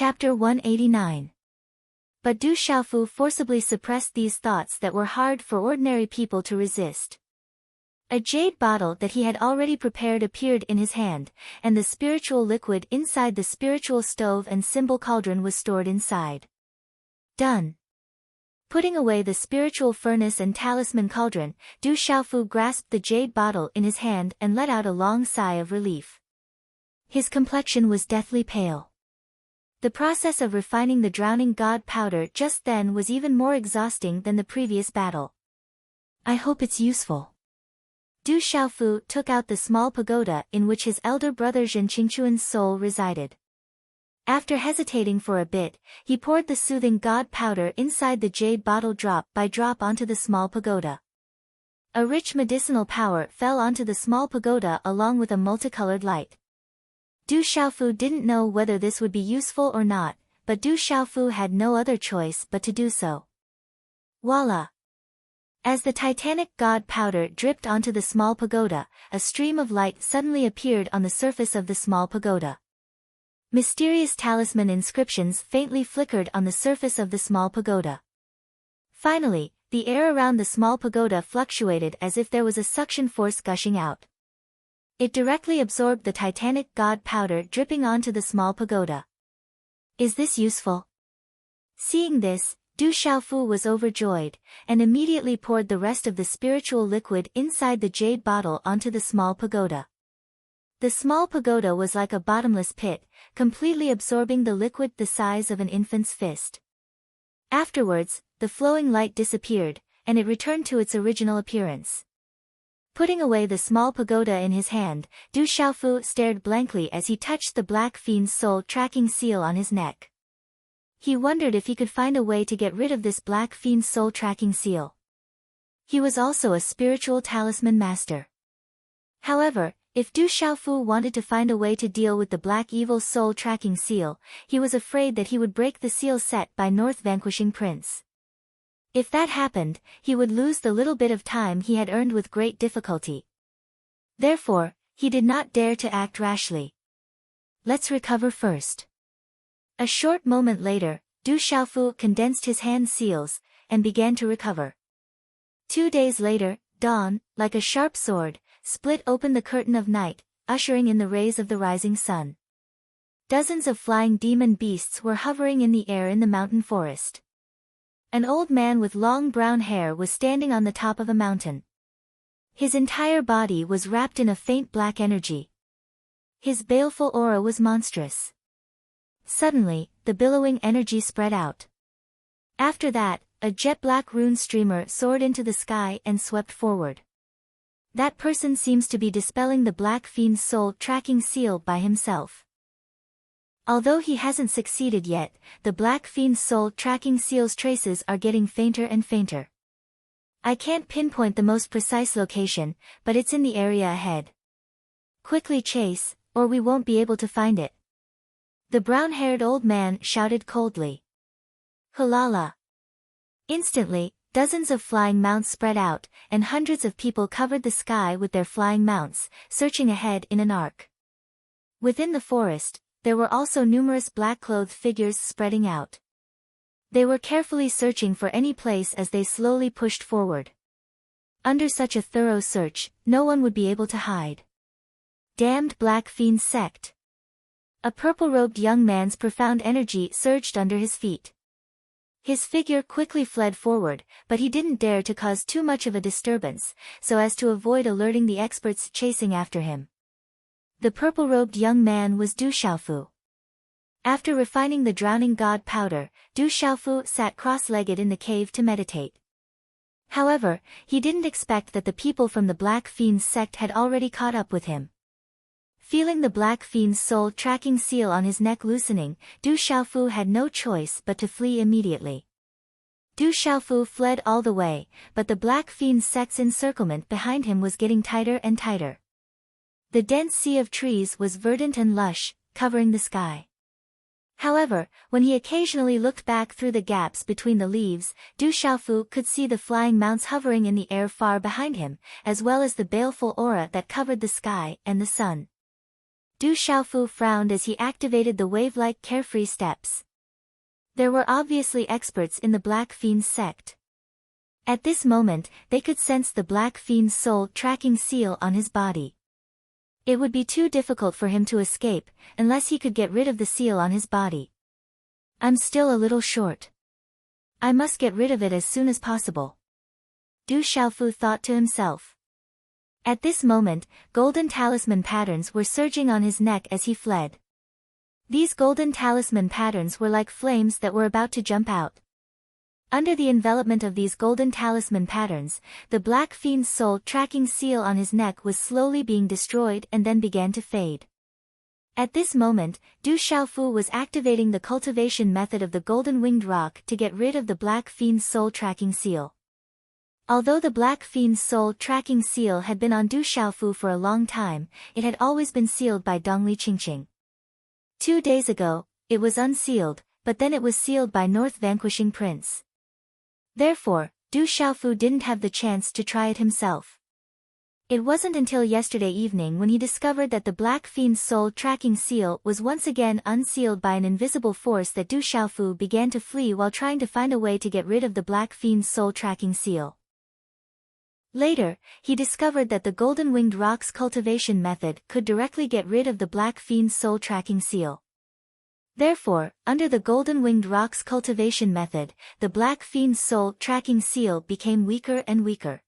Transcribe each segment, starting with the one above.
Chapter 189. But Du Xiaofu forcibly suppressed these thoughts that were hard for ordinary people to resist. A jade bottle that he had already prepared appeared in his hand, and the spiritual liquid inside the spiritual stove and symbol cauldron was stored inside. Done. Putting away the spiritual furnace and talisman cauldron, Du Xiaofu grasped the jade bottle in his hand and let out a long sigh of relief. His complexion was deathly pale. The process of refining the drowning god powder just then was even more exhausting than the previous battle. I hope it's useful. Du Xiaofu took out the small pagoda in which his elder brother Zhen Qingchuan's soul resided. After hesitating for a bit, he poured the soothing god powder inside the jade bottle drop by drop onto the small pagoda. A rich medicinal power fell onto the small pagoda along with a multicolored light. Du Xiaofu didn't know whether this would be useful or not, but Du Xiaofu had no other choice but to do so. Voila! As the titanic god powder dripped onto the small pagoda, a stream of light suddenly appeared on the surface of the small pagoda. Mysterious talisman inscriptions faintly flickered on the surface of the small pagoda. Finally, the air around the small pagoda fluctuated as if there was a suction force gushing out. It directly absorbed the titanic god powder dripping onto the small pagoda. Is this useful? Seeing this, Du Xiaofu was overjoyed, and immediately poured the rest of the spiritual liquid inside the jade bottle onto the small pagoda. The small pagoda was like a bottomless pit, completely absorbing the liquid the size of an infant's fist. Afterwards, the flowing light disappeared, and it returned to its original appearance. Putting away the small pagoda in his hand, Du Xiaofu stared blankly as he touched the Black Fiend's soul tracking seal on his neck. He wondered if he could find a way to get rid of this Black Fiend's soul tracking seal. He was also a spiritual talisman master. However, if Du Xiaofu wanted to find a way to deal with the Black Evil's soul tracking seal, he was afraid that he would break the seal set by North Vanquishing Prince. If that happened, he would lose the little bit of time he had earned with great difficulty. Therefore, he did not dare to act rashly. Let's recover first. A short moment later, Du Xiaofu condensed his hand seals, and began to recover. 2 days later, dawn, like a sharp sword, split open the curtain of night, ushering in the rays of the rising sun. Dozens of flying demon beasts were hovering in the air in the mountain forest. An old man with long brown hair was standing on the top of a mountain. His entire body was wrapped in a faint black energy. His baleful aura was monstrous. Suddenly, the billowing energy spread out. After that, a jet-black rune streamer soared into the sky and swept forward. That person seems to be dispelling the Black Fiend's soul tracking seal by himself. Although he hasn't succeeded yet, the Black Fiend's soul tracking seal's traces are getting fainter and fainter. I can't pinpoint the most precise location, but it's in the area ahead. Quickly chase, or we won't be able to find it. The brown-haired old man shouted coldly. Halala! Instantly, dozens of flying mounts spread out, and hundreds of people covered the sky with their flying mounts, searching ahead in an arc. Within the forest, there were also numerous black-clothed figures spreading out. They were carefully searching for any place as they slowly pushed forward. Under such a thorough search, no one would be able to hide. Damned Black Fiend sect! A purple-robed young man's profound energy surged under his feet. His figure quickly fled forward, but he didn't dare to cause too much of a disturbance, so as to avoid alerting the experts chasing after him. The purple-robed young man was Du Xiaofu. After refining the drowning god powder, Du Xiaofu sat cross-legged in the cave to meditate. However, he didn't expect that the people from the Black Fiend's sect had already caught up with him. Feeling the Black Fiend's soul tracking seal on his neck loosening, Du Xiaofu had no choice but to flee immediately. Du Xiaofu fled all the way, but the Black Fiend's sect's encirclement behind him was getting tighter and tighter. The dense sea of trees was verdant and lush, covering the sky. However, when he occasionally looked back through the gaps between the leaves, Du Xiaofu could see the flying mounts hovering in the air far behind him, as well as the baleful aura that covered the sky and the sun. Du Xiaofu frowned as he activated the wave-like carefree steps. There were obviously experts in the Black Fiend's sect. At this moment, they could sense the Black Fiend's soul tracking seal on his body. It would be too difficult for him to escape, unless he could get rid of the seal on his body. I'm still a little short. I must get rid of it as soon as possible. Du Xiaofu thought to himself. At this moment, golden talisman patterns were surging on his neck as he fled. These golden talisman patterns were like flames that were about to jump out. Under the envelopment of these golden talisman patterns, the Black Fiend's soul tracking seal on his neck was slowly being destroyed and then began to fade. At this moment, Du Xiaofu was activating the cultivation method of the golden winged rock to get rid of the Black Fiend's soul tracking seal. Although the Black Fiend's soul tracking seal had been on Du Xiaofu for a long time, it had always been sealed by Dongli Qingqing. 2 days ago, it was unsealed, but then it was sealed by North Vanquishing Prince. Therefore, Du Xiaofu didn't have the chance to try it himself. It wasn't until yesterday evening when he discovered that the Black Fiend's soul tracking seal was once again unsealed by an invisible force that Du Xiaofu began to flee while trying to find a way to get rid of the Black Fiend's soul tracking seal. Later, he discovered that the Golden Winged Rock's cultivation method could directly get rid of the Black Fiend's soul tracking seal. Therefore, under the Golden Winged Rock's cultivation method, the Black Fiend's soul tracking seal became weaker and weaker.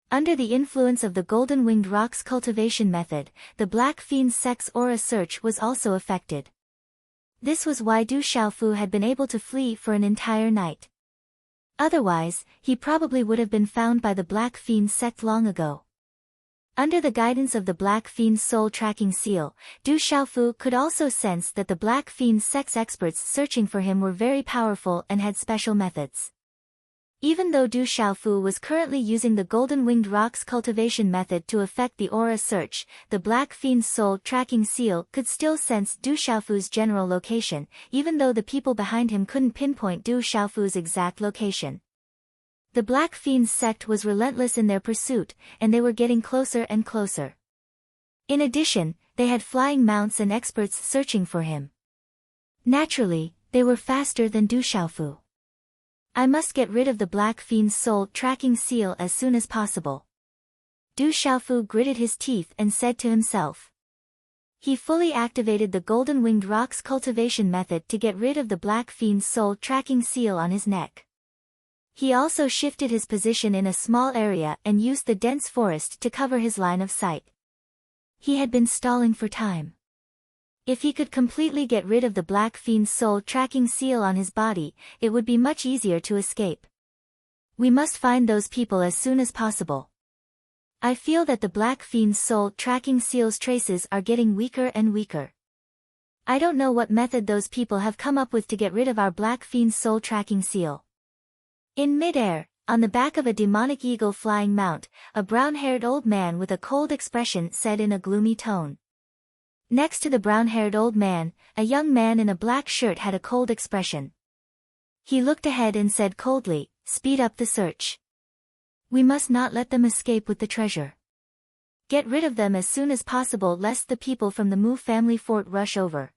Under the influence of the Golden Winged Rock's cultivation method, the Black Fiend's sex aura search was also affected. This was why Du Xiaofu had been able to flee for an entire night. Otherwise, he probably would have been found by the Black Fiend's sect long ago. Under the guidance of the Black Fiend's soul tracking seal, Du Xiaofu could also sense that the Black Fiend's sex experts searching for him were very powerful and had special methods. Even though Du Xiaofu was currently using the Golden Winged Rock's cultivation method to effect the aura search, the Black Fiend's soul tracking seal could still sense Du Xiaofu's general location, even though the people behind him couldn't pinpoint Du Xiaofu's exact location. The Black Fiend's sect was relentless in their pursuit, and they were getting closer and closer. In addition, they had flying mounts and experts searching for him. Naturally, they were faster than Du Xiaofu. I must get rid of the Black Fiend's soul tracking seal as soon as possible. Du Xiaofu gritted his teeth and said to himself. He fully activated the Golden Winged Rock's cultivation method to get rid of the Black Fiend's soul tracking seal on his neck. He also shifted his position in a small area and used the dense forest to cover his line of sight. He had been stalling for time. If he could completely get rid of the Black Fiend's soul tracking seal on his body, it would be much easier to escape. We must find those people as soon as possible. I feel that the Black Fiend's soul tracking seal's traces are getting weaker and weaker. I don't know what method those people have come up with to get rid of our Black Fiend's soul tracking seal. In mid-air, on the back of a demonic eagle flying mount, a brown-haired old man with a cold expression said in a gloomy tone. Next to the brown-haired old man, a young man in a black shirt had a cold expression. He looked ahead and said coldly, "Speed up the search. We must not let them escape with the treasure. Get rid of them as soon as possible lest the people from the Mu family fort rush over."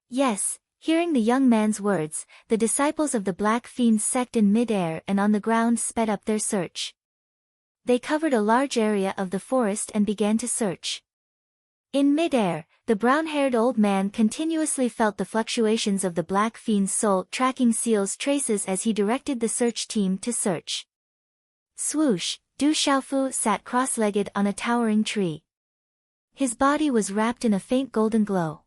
Yes, hearing the young man's words, the disciples of the Black Fiend's sect in mid-air and on the ground sped up their search. They covered a large area of the forest and began to search. In mid-air, the brown-haired old man continuously felt the fluctuations of the Black Fiend's soul tracking seal's traces as he directed the search team to search. Swoosh, Du Xiaofu sat cross-legged on a towering tree. His body was wrapped in a faint golden glow.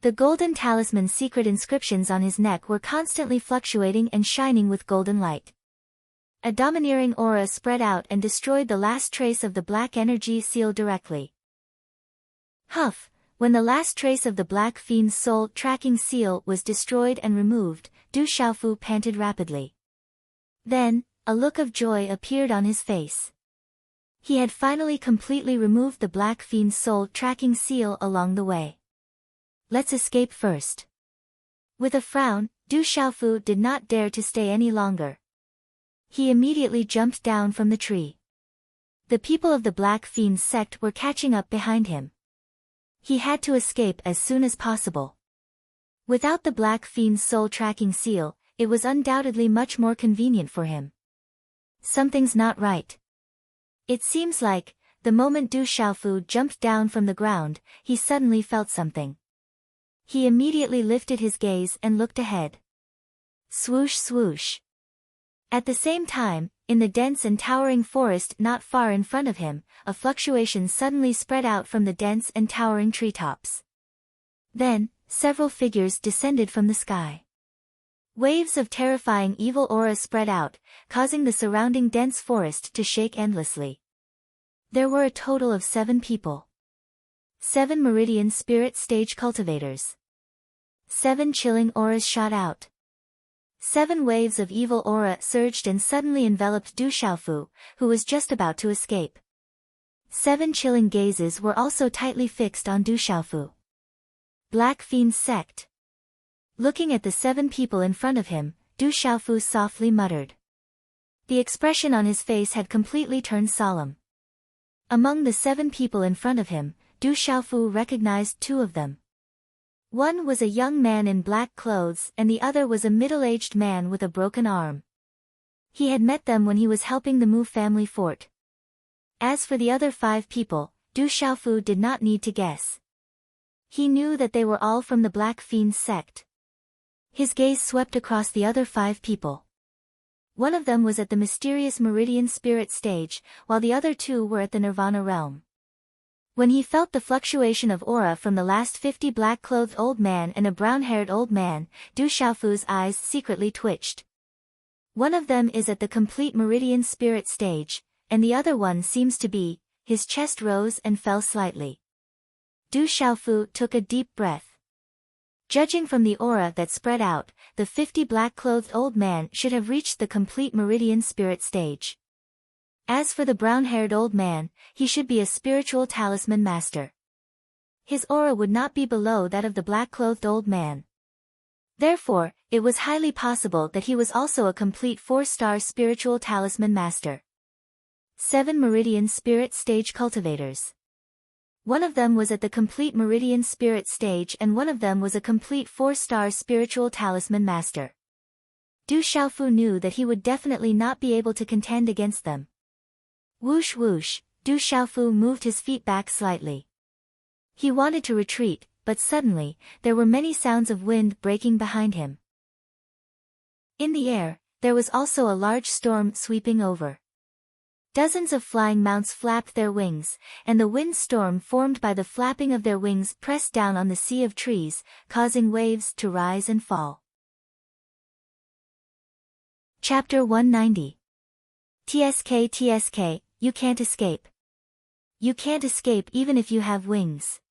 The golden talisman's secret inscriptions on his neck were constantly fluctuating and shining with golden light. A domineering aura spread out and destroyed the last trace of the black energy seal directly. Huff! When the last trace of the Black Fiend's soul tracking seal was destroyed and removed, Du Xiaofu panted rapidly. Then, a look of joy appeared on his face. He had finally completely removed the Black Fiend's soul tracking seal along the way. Let's escape first. With a frown, Du Xiaofu did not dare to stay any longer. He immediately jumped down from the tree. The people of the Black Fiend's sect were catching up behind him. He had to escape as soon as possible. Without the Black Fiend's soul-tracking seal, it was undoubtedly much more convenient for him. Something's not right. It seems like, the moment Du Xiaofu jumped down from the ground, he suddenly felt something. He immediately lifted his gaze and looked ahead. Swoosh swoosh. At the same time, in the dense and towering forest not far in front of him, a fluctuation suddenly spread out from the dense and towering treetops. Then, several figures descended from the sky. Waves of terrifying evil aura spread out, causing the surrounding dense forest to shake endlessly. There were a total of 7 people. 7 Meridian Spirit Stage Cultivators. 7 chilling auras shot out. 7 waves of evil aura surged and suddenly enveloped Du Xiaofu, who was just about to escape. 7 chilling gazes were also tightly fixed on Du Xiaofu. Black Fiend's Sect. Looking at the 7 people in front of him, Du Xiaofu softly muttered. The expression on his face had completely turned solemn. Among the 7 people in front of him, Du Xiaofu recognized 2 of them. One was a young man in black clothes and the other was a middle-aged man with a broken arm. He had met them when he was helping the Mu family fort. As for the other 5 people, Du Xiaofu did not need to guess. He knew that they were all from the Black Fiend's sect. His gaze swept across the other 5 people. One of them was at the mysterious Meridian Spirit stage, while the other 2 were at the Nirvana realm. When he felt the fluctuation of aura from the last 50 black-clothed old man and a brown-haired old man, Du Xiaofu's eyes secretly twitched. One of them is at the complete Meridian Spirit stage, and the other one seems to be, his chest rose and fell slightly. Du Xiaofu took a deep breath. Judging from the aura that spread out, the 50 black-clothed old man should have reached the complete Meridian Spirit stage. As for the brown-haired old man, he should be a spiritual talisman master. His aura would not be below that of the black-clothed old man. Therefore, it was highly possible that he was also a complete 4-star spiritual talisman master. 7 Meridian Spirit Stage Cultivators. One of them was at the complete Meridian Spirit stage and one of them was a complete 4-star spiritual talisman master. Du Xiaofu knew that he would definitely not be able to contend against them. Whoosh whoosh, Du Xiaofu moved his feet back slightly. He wanted to retreat, but suddenly, there were many sounds of wind breaking behind him. In the air, there was also a large storm sweeping over. Dozens of flying mounts flapped their wings, and the wind storm formed by the flapping of their wings pressed down on the sea of trees, causing waves to rise and fall. Chapter 190. TSK TSK, you can't escape. You can't escape even if you have wings.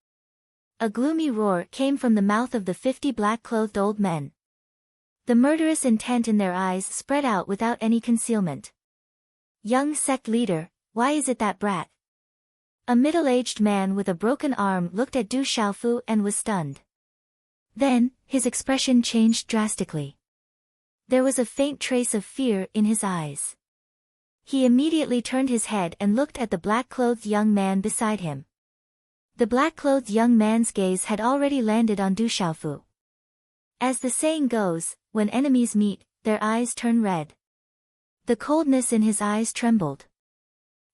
A gloomy roar came from the mouth of the 50 black-clothed old men. The murderous intent in their eyes spread out without any concealment. Young sect leader, why is it that brat? A middle-aged man with a broken arm looked at Du Xiaofu and was stunned. Then, his expression changed drastically. There was a faint trace of fear in his eyes. He immediately turned his head and looked at the black-clothed young man beside him. The black-clothed young man's gaze had already landed on Du Xiaofu. As the saying goes, when enemies meet, their eyes turn red. The coldness in his eyes trembled.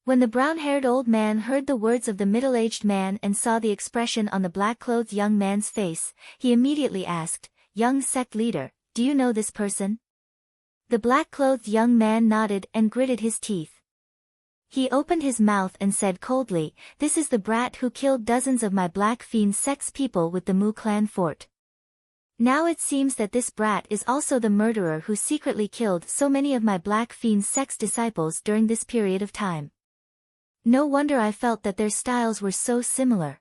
When the brown-haired old man heard the words of the middle-aged man and saw the expression on the black-clothed young man's face, he immediately asked, "Young sect leader, do you know this person?" The black-clothed young man nodded and gritted his teeth. He opened his mouth and said coldly, "This is the brat who killed dozens of my Black Fiend sect's people with the Mu clan fort. Now it seems that this brat is also the murderer who secretly killed so many of my Black Fiend sect's disciples during this period of time. No wonder I felt that their styles were so similar."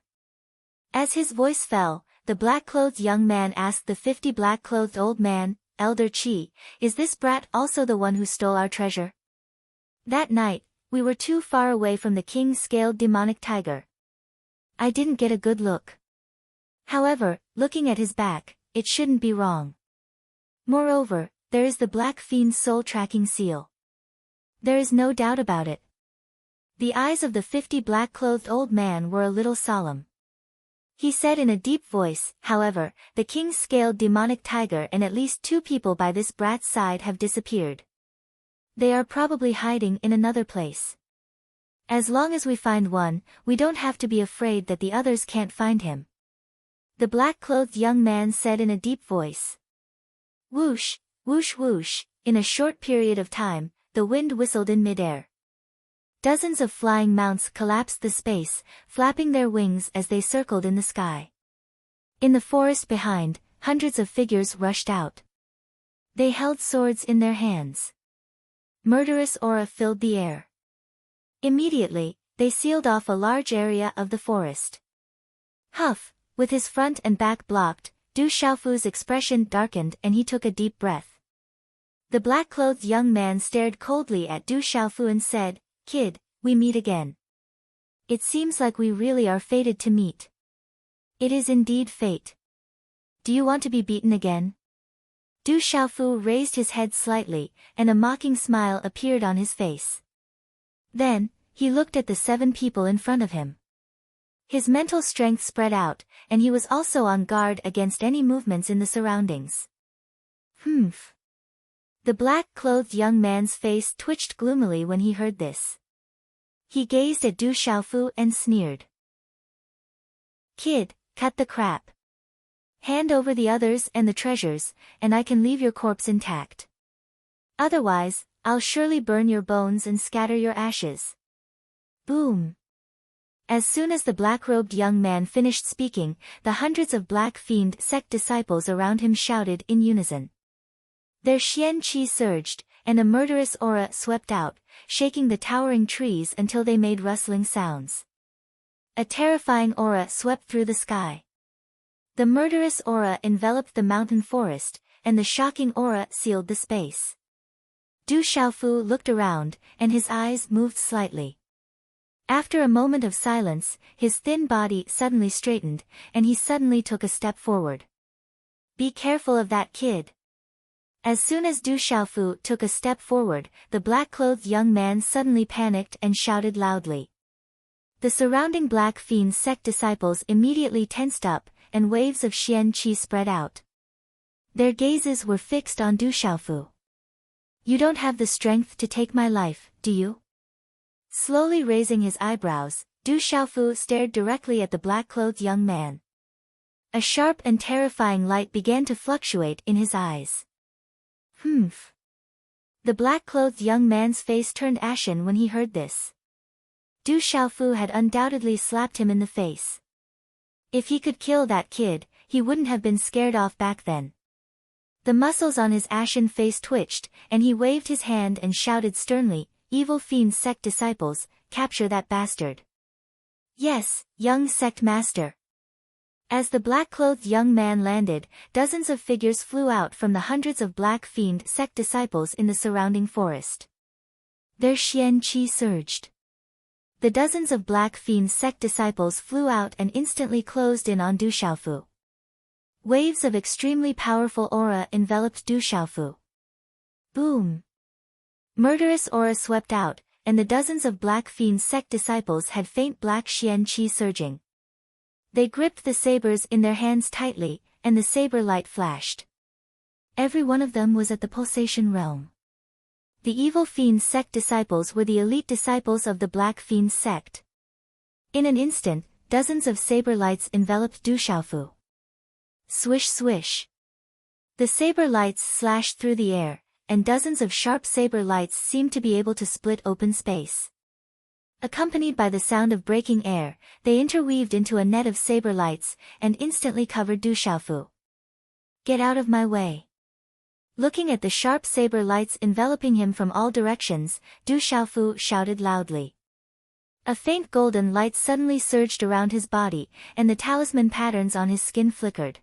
As his voice fell, the black-clothed young man asked the 50 black-clothed old man, "Elder Qi, is this brat also the one who stole our treasure? That night, we were too far away from the king's scaled demonic tiger. I didn't get a good look. However, looking at his back, it shouldn't be wrong. Moreover, there is the Black Fiend's soul-tracking seal. There is no doubt about it." The eyes of the 50 black-clothed old man were a little solemn. he said in a deep voice. However, the king scaled demonic tiger and at least 2 people by this brat's side have disappeared. They are probably hiding in another place. As long as we find one, we don't have to be afraid that the others can't find him. The black-clothed young man said in a deep voice. Whoosh, whoosh whoosh, in a short period of time, the wind whistled in midair. Dozens of flying mounts collapsed the space, flapping their wings as they circled in the sky. In the forest behind, hundreds of figures rushed out. They held swords in their hands. Murderous aura filled the air. Immediately, they sealed off a large area of the forest. Huff, with his front and back blocked, Du Xiaofu's expression darkened and he took a deep breath. The black-clothed young man stared coldly at Du Xiaofu and said, Kid, we meet again. It seems like we really are fated to meet. It is indeed fate. Do you want to be beaten again? Du Xiaofu raised his head slightly, and a mocking smile appeared on his face. Then, he looked at the 7 people in front of him. His mental strength spread out, and he was also on guard against any movements in the surroundings. Humph. The black-clothed young man's face twitched gloomily when he heard this. He gazed at Du Xiaofu and sneered. Kid, cut the crap. Hand over the others and the treasures, and I can leave your corpse intact. Otherwise, I'll surely burn your bones and scatter your ashes. Boom. As soon as the black-robed young man finished speaking, the hundreds of Black Fiend sect disciples around him shouted in unison. Their Xian Qi surged, and a murderous aura swept out, shaking the towering trees until they made rustling sounds. A terrifying aura swept through the sky. The murderous aura enveloped the mountain forest, and the shocking aura sealed the space. Du Xiaofu looked around, and his eyes moved slightly. After a moment of silence, his thin body suddenly straightened, and he suddenly took a step forward. Be careful of that kid. As soon as Du Xiaofu took a step forward, the black-clothed young man suddenly panicked and shouted loudly. The surrounding Black Fiend sect disciples immediately tensed up, and waves of Xian Qi spread out. Their gazes were fixed on Du Xiaofu. You don't have the strength to take my life, do you? Slowly raising his eyebrows, Du Xiaofu stared directly at the black-clothed young man. A sharp and terrifying light began to fluctuate in his eyes. Humph. The black-clothed young man's face turned ashen when he heard this. Du Xiaofu had undoubtedly slapped him in the face. If he could kill that kid, he wouldn't have been scared off back then. The muscles on his ashen face twitched, and he waved his hand and shouted sternly, Evil Fiend sect disciples, capture that bastard. Yes, young sect master. As the black-clothed young man landed, dozens of figures flew out from the hundreds of Black Fiend sect disciples in the surrounding forest. Their Xian Qi surged. The dozens of Black Fiend sect disciples flew out and instantly closed in on Du Xiaofu. Waves of extremely powerful aura enveloped Du Xiaofu. Boom. Murderous aura swept out, and the dozens of Black Fiend sect disciples had faint black Xian Qi surging. They gripped the sabers in their hands tightly, and the saber light flashed. Every one of them was at the pulsation realm. The Evil Fiend sect disciples were the elite disciples of the Black Fiend sect. In an instant, dozens of saber lights enveloped Du Xiaofu. Swish swish. The saber lights slashed through the air, and dozens of sharp saber lights seemed to be able to split open space. Accompanied by the sound of breaking air, they interweaved into a net of saber lights, and instantly covered Du Xiaofu. Get out of my way. Looking at the sharp saber lights enveloping him from all directions, Du Xiaofu shouted loudly. A faint golden light suddenly surged around his body, and the talisman patterns on his skin flickered.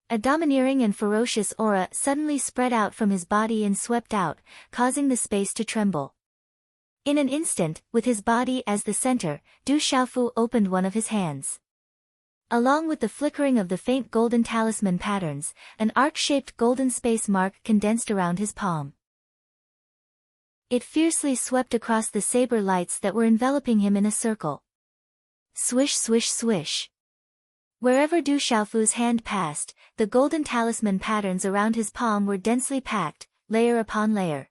A domineering and ferocious aura suddenly spread out from his body and swept out, causing the space to tremble. In an instant, with his body as the center, Du Xiaofu opened one of his hands. Along with the flickering of the faint golden talisman patterns, an arc-shaped golden space mark condensed around his palm. It fiercely swept across the saber lights that were enveloping him in a circle. Swish swish swish. Wherever Du Xiaofu's hand passed, the golden talisman patterns around his palm were densely packed, layer upon layer.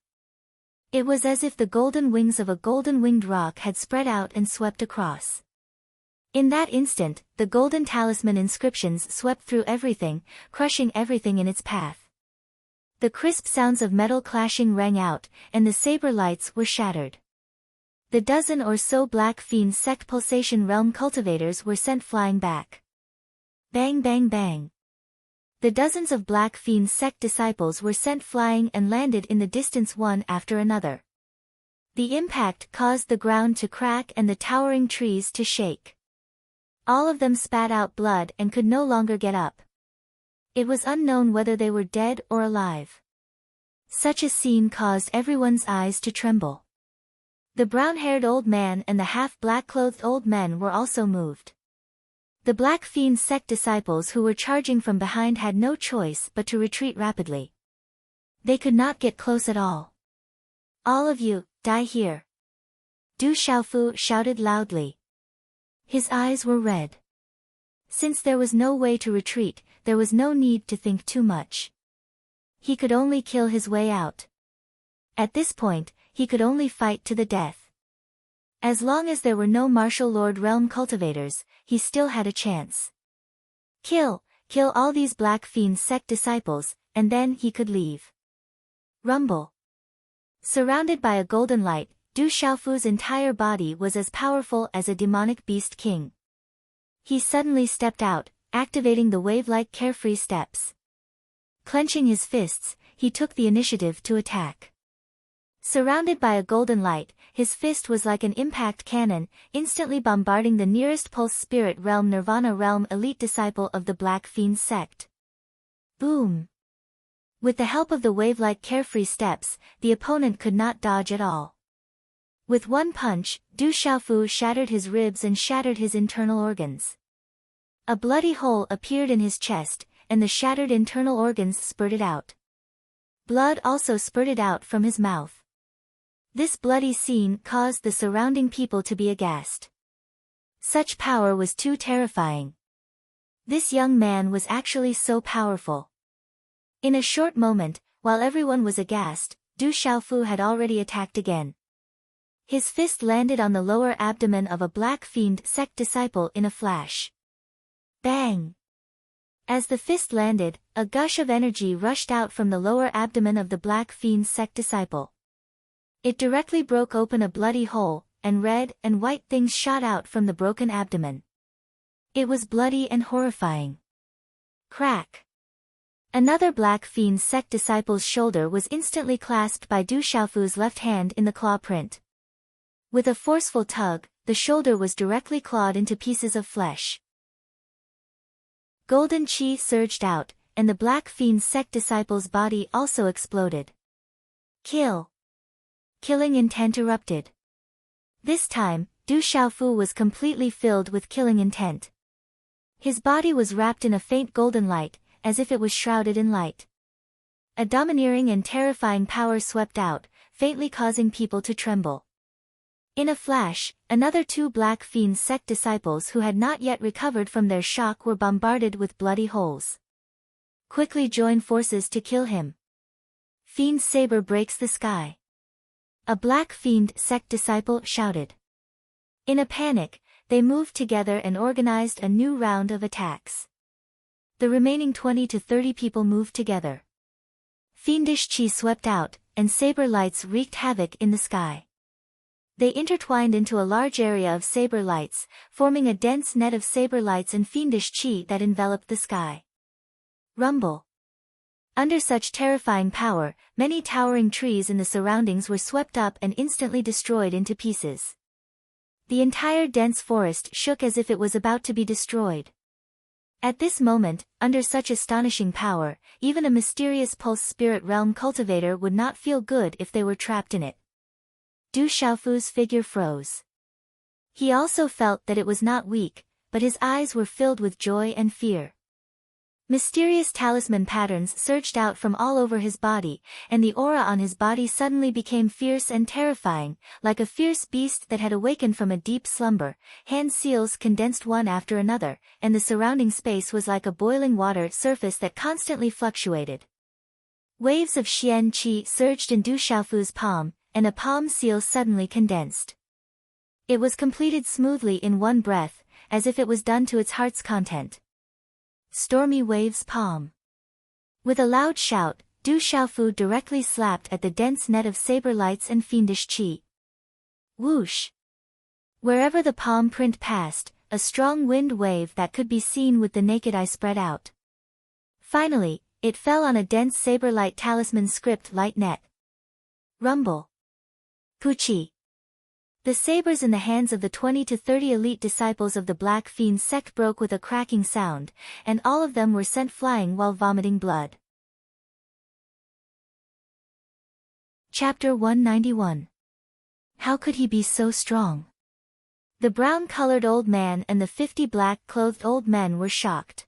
It was as if the golden wings of a golden-winged rock had spread out and swept across. In that instant, the golden talisman inscriptions swept through everything, crushing everything in its path. The crisp sounds of metal clashing rang out, and the saber lights were shattered. The dozen or so Black Fiend Sect Pulsation Realm cultivators were sent flying back. Bang bang bang. The dozens of Black Fiend Sect disciples were sent flying and landed in the distance one after another. The impact caused the ground to crack and the towering trees to shake. All of them spat out blood and could no longer get up. It was unknown whether they were dead or alive. Such a scene caused everyone's eyes to tremble. The brown-haired old man and the half-black-clothed old men were also moved. The Black Fiend Sect disciples who were charging from behind had no choice but to retreat rapidly. They could not get close at all. All of you, die here. Du Xiaofu shouted loudly. His eyes were red. Since there was no way to retreat, there was no need to think too much. He could only kill his way out. At this point, he could only fight to the death. As long as there were no Martial Lord Realm cultivators, he still had a chance. Kill all these Black Fiend Sect disciples, and then he could leave. Rumble. Surrounded by a golden light, Du Xiaofu's entire body was as powerful as a demonic beast king. He suddenly stepped out, activating the wave-like carefree steps. Clenching his fists, he took the initiative to attack. Surrounded by a golden light, his fist was like an impact cannon, instantly bombarding the nearest Pulse Spirit Realm Nirvana Realm elite disciple of the Black Fiend Sect. Boom! With the help of the wave-like carefree steps, the opponent could not dodge at all. With one punch, Du Xiaofu shattered his ribs and shattered his internal organs. A bloody hole appeared in his chest, and the shattered internal organs spurted out. Blood also spurted out from his mouth. This bloody scene caused the surrounding people to be aghast. Such power was too terrifying. This young man was actually so powerful. In a short moment, while everyone was aghast, Du Xiaofu had already attacked again. His fist landed on the lower abdomen of a Black Fiend Sect disciple in a flash. Bang! As the fist landed, a gush of energy rushed out from the lower abdomen of the Black Fiend Sect disciple. It directly broke open a bloody hole, and red and white things shot out from the broken abdomen. It was bloody and horrifying. Crack! Another Black Fiend Sect disciple's shoulder was instantly clasped by Du Xiaofu's left hand in the claw print. With a forceful tug, the shoulder was directly clawed into pieces of flesh. Golden chi surged out, and the Black Fiend Sect disciple's body also exploded. Kill! Killing intent erupted. This time, Du Xiaofu was completely filled with killing intent. His body was wrapped in a faint golden light, as if it was shrouded in light. A domineering and terrifying power swept out, faintly causing people to tremble. In a flash, another two Black Fiend Sect disciples who had not yet recovered from their shock were bombarded with bloody holes. Quickly join forces to kill him. Fiend Saber breaks the sky. A Black Fiend Sect disciple shouted. In a panic, they moved together and organized a new round of attacks. The remaining 20 to 30 people moved together. Fiendish chi swept out, and saber lights wreaked havoc in the sky. They intertwined into a large area of saber lights, forming a dense net of saber lights and fiendish chi that enveloped the sky. Rumble. Under such terrifying power, many towering trees in the surroundings were swept up and instantly destroyed into pieces. The entire dense forest shook as if it was about to be destroyed. At this moment, under such astonishing power, even a mysterious Pulse Spirit Realm cultivator would not feel good if they were trapped in it. Du Xiaofu's figure froze. He also felt that it was not weak, but his eyes were filled with joy and fear. Mysterious talisman patterns surged out from all over his body, and the aura on his body suddenly became fierce and terrifying, like a fierce beast that had awakened from a deep slumber. Hand seals condensed one after another, and the surrounding space was like a boiling water surface that constantly fluctuated. Waves of Xian qi surged in Du Xiaofu's palm, and a palm seal suddenly condensed. It was completed smoothly in one breath, as if it was done to its heart's content. Stormy Waves Palm. With a loud shout, Du Xiaofu directly slapped at the dense net of saber lights and fiendish qi. Whoosh! Wherever the palm print passed, a strong wind wave that could be seen with the naked eye spread out. Finally, it fell on a dense saber light talisman script light net. Rumble. Puchi. The sabers in the hands of the 20 to 30 elite disciples of the Black Fiend sect broke with a cracking sound, and all of them were sent flying while vomiting blood. Chapter 191. How could he be so strong? The brown-colored old man and the 50 black-clothed old men were shocked.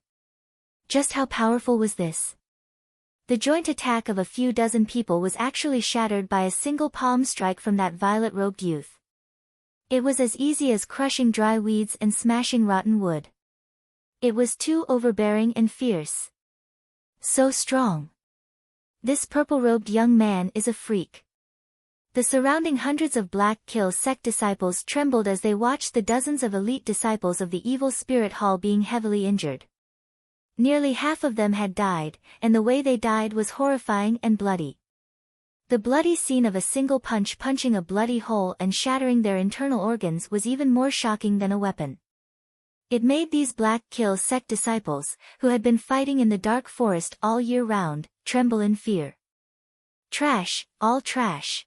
Just how powerful was this? The joint attack of a few dozen people was actually shattered by a single palm strike from that violet-robed youth. It was as easy as crushing dry weeds and smashing rotten wood. It was too overbearing and fierce. So strong. This purple-robed young man is a freak. The surrounding hundreds of Black Kill sect disciples trembled as they watched the dozens of elite disciples of the evil spirit hall being heavily injured. Nearly half of them had died, and the way they died was horrifying and bloody. The bloody scene of a single punch punching a bloody hole and shattering their internal organs was even more shocking than a weapon. It made these Black Kill sect disciples, who had been fighting in the dark forest all year round, tremble in fear. Trash, all trash.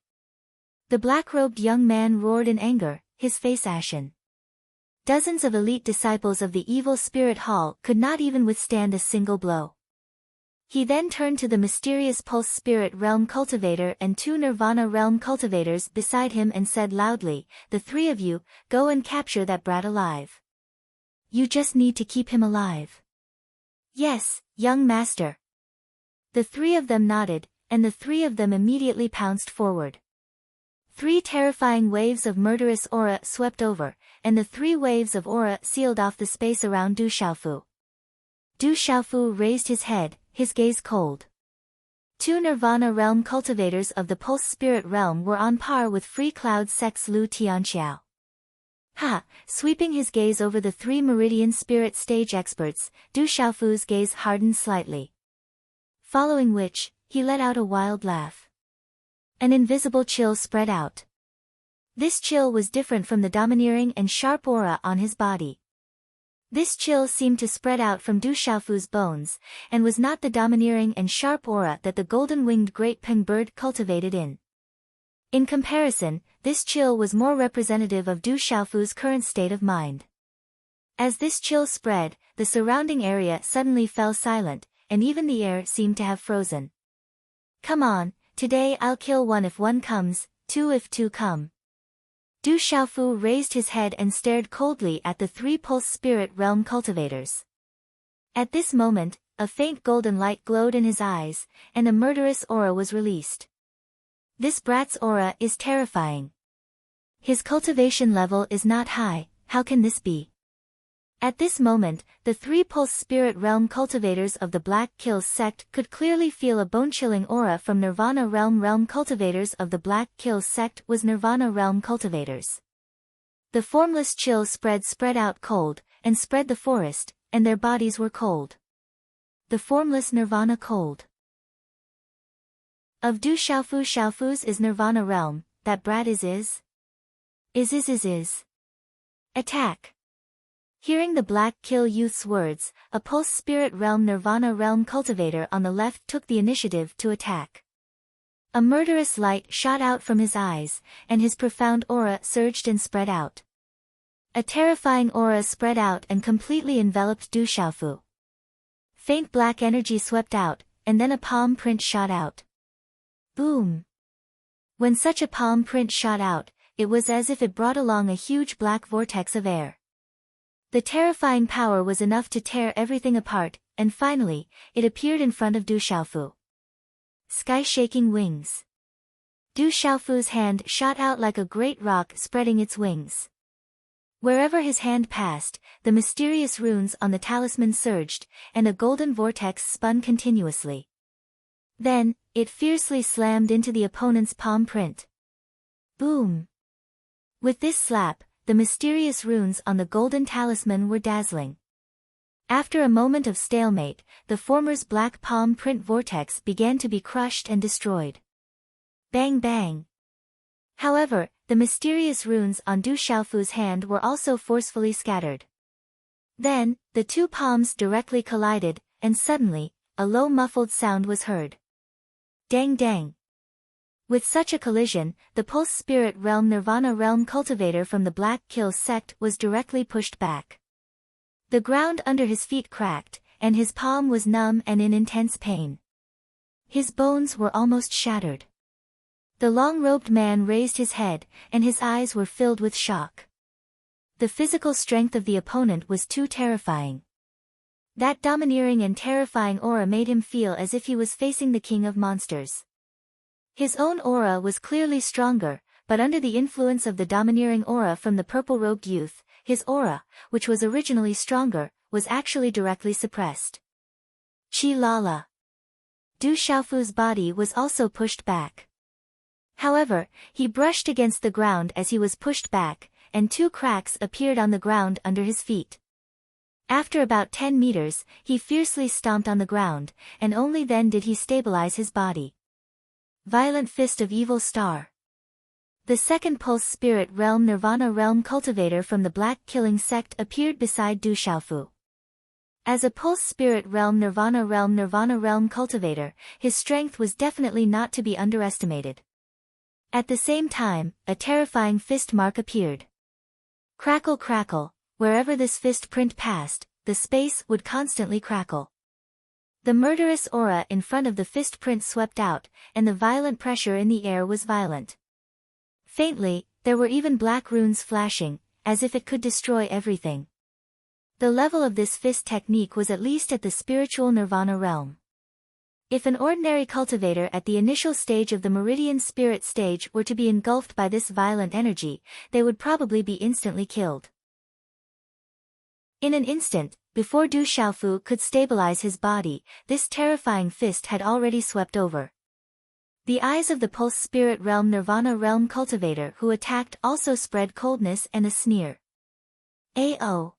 The black-robed young man roared in anger, his face ashen. Dozens of elite disciples of the evil spirit hall could not even withstand a single blow. He then turned to the mysterious Pulse Spirit Realm cultivator and 2 Nirvana Realm cultivators beside him and said loudly, "The 3 of you, go and capture that brat alive. You just need to keep him alive." "Yes, young master." The 3 of them nodded, and the 3 of them immediately pounced forward. 3 terrifying waves of murderous aura swept over, and the 3 waves of aura sealed off the space around Du Xiaofu. Du Xiaofu raised his head, his gaze cold. 2 Nirvana Realm cultivators of the Pulse Spirit Realm were on par with Free Cloud Sect's Lu Tianxiao. Ha! Sweeping his gaze over the 3 Meridian Spirit Stage experts, Du Xiaofu's gaze hardened slightly. Following which, he let out a wild laugh. An invisible chill spread out. This chill was different from the domineering and sharp aura on his body. This chill seemed to spread out from Du Xiaofu's bones, and was not the domineering and sharp aura that the golden-winged great peng bird cultivated in. In comparison, this chill was more representative of Du Xiaofu's current state of mind. As this chill spread, the surrounding area suddenly fell silent, and even the air seemed to have frozen. "Come on, today I'll kill 1 if 1 comes, 2 if 2 come." Du Xiaofu raised his head and stared coldly at the 3 Pulse Spirit Realm cultivators. At this moment, a faint golden light glowed in his eyes, and a murderous aura was released. This brat's aura is terrifying. His cultivation level is not high, how can this be? At this moment, the 3 Pulse Spirit Realm cultivators of the Black Kill sect could clearly feel a bone-chilling aura from Nirvana Realm cultivators of the Black Kill sect was Nirvana Realm cultivators. The formless chill spread out cold, and spread the forest, and their bodies were cold. The formless Nirvana cold. Of Du Xiaofu's is Nirvana Realm, that brat is. Attack. Hearing the Black Kill youth's words, a Pulse Spirit Realm Nirvana Realm cultivator on the left took the initiative to attack. A murderous light shot out from his eyes, and his profound aura surged and spread out. A terrifying aura spread out and completely enveloped Du Xiaofu. Faint black energy swept out, and then a palm print shot out. Boom! When such a palm print shot out, it was as if it brought along a huge black vortex of air. The terrifying power was enough to tear everything apart, and finally, it appeared in front of Du Xiaofu. Sky-shaking wings. Du Xiaofu's hand shot out like a great rock spreading its wings. Wherever his hand passed, the mysterious runes on the talisman surged, and a golden vortex spun continuously. Then, it fiercely slammed into the opponent's palm print. Boom! With this slap, the mysterious runes on the golden talisman were dazzling. After a moment of stalemate, the former's black palm print vortex began to be crushed and destroyed. Bang bang! However, the mysterious runes on Du Xiaofu's hand were also forcefully scattered. Then, the two palms directly collided, and suddenly, a low muffled sound was heard. Dang dang! With such a collision, the Pulse Spirit Realm Nirvana Realm cultivator from the Black Kill sect was directly pushed back. The ground under his feet cracked, and his palm was numb and in intense pain. His bones were almost shattered. The long-robed man raised his head, and his eyes were filled with shock. The physical strength of the opponent was too terrifying. That domineering and terrifying aura made him feel as if he was facing the king of monsters. His own aura was clearly stronger, but under the influence of the domineering aura from the purple-robed youth, his aura, which was originally stronger, was actually directly suppressed. Chi Lala. Du Xiaofu's body was also pushed back. However, he brushed against the ground as he was pushed back, and two cracks appeared on the ground under his feet. After about 10 meters, he fiercely stomped on the ground, and only then did he stabilize his body. Violent Fist of Evil Star. The second Pulse Spirit Realm Nirvana Realm cultivator from the Black Killing sect appeared beside Du Xiaofu. As a Pulse Spirit Realm Nirvana Realm cultivator, his strength was definitely not to be underestimated. At the same time, a terrifying fist mark appeared. Crackle crackle, wherever this fist print passed, the space would constantly crackle. The murderous aura in front of the fist print swept out, and the violent pressure in the air was violent. Faintly, there were even black runes flashing, as if it could destroy everything. The level of this fist technique was at least at the spiritual nirvana realm. If an ordinary cultivator at the initial stage of the Meridian Spirit stage were to be engulfed by this violent energy, they would probably be instantly killed. In an instant, before Du Xiaofu could stabilize his body, this terrifying fist had already swept over. The eyes of the Pulse Spirit Realm Nirvana Realm cultivator who attacked also spread coldness and a sneer. "Ao!"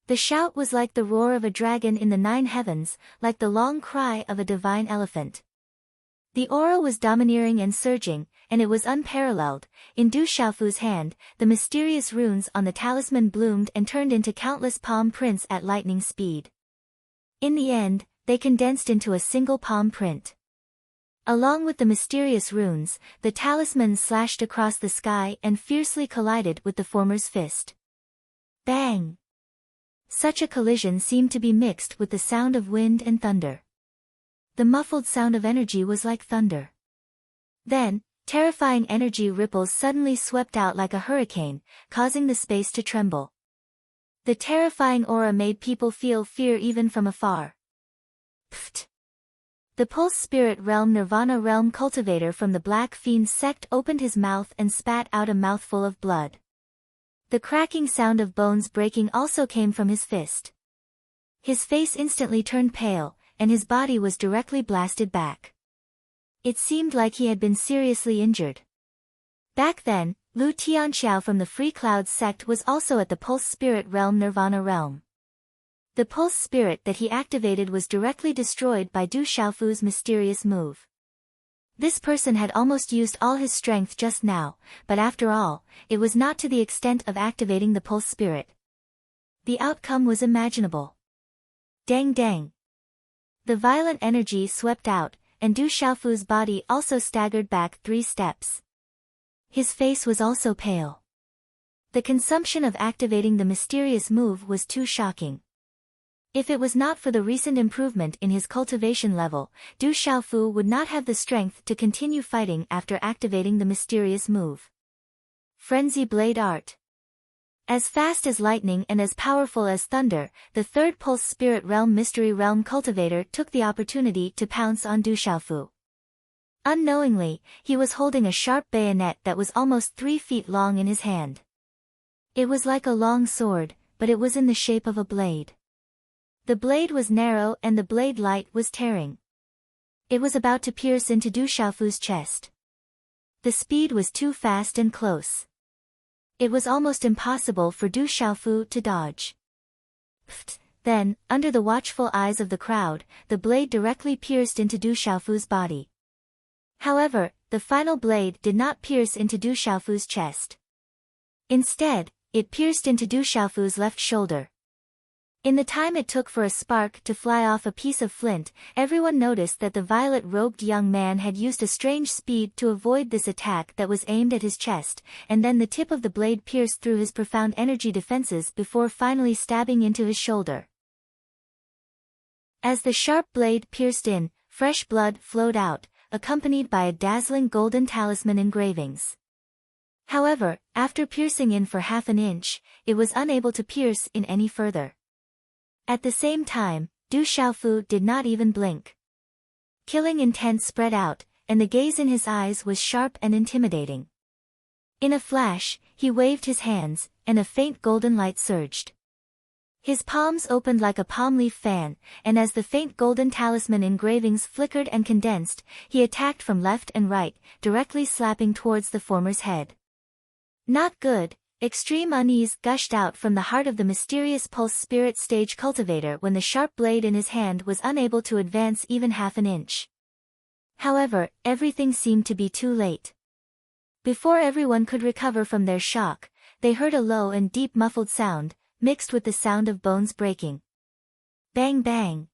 The shout was like the roar of a dragon in the 9 heavens, like the long cry of a divine elephant. The aura was domineering and surging, and it was unparalleled. In Du Xiaofu's hand, the mysterious runes on the talisman bloomed and turned into countless palm prints at lightning speed. In the end, they condensed into a single palm print. Along with the mysterious runes, the talisman slashed across the sky and fiercely collided with the former's fist. Bang! Such a collision seemed to be mixed with the sound of wind and thunder. The muffled sound of energy was like thunder. Then, terrifying energy ripples suddenly swept out like a hurricane, causing the space to tremble. The terrifying aura made people feel fear even from afar. Pfft! The Pulse Spirit Realm Nirvana Realm cultivator from the Black Fiend sect opened his mouth and spat out a mouthful of blood. The cracking sound of bones breaking also came from his fist. His face instantly turned pale, and his body was directly blasted back. It seemed like he had been seriously injured. Back then, Lu Tianxiao from the Free Clouds sect was also at the Pulse Spirit Realm Nirvana Realm. The Pulse Spirit that he activated was directly destroyed by Du Xiaofu's mysterious move. This person had almost used all his strength just now, but after all, it was not to the extent of activating the Pulse Spirit. The outcome was imaginable. Dang dang! The violent energy swept out, and Du Xiaofu's body also staggered back 3 steps. His face was also pale. The consumption of activating the mysterious move was too shocking. If it was not for the recent improvement in his cultivation level, Du Xiaofu would not have the strength to continue fighting after activating the mysterious move. Frenzy Blade Art. As fast as lightning and as powerful as thunder, the third pulse spirit realm mystery realm cultivator took the opportunity to pounce on Du Xiaofu. Unknowingly, he was holding a sharp bayonet that was almost 3 feet long in his hand. It was like a long sword, but it was in the shape of a blade. The blade was narrow and the blade light was tearing. It was about to pierce into Du Xiaofu's chest. The speed was too fast and close. It was almost impossible for Du Xiaofu to dodge. Pfft! Then, under the watchful eyes of the crowd, the blade directly pierced into Du Xiaofu's body. However, the final blade did not pierce into Du Xiaofu's chest. Instead, it pierced into Du Xiaofu's left shoulder. In the time it took for a spark to fly off a piece of flint, everyone noticed that the violet-robed young man had used a strange speed to avoid this attack that was aimed at his chest, and then the tip of the blade pierced through his profound energy defenses before finally stabbing into his shoulder. As the sharp blade pierced in, fresh blood flowed out, accompanied by a dazzling golden talisman engravings. However, after piercing in for half an inch, it was unable to pierce in any further. At the same time, Du Xiaofu did not even blink. Killing intent spread out, and the gaze in his eyes was sharp and intimidating. In a flash, he waved his hands, and a faint golden light surged. His palms opened like a palm leaf fan, and as the faint golden talisman engravings flickered and condensed, he attacked from left and right, directly slapping towards the former's head. Not good. Extreme unease gushed out from the heart of the mysterious pulse spirit stage cultivator when the sharp blade in his hand was unable to advance even half an inch. However, everything seemed to be too late. Before everyone could recover from their shock, they heard a low and deep muffled sound, mixed with the sound of bones breaking. Bang bang.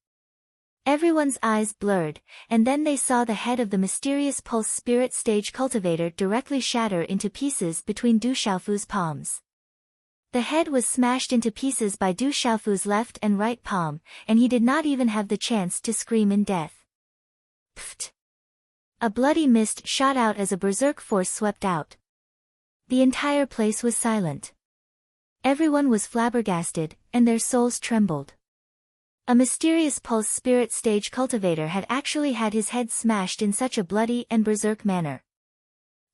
Everyone's eyes blurred, and then they saw the head of the mysterious pulse spirit stage cultivator directly shatter into pieces between Du Xiaofu's palms. The head was smashed into pieces by Du Xiaofu's left and right palm, and he did not even have the chance to scream in death. Pfft! A bloody mist shot out as a berserk force swept out. The entire place was silent. Everyone was flabbergasted, and their souls trembled. A mysterious pulse spirit stage cultivator had actually had his head smashed in such a bloody and berserk manner.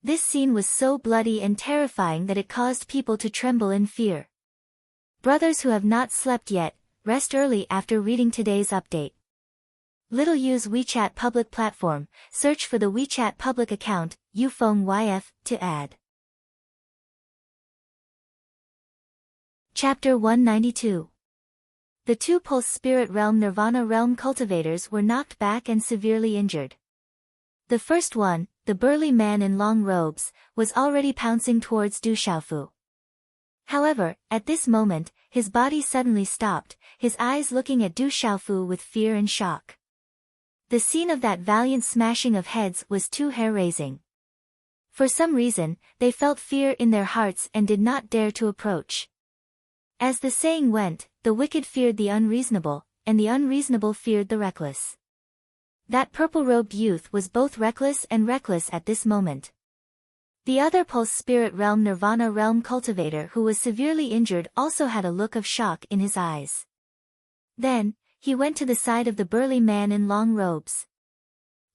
This scene was so bloody and terrifying that it caused people to tremble in fear. Brothers who have not slept yet, rest early after reading today's update. Little use WeChat public platform, search for the WeChat public account, Yufeng YF, to add. Chapter 192. The two Pulse Spirit Realm Nirvana Realm cultivators were knocked back and severely injured. The first one, the burly man in long robes, was already pouncing towards Du Xiaofu. However, at this moment, his body suddenly stopped, his eyes looking at Du Xiaofu with fear and shock. The scene of that valiant smashing of heads was too hair-raising. For some reason, they felt fear in their hearts and did not dare to approach. As the saying went, the wicked feared the unreasonable, and the unreasonable feared the reckless. That purple-robed youth was both reckless and reckless at this moment. The other Pulse Spirit Realm Nirvana Realm cultivator who was severely injured also had a look of shock in his eyes. Then, he went to the side of the burly man in long robes.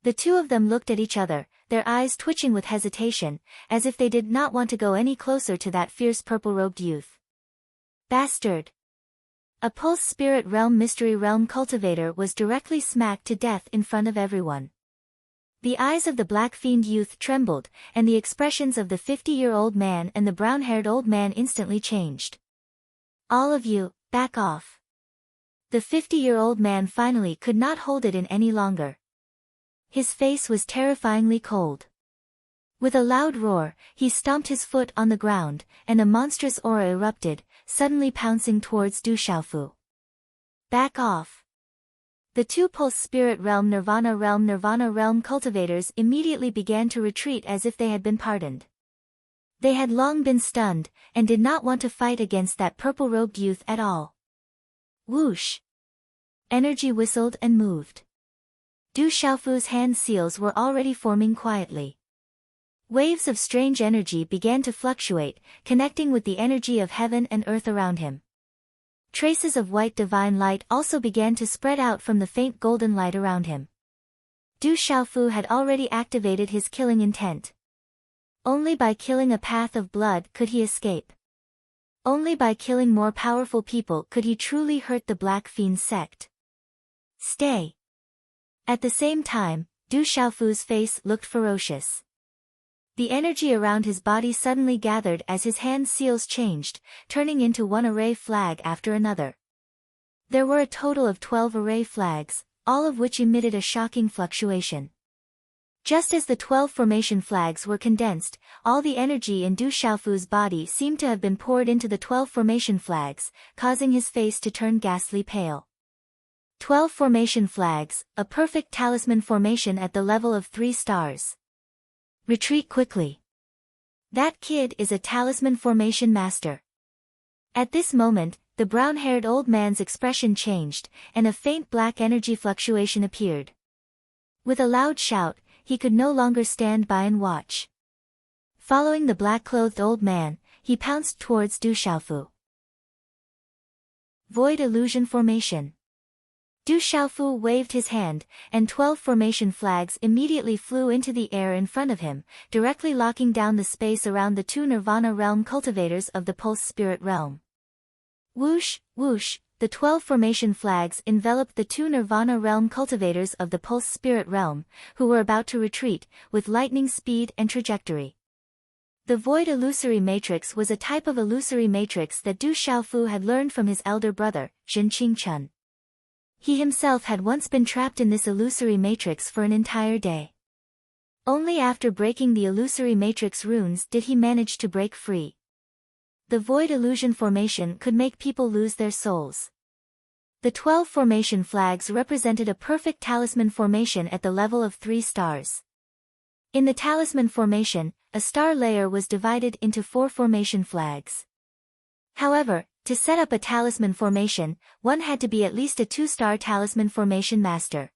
The two of them looked at each other, their eyes twitching with hesitation, as if they did not want to go any closer to that fierce purple-robed youth. Bastard! A Pulse Spirit Realm Mystery Realm cultivator was directly smacked to death in front of everyone. The eyes of the Black Fiend youth trembled, and the expressions of the 50-year-old man and the brown-haired old man instantly changed. All of you, back off. The 50-year-old man finally could not hold it in any longer. His face was terrifyingly cold. With a loud roar, he stomped his foot on the ground, and a monstrous aura erupted, suddenly pouncing towards Du Xiaofu. Back off. The two Pulse Spirit Realm Nirvana Realm cultivators immediately began to retreat as if they had been pardoned. They had long been stunned, and did not want to fight against that purple-robed youth at all. Whoosh! Energy whistled and moved. Du Xiaofu's hand seals were already forming quietly. Waves of strange energy began to fluctuate, connecting with the energy of heaven and earth around him. Traces of white divine light also began to spread out from the faint golden light around him. Du Xiaofu had already activated his killing intent. Only by killing a path of blood could he escape. Only by killing more powerful people could he truly hurt the Black Fiend sect. Stay. At the same time, Du Xiaofu's face looked ferocious. The energy around his body suddenly gathered as his hand seals changed, turning into one array flag after another. There were a total of 12 array flags, all of which emitted a shocking fluctuation. Just as the 12 formation flags were condensed, all the energy in Du Xiaofu's body seemed to have been poured into the 12 formation flags, causing his face to turn ghastly pale. 12 formation flags, a perfect talisman formation at the level of 3 stars. Retreat quickly. That kid is a talisman formation master. At this moment, the brown-haired old man's expression changed, and a faint black energy fluctuation appeared. With a loud shout, he could no longer stand by and watch. Following the black-clothed old man, he pounced towards Du Xiaofu. Void illusion formation. Du Xiaofu waved his hand, and 12 formation flags immediately flew into the air in front of him, directly locking down the space around the 2 Nirvana realm cultivators of the Pulse Spirit realm. Whoosh, whoosh, the 12 formation flags enveloped the 2 Nirvana realm cultivators of the Pulse Spirit realm, who were about to retreat, with lightning speed and trajectory. The Void Illusory Matrix was a type of illusory matrix that Du Xiaofu had learned from his elder brother, Zhen Qingchun. He himself had once been trapped in this illusory matrix for an entire day. Only after breaking the illusory matrix runes did he manage to break free. The void illusion formation could make people lose their souls. The 12 formation flags represented a perfect talisman formation at the level of 3 stars. In the talisman formation, a star layer was divided into 4 formation flags. However, to set up a talisman formation, one had to be at least a 2-star talisman formation master.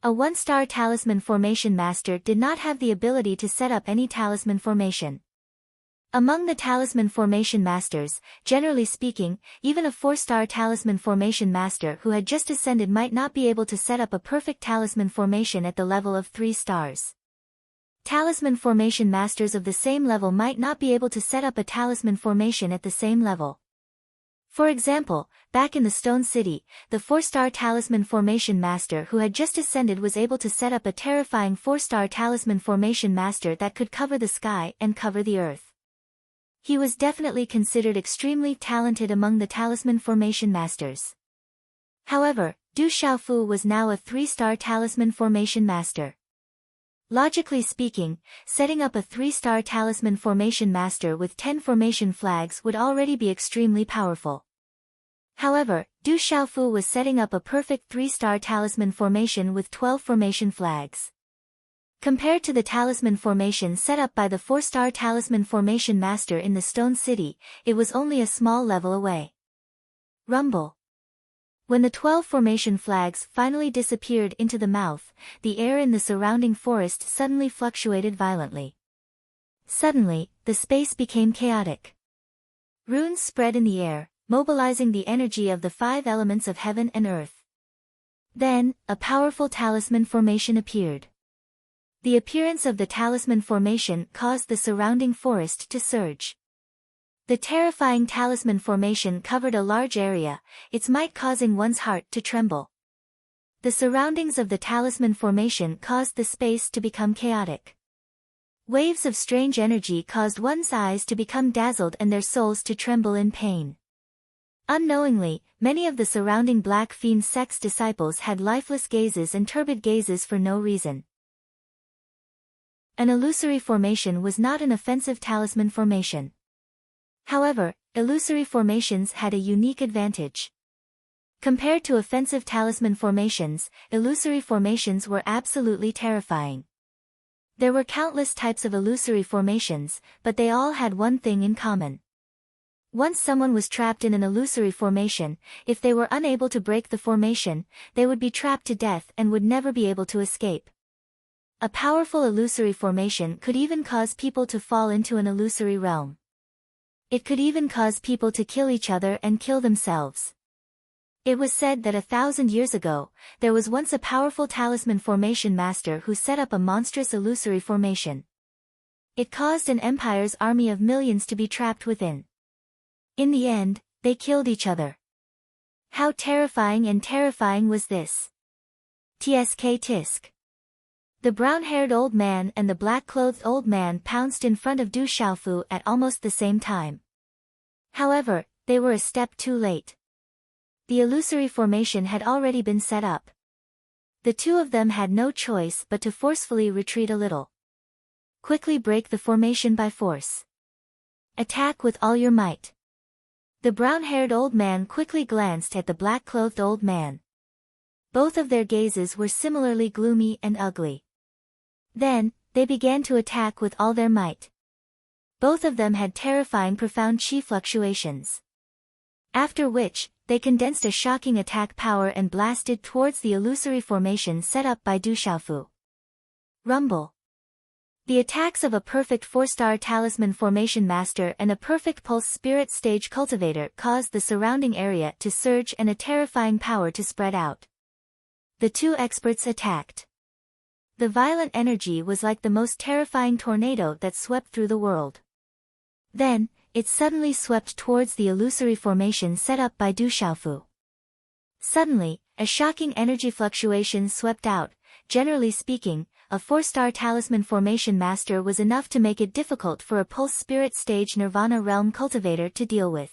A 1-star talisman formation master did not have the ability to set up any talisman formation. Among the talisman formation masters, generally speaking, even a 4-star talisman formation master who had just ascended might not be able to set up a perfect talisman formation at the level of 3 stars. Talisman formation masters of the same level might not be able to set up a talisman formation at the same level. For example, back in the Stone City, the 4-star talisman formation master who had just ascended was able to set up a terrifying 4-star talisman formation master that could cover the sky and cover the earth. He was definitely considered extremely talented among the talisman formation masters. However, Du Xiaofu was now a 3-star talisman formation master. Logically speaking, setting up a 3-star talisman formation master with 10 formation flags would already be extremely powerful. However, Du Xiaofu was setting up a perfect 3-star talisman formation with 12 formation flags. Compared to the talisman formation set up by the 4-star talisman formation master in the Stone City, it was only a small level away. Rumble. When the 12 formation flags finally disappeared into the mouth, the air in the surrounding forest suddenly fluctuated violently. Suddenly, the space became chaotic. Runes spread in the air, mobilizing the energy of the 5 elements of heaven and earth. Then, a powerful talisman formation appeared. The appearance of the talisman formation caused the surrounding forest to surge. The terrifying talisman formation covered a large area, its might causing one's heart to tremble. The surroundings of the talisman formation caused the space to become chaotic. Waves of strange energy caused one's eyes to become dazzled and their souls to tremble in pain. Unknowingly, many of the surrounding Black Fiend sect's disciples had lifeless gazes and turbid gazes for no reason. An illusory formation was not an offensive talisman formation. However, illusory formations had a unique advantage. Compared to offensive talisman formations, illusory formations were absolutely terrifying. There were countless types of illusory formations, but they all had one thing in common. Once someone was trapped in an illusory formation, if they were unable to break the formation, they would be trapped to death and would never be able to escape. A powerful illusory formation could even cause people to fall into an illusory realm. It could even cause people to kill each other and kill themselves. It was said that 1,000 years ago, there was once a powerful talisman formation master who set up a monstrous illusory formation. It caused an empire's army of millions to be trapped within. In the end, they killed each other. How terrifying and terrifying was this? Tsk tisk. The brown-haired old man and the black-clothed old man pounced in front of Du Xiaofu at almost the same time. However, they were a step too late. The illusory formation had already been set up. The two of them had no choice but to forcefully retreat a little. Quickly break the formation by force. Attack with all your might. The brown-haired old man quickly glanced at the black-clothed old man. Both of their gazes were similarly gloomy and ugly. Then, they began to attack with all their might. Both of them had terrifying profound chi fluctuations. After which, they condensed a shocking attack power and blasted towards the illusory formation set up by Du Xiaofu. Rumble. The attacks of a perfect 4-star talisman formation master and a perfect pulse spirit stage cultivator caused the surrounding area to surge and a terrifying power to spread out. The two experts attacked. The violent energy was like the most terrifying tornado that swept through the world. Then, it suddenly swept towards the illusory formation set up by Du Xiaofu. Suddenly, a shocking energy fluctuation swept out. Generally speaking, a 4-star talisman formation master was enough to make it difficult for a pulse spirit stage nirvana realm cultivator to deal with.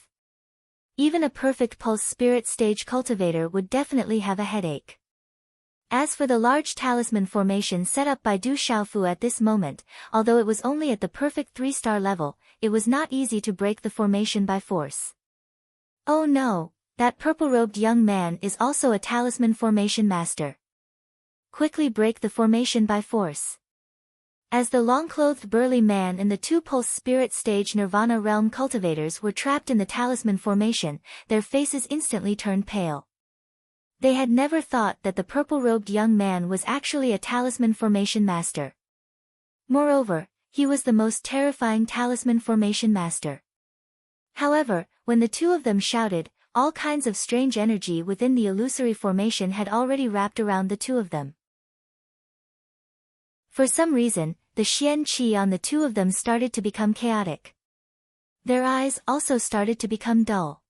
Even a perfect pulse spirit stage cultivator would definitely have a headache. As for the large talisman formation set up by Du Xiaofu at this moment, although it was only at the perfect 3-star level, it was not easy to break the formation by force. Oh no, that purple-robed young man is also a talisman formation master. Quickly break the formation by force. As the long-clothed burly man and the two pulse spirit stage nirvana realm cultivators were trapped in the talisman formation, their faces instantly turned pale. They had never thought that the purple-robed young man was actually a talisman formation master. Moreover, he was the most terrifying talisman formation master. However, when the two of them shouted, all kinds of strange energy within the illusory formation had already wrapped around the two of them. For some reason, the Xian Qi on the two of them started to become chaotic. Their eyes also started to become dull.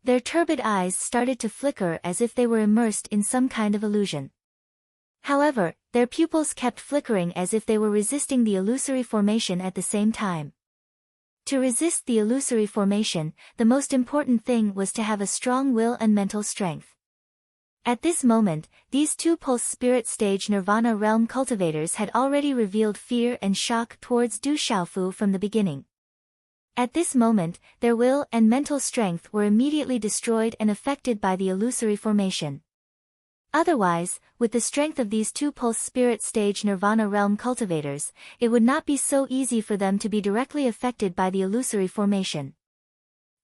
Their turbid eyes started to flicker as if they were immersed in some kind of illusion. However, their pupils kept flickering as if they were resisting the illusory formation at the same time. To resist the illusory formation, the most important thing was to have a strong will and mental strength. At this moment, these two pulse spirit stage nirvana realm cultivators had already revealed fear and shock towards Du Xiaofu from the beginning. At this moment, their will and mental strength were immediately destroyed and affected by the illusory formation. Otherwise, with the strength of these two pulse spirit stage nirvana realm cultivators, it would not be so easy for them to be directly affected by the illusory formation.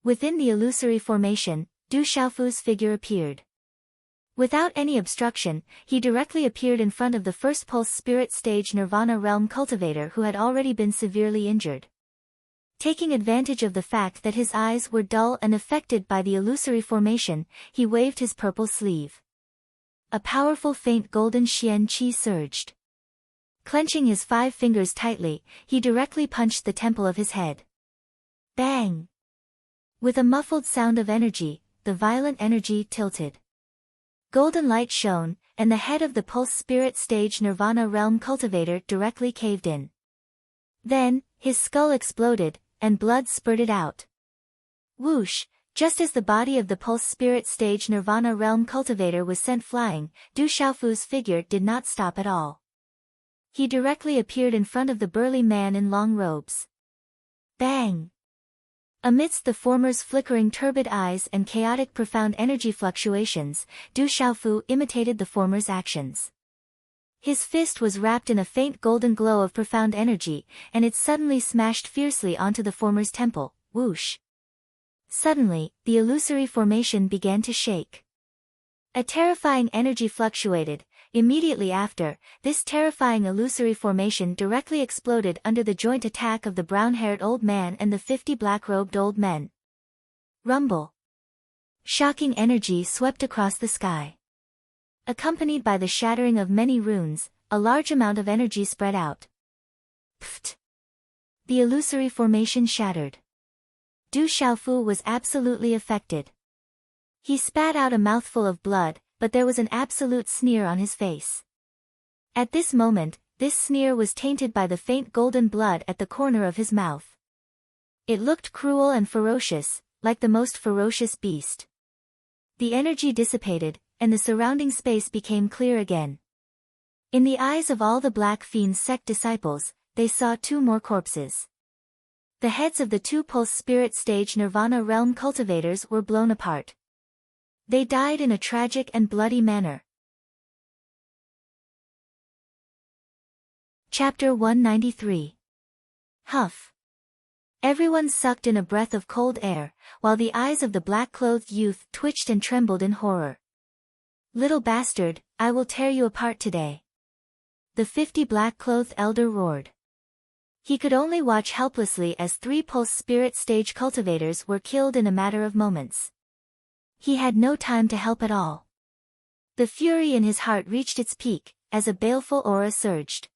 Within the illusory formation, Du Xiaofu's figure appeared. Without any obstruction, he directly appeared in front of the first pulse spirit stage nirvana realm cultivator who had already been severely injured. Taking advantage of the fact that his eyes were dull and affected by the illusory formation, he waved his purple sleeve. A powerful faint golden Xian Qi surged. Clenching his 5 fingers tightly, he directly punched the temple of his head. Bang! With a muffled sound of energy, the violent energy tilted. Golden light shone, and the head of the pulse spirit stage nirvana realm cultivator directly caved in. Then, his skull exploded, and blood spurted out. Whoosh! Just as the body of the pulse spirit stage nirvana realm cultivator was sent flying, Du Xiaofu's figure did not stop at all. He directly appeared in front of the burly man in long robes. Bang! Amidst the former's flickering turbid eyes and chaotic profound energy fluctuations, Du Xiaofu imitated the former's actions. His fist was wrapped in a faint golden glow of profound energy, and it suddenly smashed fiercely onto the former's temple. Whoosh! Suddenly, the illusory formation began to shake. A terrifying energy fluctuated, Immediately after, this terrifying illusory formation directly exploded under the joint attack of the brown-haired old man and the 50 black-robed old men. Rumble. Shocking energy swept across the sky. Accompanied by the shattering of many runes, a large amount of energy spread out. Pfft. The illusory formation shattered. Du Xiaofu was absolutely affected. He spat out a mouthful of blood, but there was an absolute sneer on his face. At this moment, this sneer was tainted by the faint golden blood at the corner of his mouth. It looked cruel and ferocious, like the most ferocious beast. The energy dissipated, and the surrounding space became clear again. In the eyes of all the Black Fiend's sect disciples, they saw two more corpses. The heads of the two Pulse Spirit Stage Nirvana Realm cultivators were blown apart. They died in a tragic and bloody manner. Chapter 193. Huff. Everyone sucked in a breath of cold air, while the eyes of the black-clothed youth twitched and trembled in horror. "Little bastard, I will tear you apart today." The 50 black-clothed elder roared. He could only watch helplessly as 3 Pulse Spirit Stage cultivators were killed in a matter of moments. He had no time to help at all. The fury in his heart reached its peak, as a baleful aura surged.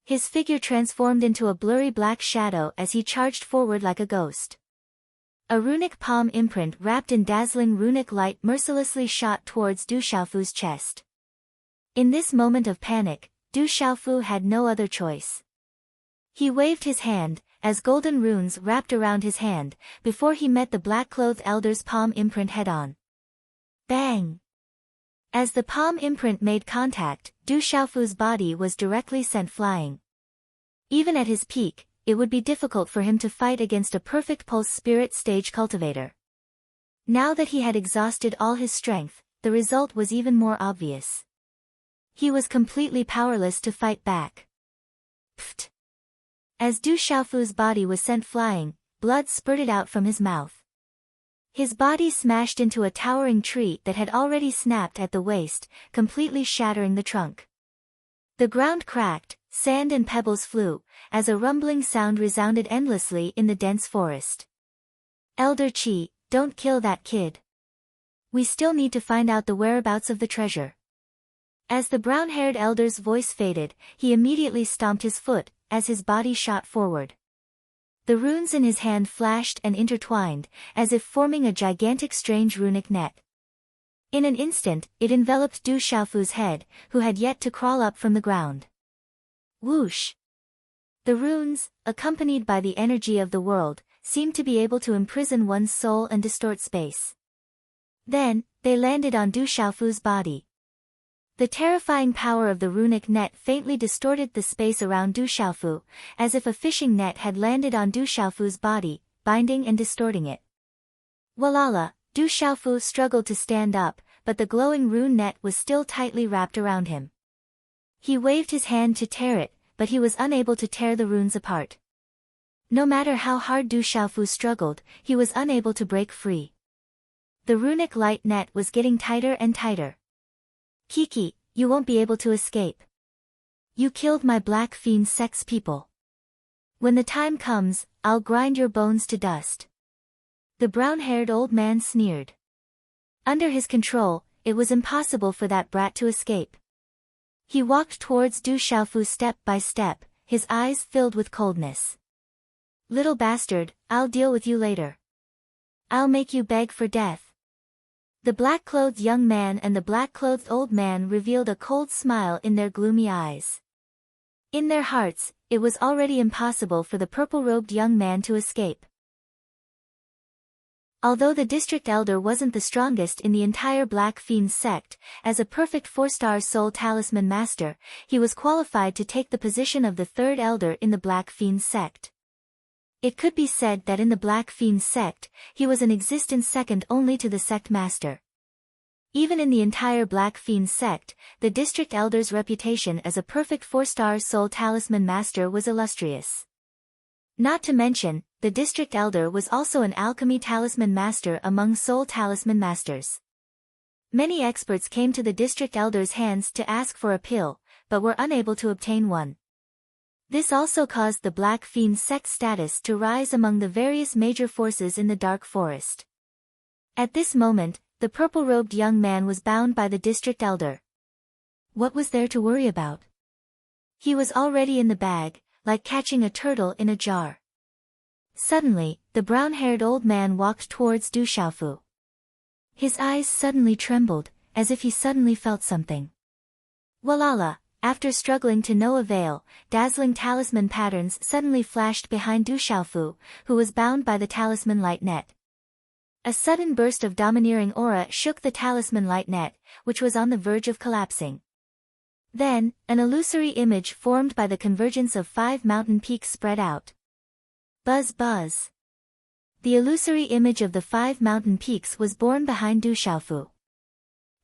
His figure transformed into a blurry black shadow as he charged forward like a ghost. A runic palm imprint wrapped in dazzling runic light mercilessly shot towards Du Xiaofu's chest. In this moment of panic, Du Xiaofu had no other choice. He waved his hand, as golden runes wrapped around his hand, before he met the black-clothed elder's palm imprint head-on. Bang! As the palm imprint made contact, Du Xiaofu's body was directly sent flying. Even at his peak, it would be difficult for him to fight against a perfect Pulse Spirit Stage cultivator. Now that he had exhausted all his strength, the result was even more obvious. He was completely powerless to fight back. Pfft! As Du Xiaofu's body was sent flying, blood spurted out from his mouth. His body smashed into a towering tree that had already snapped at the waist, completely shattering the trunk. The ground cracked, sand and pebbles flew, as a rumbling sound resounded endlessly in the dense forest. "Elder Qi, don't kill that kid. We still need to find out the whereabouts of the treasure." As the brown-haired elder's voice faded, he immediately stomped his foot, as his body shot forward. The runes in his hand flashed and intertwined, as if forming a gigantic strange runic net. In an instant, it enveloped Du Xiaofu's head, who had yet to crawl up from the ground. Whoosh! The runes, accompanied by the energy of the world, seemed to be able to imprison one's soul and distort space. Then, they landed on Du Xiaofu's body. The terrifying power of the runic net faintly distorted the space around Du Xiaofu, as if a fishing net had landed on Du Xiaofu's body, binding and distorting it. Walala, Du Xiaofu struggled to stand up, but the glowing rune net was still tightly wrapped around him. He waved his hand to tear it, but he was unable to tear the runes apart. No matter how hard Du Xiaofu struggled, he was unable to break free. The runic light net was getting tighter and tighter. "Kiki, you won't be able to escape. You killed my Black Fiend sex people. When the time comes, I'll grind your bones to dust." The brown-haired old man sneered. Under his control, it was impossible for that brat to escape. He walked towards Du Xiaofu step by step, his eyes filled with coldness. "Little bastard, I'll deal with you later. I'll make you beg for death." The black-clothed young man and the black-clothed old man revealed a cold smile in their gloomy eyes. In their hearts, it was already impossible for the purple-robed young man to escape. Although the district elder wasn't the strongest in the entire Black Fiend sect, as a perfect 4-star soul talisman master, he was qualified to take the position of the third elder in the Black Fiend sect. It could be said that in the Black Fiend sect, he was an existence second only to the sect master. Even in the entire Black Fiend sect, the district elder's reputation as a perfect 4-star soul talisman master was illustrious. Not to mention, the district elder was also an alchemy talisman master among soul talisman masters. Many experts came to the district elder's hands to ask for a pill, but were unable to obtain one. This also caused the Black Fiend sect status to rise among the various major forces in the Dark Forest. At this moment, the purple-robed young man was bound by the district elder. What was there to worry about? He was already in the bag, like catching a turtle in a jar. Suddenly, the brown-haired old man walked towards Du Xiaofu. His eyes suddenly trembled, as if he suddenly felt something. Walala, after struggling to no avail, dazzling talisman patterns suddenly flashed behind Du Xiaofu, who was bound by the talisman light net. A sudden burst of domineering aura shook the talisman light net, which was on the verge of collapsing. Then, an illusory image formed by the convergence of 5 mountain peaks spread out. Buzz buzz. The illusory image of the 5 mountain peaks was born behind Du Xiaofu.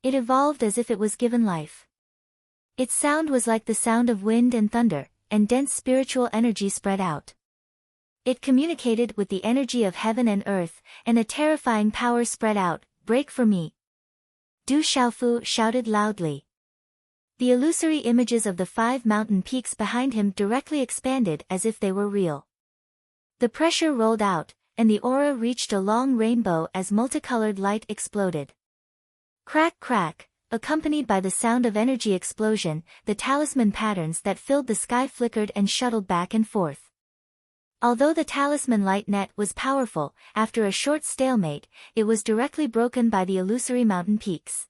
It evolved as if it was given life. Its sound was like the sound of wind and thunder, and dense spiritual energy spread out. It communicated with the energy of heaven and earth, and a terrifying power spread out. Break for me. Du Xiaofu shouted loudly. The illusory images of the 5 mountain peaks behind him directly expanded as if they were real. The pressure rolled out, and the aura reached a long rainbow as multicolored light exploded. Crack crack, accompanied by the sound of energy explosion, the talisman patterns that filled the sky flickered and shuttled back and forth. Although the talisman light net was powerful, after a short stalemate, it was directly broken by the illusory mountain peaks.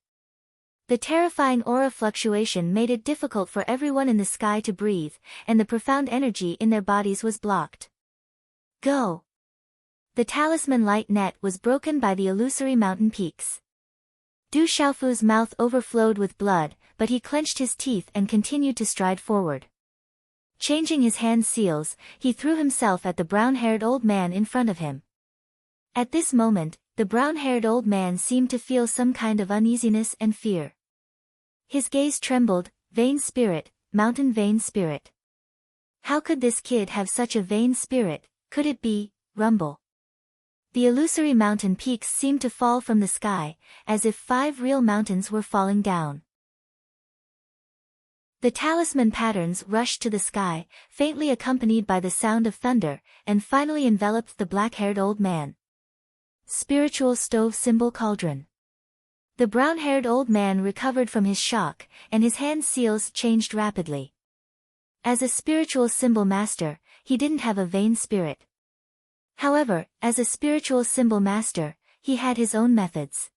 The terrifying aura fluctuation made it difficult for everyone in the sky to breathe, and the profound energy in their bodies was blocked. Go! The talisman light net was broken by the illusory mountain peaks. Du Xiaofu's mouth overflowed with blood, but he clenched his teeth and continued to stride forward. Changing his hand seals, he threw himself at the brown-haired old man in front of him. At this moment, the brown-haired old man seemed to feel some kind of uneasiness and fear. His gaze trembled. Vain spirit, mountain vain spirit. How could this kid have such a vain spirit? Could it be, Rumble? The illusory mountain peaks seemed to fall from the sky, as if 5 real mountains were falling down. The talisman patterns rushed to the sky, faintly accompanied by the sound of thunder, and finally enveloped the black-haired old man. Spiritual stove symbol cauldron. The brown-haired old man recovered from his shock, and his hand seals changed rapidly. As a spiritual symbol master, he didn't have a vain spirit. However, as a spiritual symbol master, he had his own methods.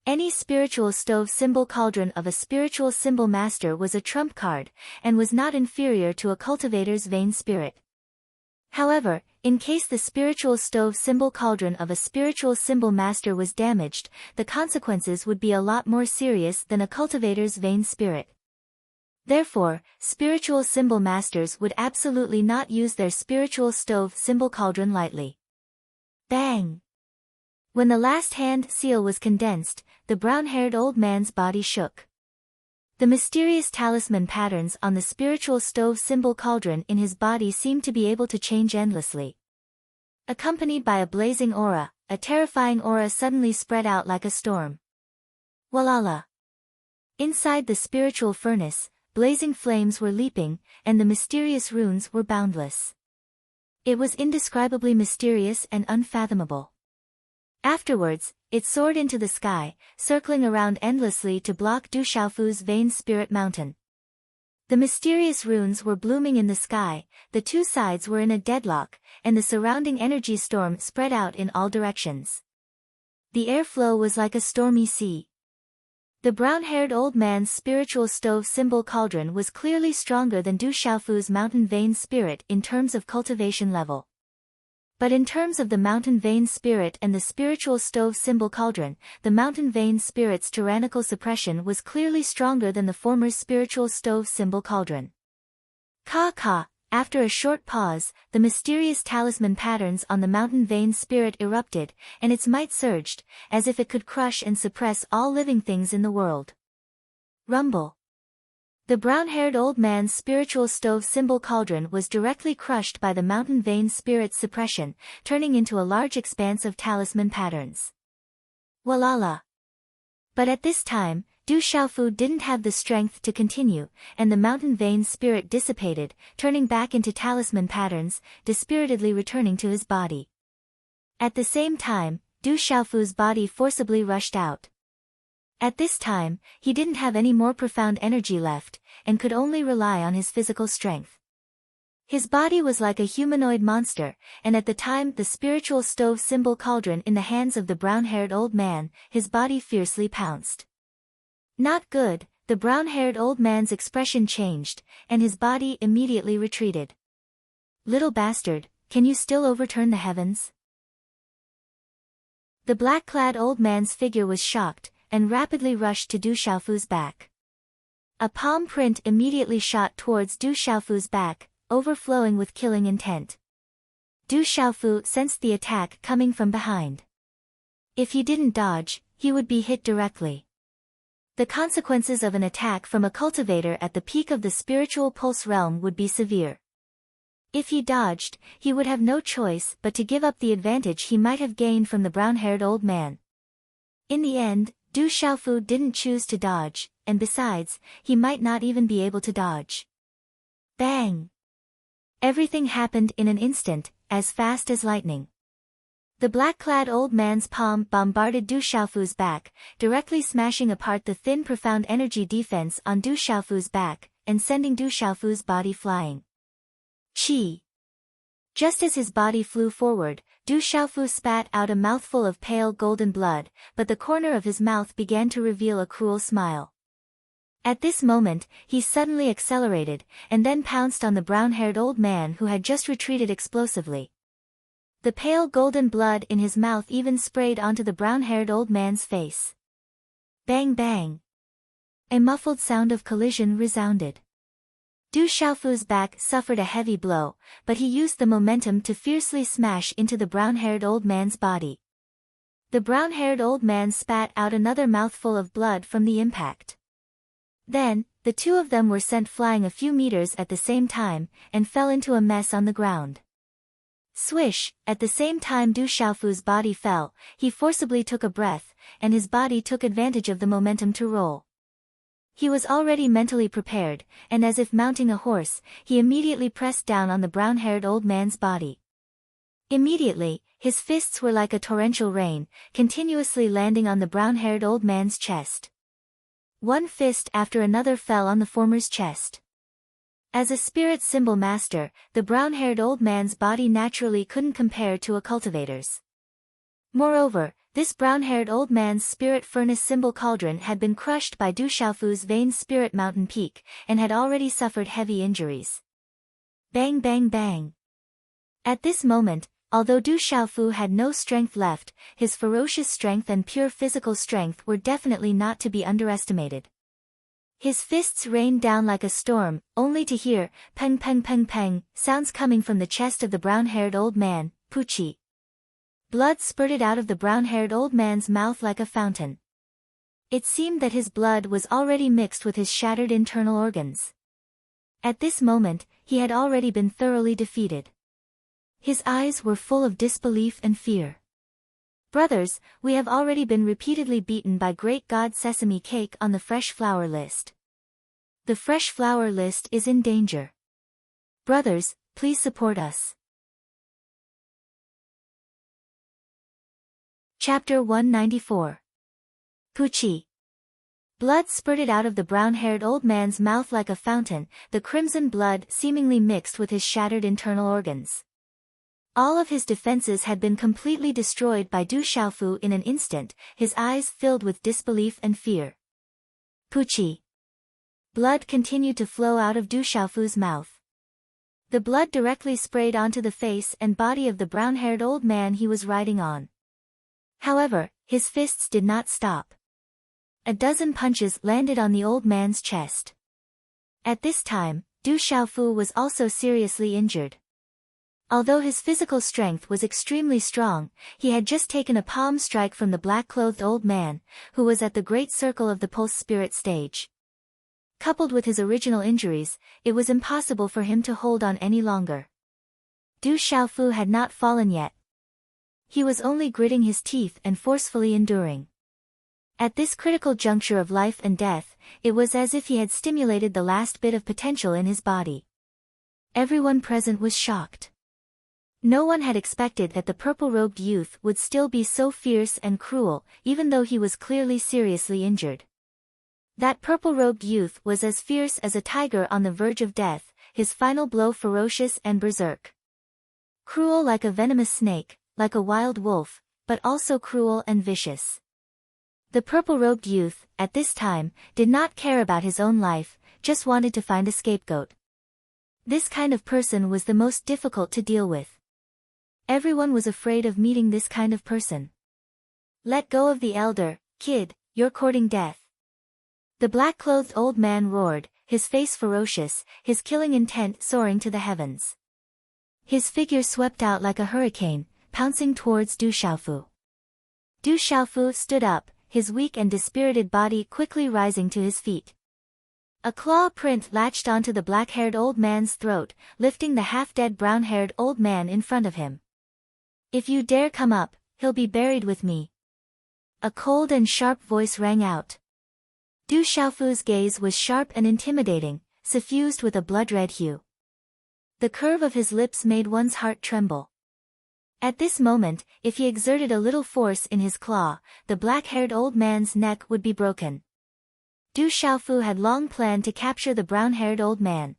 Any spiritual stove symbol cauldron of a spiritual symbol master was a trump card, and was not inferior to a cultivator's vain spirit. However, in case the spiritual stove symbol cauldron of a spiritual symbol master was damaged, the consequences would be a lot more serious than a cultivator's vain spirit. Therefore, spiritual symbol masters would absolutely not use their spiritual stove symbol cauldron lightly. Bang! When the last hand seal was condensed, the brown-haired old man's body shook. The mysterious talisman patterns on the spiritual stove symbol cauldron in his body seemed to be able to change endlessly. Accompanied by a blazing aura, a terrifying aura suddenly spread out like a storm. Walala! Inside the spiritual furnace, blazing flames were leaping, and the mysterious runes were boundless. It was indescribably mysterious and unfathomable. Afterwards, it soared into the sky, circling around endlessly to block Du Xiaofu's vain spirit mountain. The mysterious runes were blooming in the sky, the 2 sides were in a deadlock, and the surrounding energy storm spread out in all directions. The airflow was like a stormy sea. The brown-haired old man's spiritual stove symbol cauldron was clearly stronger than Du Xiaofu's mountain vein spirit in terms of cultivation level. But in terms of the mountain vein spirit and the spiritual stove symbol cauldron, the mountain vein spirit's tyrannical suppression was clearly stronger than the former's spiritual stove symbol cauldron. Ka. After a short pause, the mysterious talisman patterns on the mountain vein spirit erupted, and its might surged, as if it could crush and suppress all living things in the world. Rumble. The brown-haired old man's spiritual stove symbol cauldron was directly crushed by the mountain vein spirit's suppression, turning into a large expanse of talisman patterns. Walala! But at this time, Du Xiaofu didn't have the strength to continue, and the mountain vein spirit dissipated, turning back into talisman patterns, dispiritedly returning to his body. At the same time, Du Xiaofu's body forcibly rushed out. At this time, he didn't have any more profound energy left, and could only rely on his physical strength. His body was like a humanoid monster, and at the time the spiritual stove symbol cauldron in the hands of the brown-haired old man, his body fiercely pounced. Not good, the brown-haired old man's expression changed, and his body immediately retreated. Little bastard, can you still overturn the heavens? The black-clad old man's figure was shocked, and rapidly rushed to Du Xiaofu's back. A palm print immediately shot towards Du Xiaofu's back, overflowing with killing intent. Du Xiaofu sensed the attack coming from behind. If he didn't dodge, he would be hit directly. The consequences of an attack from a cultivator at the peak of the spiritual pulse realm would be severe. If he dodged, he would have no choice but to give up the advantage he might have gained from the brown-haired old man. In the end, Du Xiaofu didn't choose to dodge, and besides, he might not even be able to dodge. Bang! Everything happened in an instant, as fast as lightning. The black-clad old man's palm bombarded Du Xiaofu's back, directly smashing apart the thin profound energy defense on Du Xiaofu's back, and sending Du Xiaofu's body flying. Chi! Just as his body flew forward, Du Xiaofu spat out a mouthful of pale golden blood, but the corner of his mouth began to reveal a cruel smile. At this moment, he suddenly accelerated, and then pounced on the brown-haired old man who had just retreated explosively. The pale golden blood in his mouth even sprayed onto the brown-haired old man's face. Bang bang! A muffled sound of collision resounded. Du Xiaofu's back suffered a heavy blow, but he used the momentum to fiercely smash into the brown-haired old man's body. The brown-haired old man spat out another mouthful of blood from the impact. Then, the two of them were sent flying a few meters at the same time, and fell into a mess on the ground. Swish! At the same time Du Xiaofu's body fell, he forcibly took a breath, and his body took advantage of the momentum to roll. He was already mentally prepared, and as if mounting a horse, he immediately pressed down on the brown-haired old man's body. Immediately, his fists were like a torrential rain, continuously landing on the brown-haired old man's chest. One fist after another fell on the former's chest. As a spirit symbol master, the brown-haired old man's body naturally couldn't compare to a cultivator's. Moreover, this brown-haired old man's spirit furnace symbol cauldron had been crushed by Du Xiaofu's vain spirit mountain peak, and had already suffered heavy injuries. Bang bang bang! At this moment, although Du Xiaofu had no strength left, his ferocious strength and pure physical strength were definitely not to be underestimated. His fists rained down like a storm, only to hear, peng peng peng peng, sounds coming from the chest of the brown-haired old man, Puchi. Blood spurted out of the brown-haired old man's mouth like a fountain. It seemed that his blood was already mixed with his shattered internal organs. At this moment, he had already been thoroughly defeated. His eyes were full of disbelief and fear. Brothers, we have already been repeatedly beaten by Great God Sesame Cake on the fresh flower list. The fresh flower list is in danger. Brothers, please support us. Chapter 194. Puchi. Blood spurted out of the brown-haired old man's mouth like a fountain, the crimson blood seemingly mixed with his shattered internal organs. All of his defenses had been completely destroyed by Du Xiaofu in an instant, his eyes filled with disbelief and fear. Puchi. Blood continued to flow out of Du Xiaofu's mouth. The blood directly sprayed onto the face and body of the brown-haired old man he was riding on. However, his fists did not stop. A dozen punches landed on the old man's chest. At this time, Du Xiaofu was also seriously injured. Although his physical strength was extremely strong, he had just taken a palm strike from the black-clothed old man, who was at the great circle of the pulse spirit stage. Coupled with his original injuries, it was impossible for him to hold on any longer. Du Xiaofu had not fallen yet. He was only gritting his teeth and forcefully enduring. At this critical juncture of life and death, it was as if he had stimulated the last bit of potential in his body. Everyone present was shocked. No one had expected that the purple-robed youth would still be so fierce and cruel, even though he was clearly seriously injured. That purple-robed youth was as fierce as a tiger on the verge of death, his final blow ferocious and berserk. Cruel like a venomous snake, like a wild wolf, but also cruel and vicious. The purple-robed youth, at this time, did not care about his own life, just wanted to find a scapegoat. This kind of person was the most difficult to deal with. Everyone was afraid of meeting this kind of person. Let go of the elder, kid, you're courting death. The black-clothed old man roared, his face ferocious, his killing intent soaring to the heavens. His figure swept out like a hurricane, pouncing towards Du Xiaofu. Du Xiaofu stood up, his weak and dispirited body quickly rising to his feet. A claw print latched onto the black-haired old man's throat, lifting the half-dead brown-haired old man in front of him. If you dare come up, he'll be buried with me. A cold and sharp voice rang out. Du Xiaofu's gaze was sharp and intimidating, suffused with a blood-red hue. The curve of his lips made one's heart tremble. At this moment, if he exerted a little force in his claw, the black-haired old man's neck would be broken. Du Xiaofu had long planned to capture the brown-haired old man.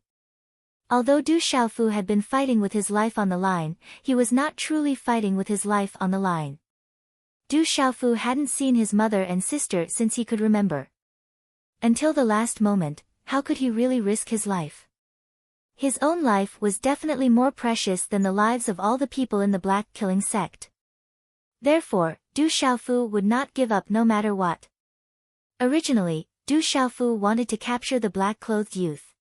Although Du Xiaofu had been fighting with his life on the line, he was not truly fighting with his life on the line. Du Xiaofu hadn't seen his mother and sister since he could remember. Until the last moment, how could he really risk his life? His own life was definitely more precious than the lives of all the people in the black killing sect. Therefore, Du Xiaofu would not give up no matter what. Originally, Du Xiaofu wanted to capture the black-clothed youth.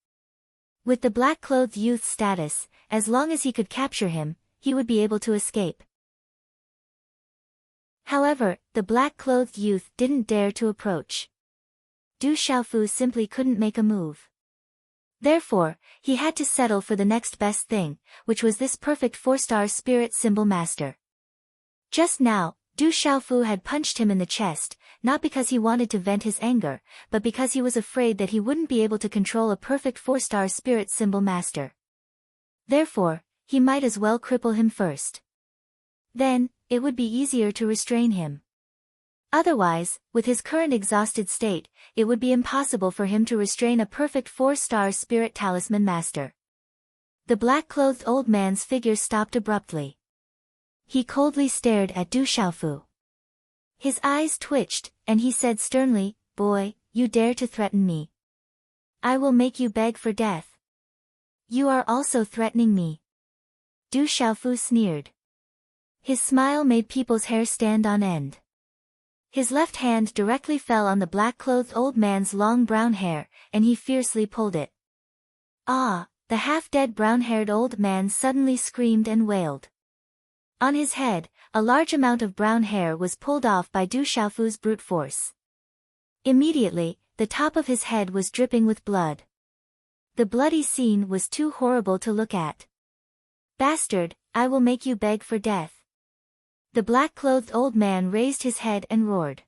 With the black-clothed youth's status, as long as he could capture him, he would be able to escape. However, the black-clothed youth didn't dare to approach. Du Xiaofu simply couldn't make a move. Therefore, he had to settle for the next best thing, which was this perfect 4-star spirit symbol master. Just now, Du Xiaofu had punched him in the chest, not because he wanted to vent his anger, but because he was afraid that he wouldn't be able to control a perfect 4-star spirit symbol master. Therefore, he might as well cripple him first. Then, it would be easier to restrain him. Otherwise, with his current exhausted state, it would be impossible for him to restrain a perfect 4-star spirit talisman master. The black-clothed old man's figure stopped abruptly. He coldly stared at Du Xiaofu. His eyes twitched, and he said sternly, "Boy, you dare to threaten me. I will make you beg for death. You are also threatening me." Du Xiaofu sneered. His smile made people's hair stand on end. His left hand directly fell on the black-clothed old man's long brown hair, and he fiercely pulled it. Ah! The half-dead brown-haired old man suddenly screamed and wailed. On his head, a large amount of brown hair was pulled off by Du Xiaofu's brute force. Immediately, the top of his head was dripping with blood. The bloody scene was too horrible to look at. "Bastard, I will make you beg for death." The black-clothed old man raised his head and roared.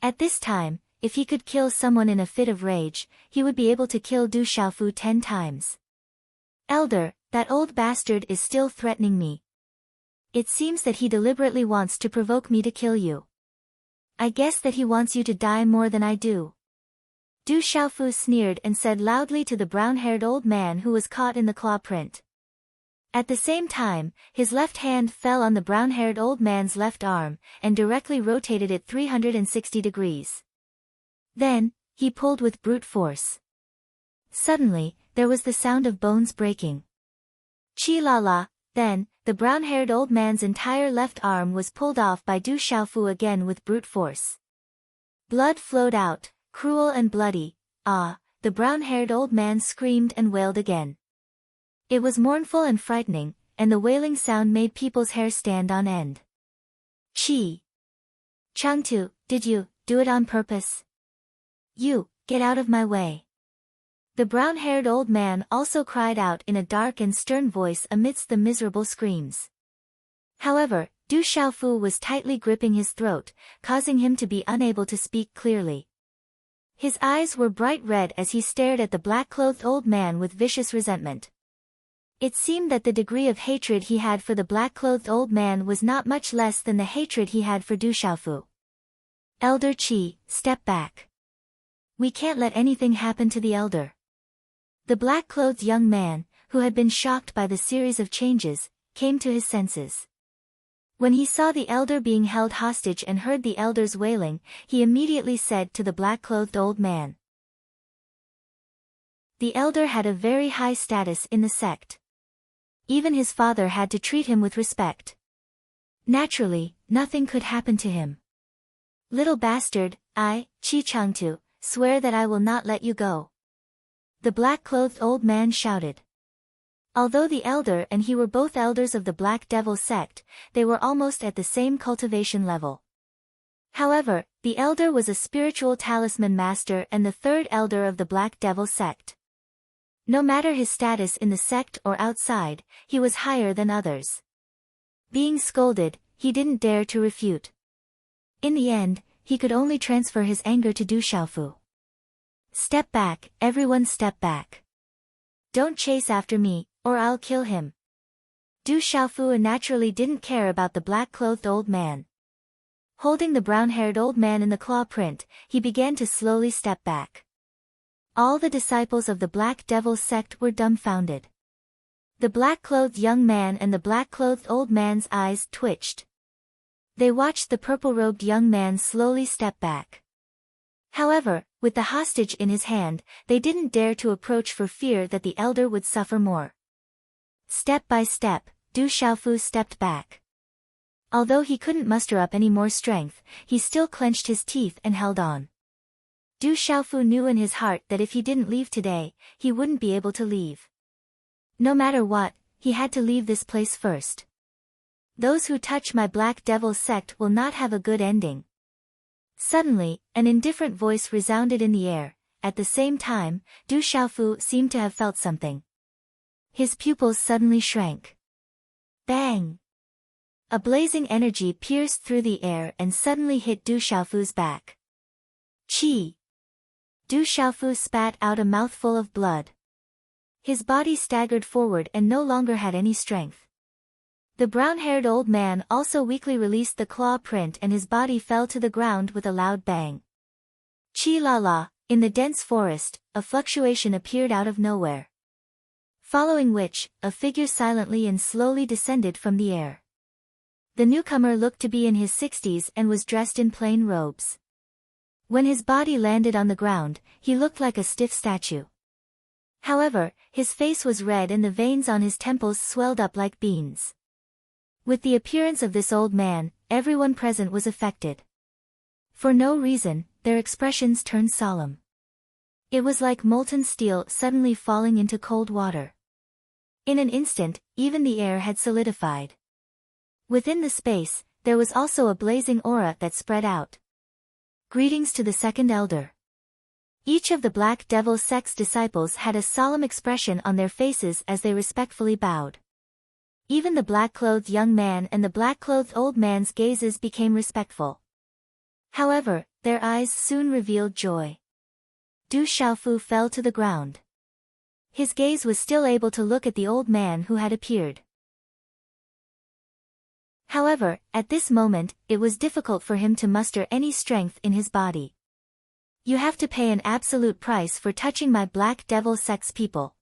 At this time, if he could kill someone in a fit of rage, he would be able to kill Du Xiaofu 10 times. "Elder, that old bastard is still threatening me. It seems that he deliberately wants to provoke me to kill you. I guess that he wants you to die more than I do." Du Xiaofu sneered and said loudly to the brown-haired old man who was caught in the claw print. At the same time, his left hand fell on the brown-haired old man's left arm, and directly rotated it 360 degrees. Then, he pulled with brute force. Suddenly, there was the sound of bones breaking. Chi-la-la, then, the brown-haired old man's entire left arm was pulled off by Du Xiaofu again with brute force. Blood flowed out, cruel and bloody. "Ah!" the brown-haired old man screamed and wailed again. It was mournful and frightening, and the wailing sound made people's hair stand on end. "Chi! Changtu, did you do it on purpose? You, get out of my way!" The brown-haired old man also cried out in a dark and stern voice amidst the miserable screams. However, Du Xiaofu was tightly gripping his throat, causing him to be unable to speak clearly. His eyes were bright red as he stared at the black-clothed old man with vicious resentment. It seemed that the degree of hatred he had for the black-clothed old man was not much less than the hatred he had for Du Xiaofu. Elder Qi, step back. We can't let anything happen to the elder. The black-clothed young man, who had been shocked by the series of changes, came to his senses. When he saw the elder being held hostage and heard the elder's wailing, he immediately said to the black-clothed old man. The elder had a very high status in the sect. Even his father had to treat him with respect. Naturally, nothing could happen to him. Little bastard, I, Qi Changtu, swear that I will not let you go. The black-clothed old man shouted. Although the elder and he were both elders of the Black Devil sect, they were almost at the same cultivation level. However, the elder was a spiritual talisman master and the third elder of the Black Devil sect. No matter his status in the sect or outside, he was higher than others. Being scolded, he didn't dare to refute. In the end, he could only transfer his anger to Du Xiaofu. Step back, everyone step back. Don't chase after me, or I'll kill him. Du Xiaofu naturally didn't care about the black-clothed old man. Holding the brown-haired old man in the claw print, he began to slowly step back. All the disciples of the Black Devil sect were dumbfounded. The black-clothed young man and the black-clothed old man's eyes twitched. They watched the purple-robed young man slowly step back. However, with the hostage in his hand, they didn't dare to approach for fear that the elder would suffer more. Step by step, Du Xiaofu stepped back. Although he couldn't muster up any more strength, he still clenched his teeth and held on. Du Xiaofu knew in his heart that if he didn't leave today, he wouldn't be able to leave. No matter what, he had to leave this place first. Those who touch my Black Devil sect will not have a good ending. Suddenly, an indifferent voice resounded in the air. At the same time, Du Xiaofu seemed to have felt something. His pupils suddenly shrank. Bang! A blazing energy pierced through the air and suddenly hit Du Xiaofu's back. Qi! Du Xiaofu spat out a mouthful of blood. His body staggered forward and no longer had any strength. The brown-haired old man also weakly released the claw print and his body fell to the ground with a loud bang. Qi la la, in the dense forest, a fluctuation appeared out of nowhere. Following which, a figure silently and slowly descended from the air. The newcomer looked to be in his 60s and was dressed in plain robes. When his body landed on the ground, he looked like a stiff statue. However, his face was red and the veins on his temples swelled up like beans. With the appearance of this old man, everyone present was affected. For no reason, their expressions turned solemn. It was like molten steel suddenly falling into cold water. In an instant, even the air had solidified. Within the space, there was also a blazing aura that spread out. Greetings to the second elder. Each of the Black Devil sect's disciples had a solemn expression on their faces as they respectfully bowed. Even the black-clothed young man and the black-clothed old man's gazes became respectful. However, their eyes soon revealed joy. Du Xiaofu fell to the ground. His gaze was still able to look at the old man who had appeared. However, at this moment, it was difficult for him to muster any strength in his body. You have to pay an absolute price for touching my Black Devil sect's people.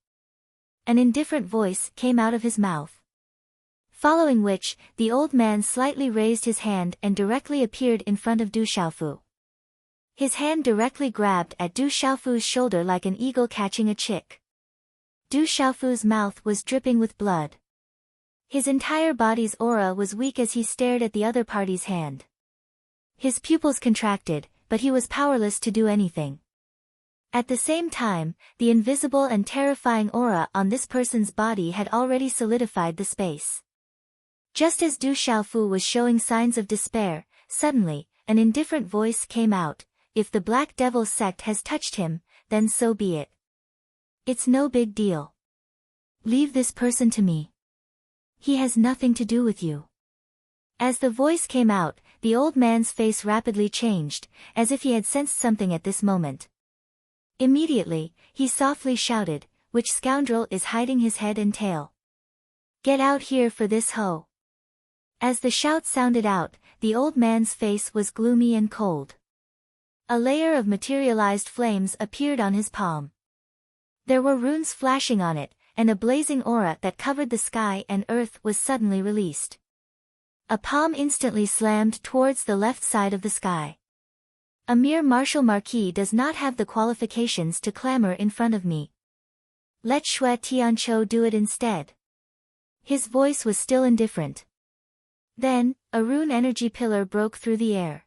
An indifferent voice came out of his mouth. Following which, the old man slightly raised his hand and directly appeared in front of Du Xiaofu. His hand directly grabbed at Du Xiaofu's shoulder like an eagle catching a chick. Du Xiaofu's mouth was dripping with blood. His entire body's aura was weak as he stared at the other party's hand. His pupils contracted, but he was powerless to do anything. At the same time, the invisible and terrifying aura on this person's body had already solidified the space. Just as Du Xiaofu was showing signs of despair, suddenly, an indifferent voice came out. If the Black Devil sect has touched him, then so be it. It's no big deal. Leave this person to me. He has nothing to do with you. As the voice came out, the old man's face rapidly changed, as if he had sensed something at this moment. Immediately, he softly shouted, "Which scoundrel is hiding his head and tail? Get out here for this hoe!" As the shout sounded out, the old man's face was gloomy and cold. A layer of materialized flames appeared on his palm. There were runes flashing on it, and a blazing aura that covered the sky and earth was suddenly released. A palm instantly slammed towards the left side of the sky. A mere martial marquis does not have the qualifications to clamor in front of me. Let Shui Tianqiu do it instead. His voice was still indifferent. Then, a rune energy pillar broke through the air.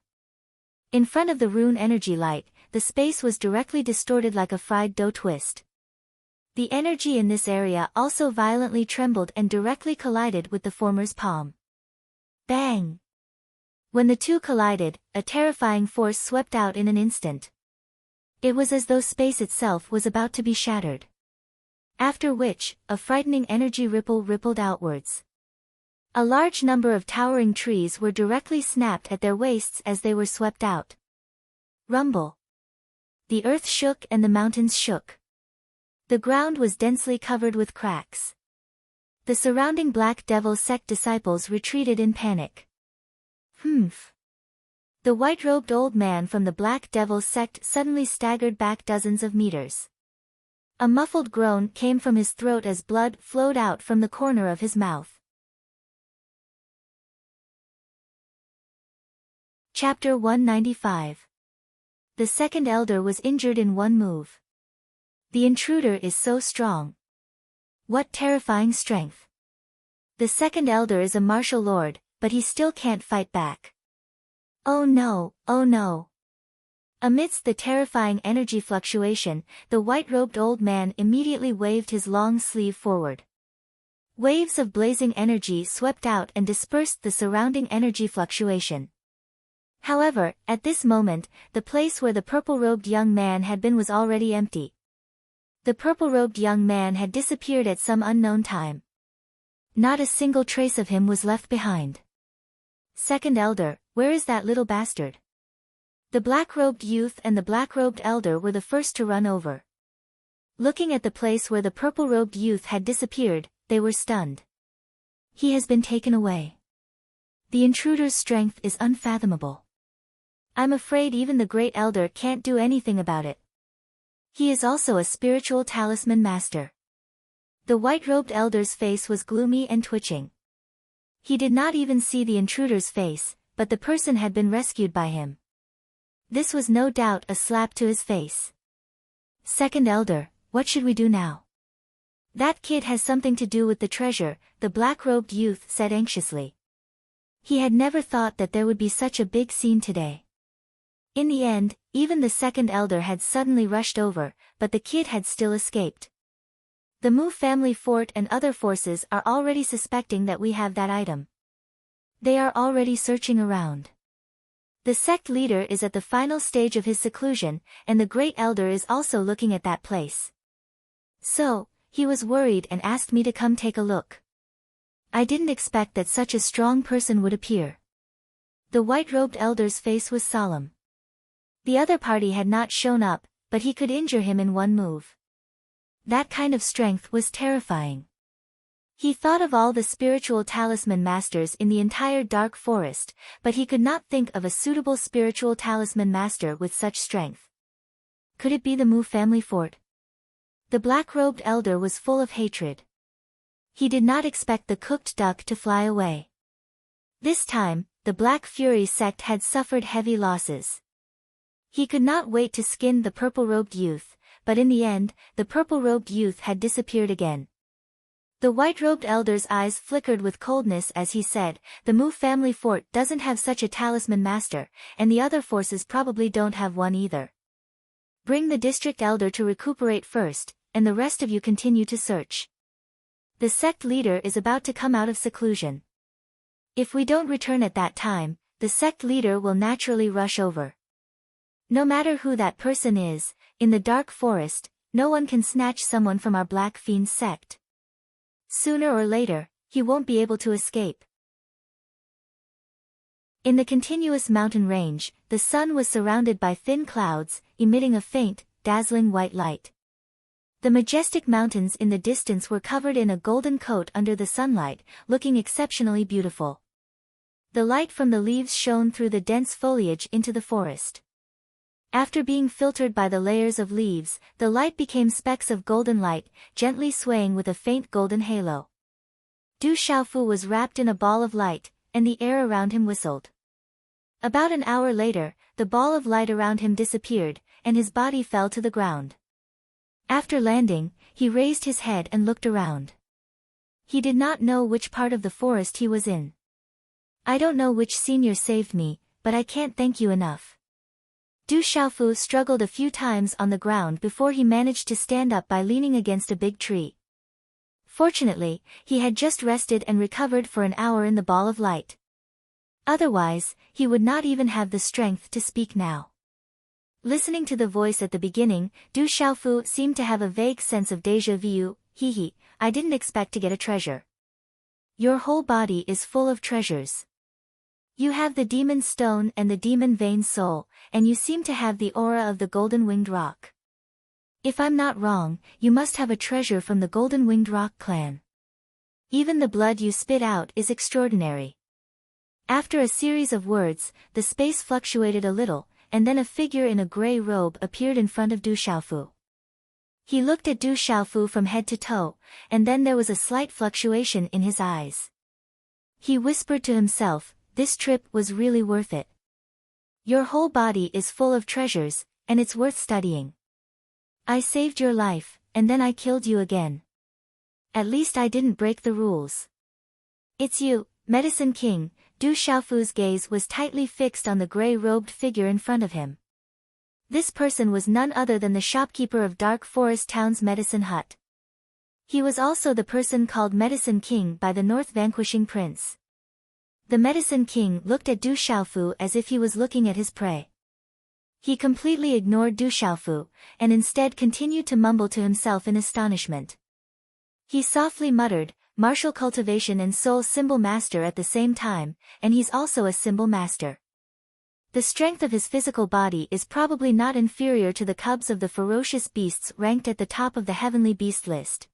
In front of the rune energy light, the space was directly distorted like a fried dough twist. The energy in this area also violently trembled and directly collided with the former's palm. Bang! When the two collided, a terrifying force swept out in an instant. It was as though space itself was about to be shattered. After which, a frightening energy ripple rippled outwards. A large number of towering trees were directly snapped at their waists as they were swept out. Rumble. The earth shook and the mountains shook. The ground was densely covered with cracks. The surrounding Black Devil sect disciples retreated in panic. Humph. The white-robed old man from the Black Devil sect suddenly staggered back dozens of meters. A muffled groan came from his throat as blood flowed out from the corner of his mouth. Chapter 195. The second elder was injured in one move. The intruder is so strong. What terrifying strength. The second elder is a martial lord, but he still can't fight back. Oh no, oh no. Amidst the terrifying energy fluctuation, the white-robed old man immediately waved his long sleeve forward. Waves of blazing energy swept out and dispersed the surrounding energy fluctuation. However, at this moment, the place where the purple-robed young man had been was already empty. The purple-robed young man had disappeared at some unknown time. Not a single trace of him was left behind. Second elder, where is that little bastard? The black-robed youth and the black-robed elder were the first to run over. Looking at the place where the purple-robed youth had disappeared, they were stunned. He has been taken away. The intruder's strength is unfathomable. I'm afraid even the great elder can't do anything about it. He is also a spiritual talisman master. The white-robed elder's face was gloomy and twitching. He did not even see the intruder's face, but the person had been rescued by him. This was no doubt a slap to his face. Second elder, what should we do now? That kid has something to do with the treasure, the black-robed youth said anxiously. He had never thought that there would be such a big scene today. In the end, even the second elder had suddenly rushed over, but the kid had still escaped. The Mu family fort and other forces are already suspecting that we have that item. They are already searching around. The sect leader is at the final stage of his seclusion, and the great elder is also looking at that place. So, he was worried and asked me to come take a look. I didn't expect that such a strong person would appear. The white-robed elder's face was solemn. The other party had not shown up, but he could injure him in one move. That kind of strength was terrifying. He thought of all the spiritual talisman masters in the entire dark forest, but he could not think of a suitable spiritual talisman master with such strength. Could it be the Mu family fort? The black-robed elder was full of hatred. He did not expect the cooked duck to fly away. This time, the Black Fury sect had suffered heavy losses. He could not wait to skin the purple-robed youth, but in the end, the purple-robed youth had disappeared again. The white-robed elder's eyes flickered with coldness as he said, the Mu family fort doesn't have such a talisman master, and the other forces probably don't have one either. Bring the district elder to recuperate first, and the rest of you continue to search. The sect leader is about to come out of seclusion. If we don't return at that time, the sect leader will naturally rush over. No matter who that person is, in the dark forest, no one can snatch someone from our Black Fiend sect. Sooner or later, he won't be able to escape. In the continuous mountain range, the sun was surrounded by thin clouds, emitting a faint, dazzling white light. The majestic mountains in the distance were covered in a golden coat under the sunlight, looking exceptionally beautiful. The light from the leaves shone through the dense foliage into the forest. After being filtered by the layers of leaves, the light became specks of golden light, gently swaying with a faint golden halo. Du Xiaofu was wrapped in a ball of light, and the air around him whistled. About an hour later, the ball of light around him disappeared, and his body fell to the ground. After landing, he raised his head and looked around. He did not know which part of the forest he was in. I don't know which senior saved me, but I can't thank you enough. Du Xiaofu struggled a few times on the ground before he managed to stand up by leaning against a big tree. Fortunately, he had just rested and recovered for an hour in the ball of light. Otherwise, he would not even have the strength to speak now. Listening to the voice at the beginning, Du Xiaofu seemed to have a vague sense of déjà vu. I didn't expect to get a treasure. Your whole body is full of treasures. You have the demon stone and the demon vein soul, and you seem to have the aura of the golden winged rock. If I'm not wrong, you must have a treasure from the golden winged rock clan. Even the blood you spit out is extraordinary. After a series of words, the space fluctuated a little, and then a figure in a gray robe appeared in front of Du Xiaofu. He looked at Du Xiaofu from head to toe, and then there was a slight fluctuation in his eyes. He whispered to himself, this trip was really worth it. Your whole body is full of treasures, and it's worth studying. I saved your life, and then I killed you again. At least I didn't break the rules. It's you, Medicine King. Du Xiaofu's gaze was tightly fixed on the gray-robed figure in front of him. This person was none other than the shopkeeper of Dark Forest Town's medicine hut. He was also the person called Medicine King by the North Vanquishing Prince. The Medicine King looked at Du Xiaofu as if he was looking at his prey. He completely ignored Du Xiaofu, and instead continued to mumble to himself in astonishment. He softly muttered, martial cultivation and soul symbol master at the same time, and he's also a symbol master. The strength of his physical body is probably not inferior to the cubs of the ferocious beasts ranked at the top of the heavenly beast list.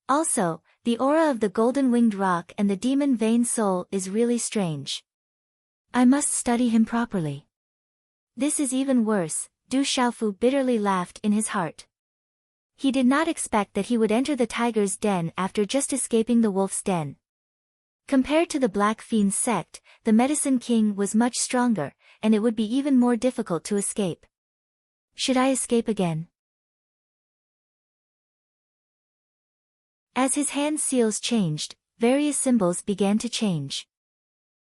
Also, the aura of the golden winged rock and the demon vein soul is really strange. I must study him properly. This is even worse, Du Xiaofu bitterly laughed in his heart. He did not expect that he would enter the tiger's den after just escaping the wolf's den. Compared to the Black Fiend's sect, the Medicine King was much stronger, and it would be even more difficult to escape. Should I escape again? As his hand seals changed, various symbols began to change.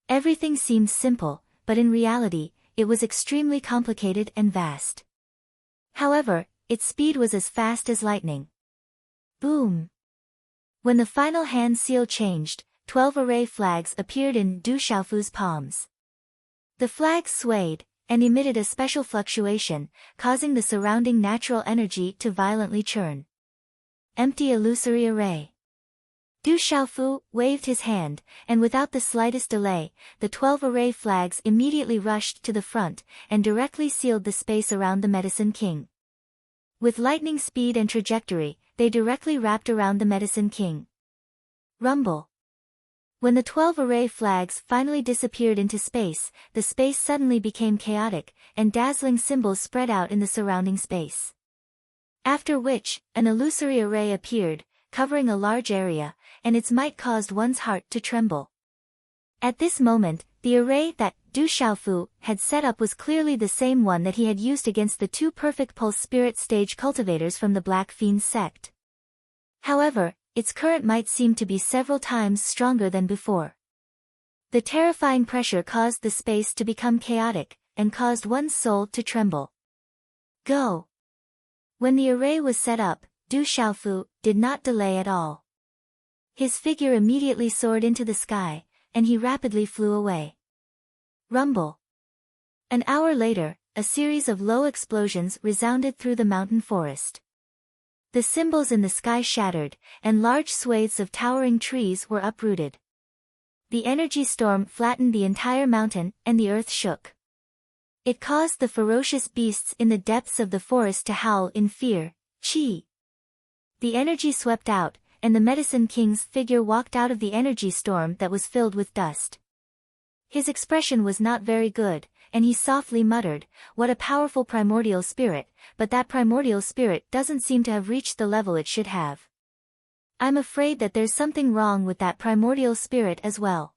Everything seemed simple, but in reality, it was extremely complicated and vast. However, its speed was as fast as lightning. Boom! When the final hand seal changed, 12 array flags appeared in Du Xiaofu's palms. The flags swayed, and emitted a special fluctuation, causing the surrounding natural energy to violently churn. Empty illusory array. Du Xiaofu waved his hand, and without the slightest delay, the 12 array flags immediately rushed to the front, and directly sealed the space around the Medicine King. With lightning speed and trajectory, they directly wrapped around the Medicine King. Rumble. When the 12 array flags finally disappeared into space, the space suddenly became chaotic, and dazzling symbols spread out in the surrounding space. After which, an illusory array appeared, covering a large area, and its might caused one's heart to tremble. At this moment, the array that Du Xiaofu had set up was clearly the same one that he had used against the two perfect pulse spirit stage cultivators from the Black Fiend sect. However, its current might seemed to be several times stronger than before. The terrifying pressure caused the space to become chaotic, and caused one's soul to tremble. Go! When the array was set up, Du Xiaofu did not delay at all. His figure immediately soared into the sky, and he rapidly flew away. Rumble. An hour later, a series of low explosions resounded through the mountain forest. The symbols in the sky shattered, and large swathes of towering trees were uprooted. The energy storm flattened the entire mountain, and the earth shook. It caused the ferocious beasts in the depths of the forest to howl in fear. Chi! The energy swept out, and the Medicine King's figure walked out of the energy storm that was filled with dust. His expression was not very good, and he softly muttered, "What a powerful primordial spirit, but that primordial spirit doesn't seem to have reached the level it should have. I'm afraid that there's something wrong with that primordial spirit as well.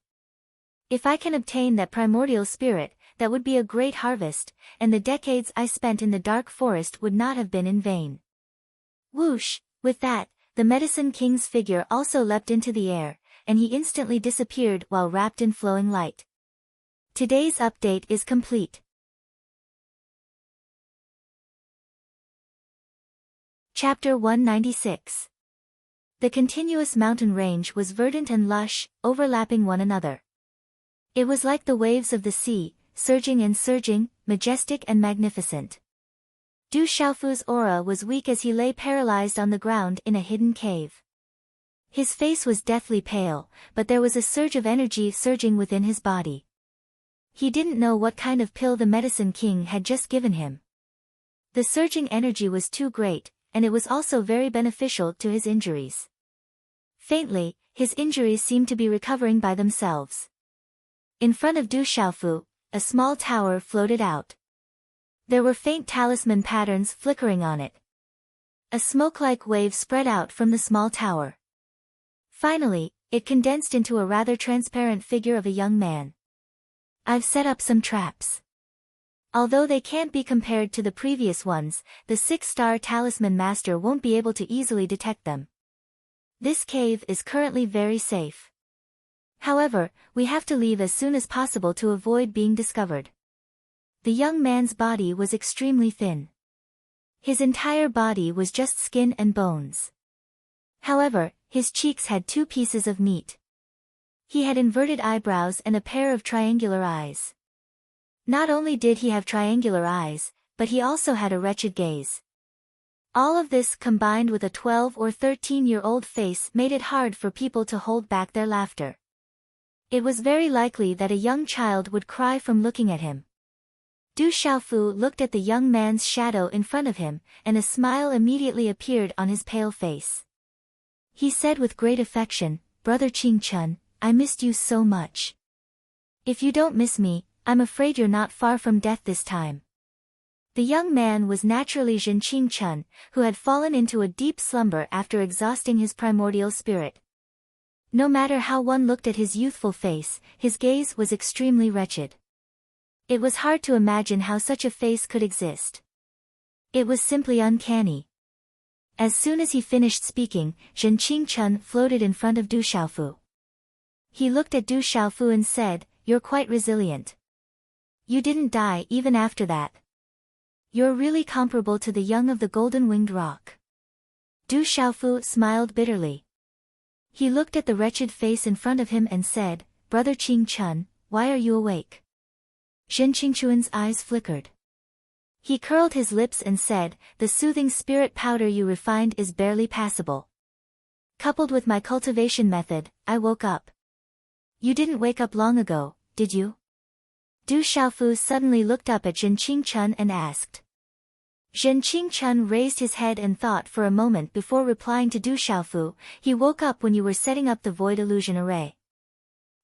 If I can obtain that primordial spirit, that would be a great harvest, and the decades I spent in the dark forest would not have been in vain." Whoosh! With that, the Medicine King's figure also leapt into the air, and he instantly disappeared while wrapped in flowing light. Today's update is complete. Chapter 196. The continuous mountain range was verdant and lush, overlapping one another. It was like the waves of the sea, surging and surging, majestic and magnificent. Du Xiaofu's aura was weak as he lay paralyzed on the ground in a hidden cave. His face was deathly pale, but there was a surge of energy surging within his body. He didn't know what kind of pill the Medicine King had just given him. The surging energy was too great, and it was also very beneficial to his injuries. Faintly, his injuries seemed to be recovering by themselves. In front of Du Xiaofu, a small tower floated out. There were faint talisman patterns flickering on it. A smoke-like wave spread out from the small tower. Finally, it condensed into a rather transparent figure of a young man. "I've set up some traps. Although they can't be compared to the previous ones, the 6-star talisman master won't be able to easily detect them. This cave is currently very safe. However, we have to leave as soon as possible to avoid being discovered." The young man's body was extremely thin. His entire body was just skin and bones. However, his cheeks had 2 pieces of meat. He had inverted eyebrows and a pair of triangular eyes. Not only did he have triangular eyes, but he also had a wretched gaze. All of this combined with a 12 or 13-year-old face made it hard for people to hold back their laughter. It was very likely that a young child would cry from looking at him. Du Xiaofu looked at the young man's shadow in front of him, and a smile immediately appeared on his pale face. He said with great affection, "Brother Qingchun, I missed you so much. If you don't miss me, I'm afraid you're not far from death this time." The young man was naturally Zhen Qingchun, who had fallen into a deep slumber after exhausting his primordial spirit. No matter how one looked at his youthful face, his gaze was extremely wretched. It was hard to imagine how such a face could exist. It was simply uncanny. As soon as he finished speaking, Zhen Qingchun floated in front of Du Xiaofu. He looked at Du Xiaofu and said, "You're quite resilient. You didn't die even after that. You're really comparable to the young of the golden-winged rock." Du Xiaofu smiled bitterly. He looked at the wretched face in front of him and said, "Brother Qingchun, why are you awake?" Zhen Qingchun's eyes flickered. He curled his lips and said, "The soothing spirit powder you refined is barely passable. Coupled with my cultivation method, I woke up." "You didn't wake up long ago, did you?" Du Xiaofu suddenly looked up at Zhen Qingchun and asked. Zhen Qingchun raised his head and thought for a moment before replying to Du Xiaofu, "He woke up when you were setting up the void illusion array."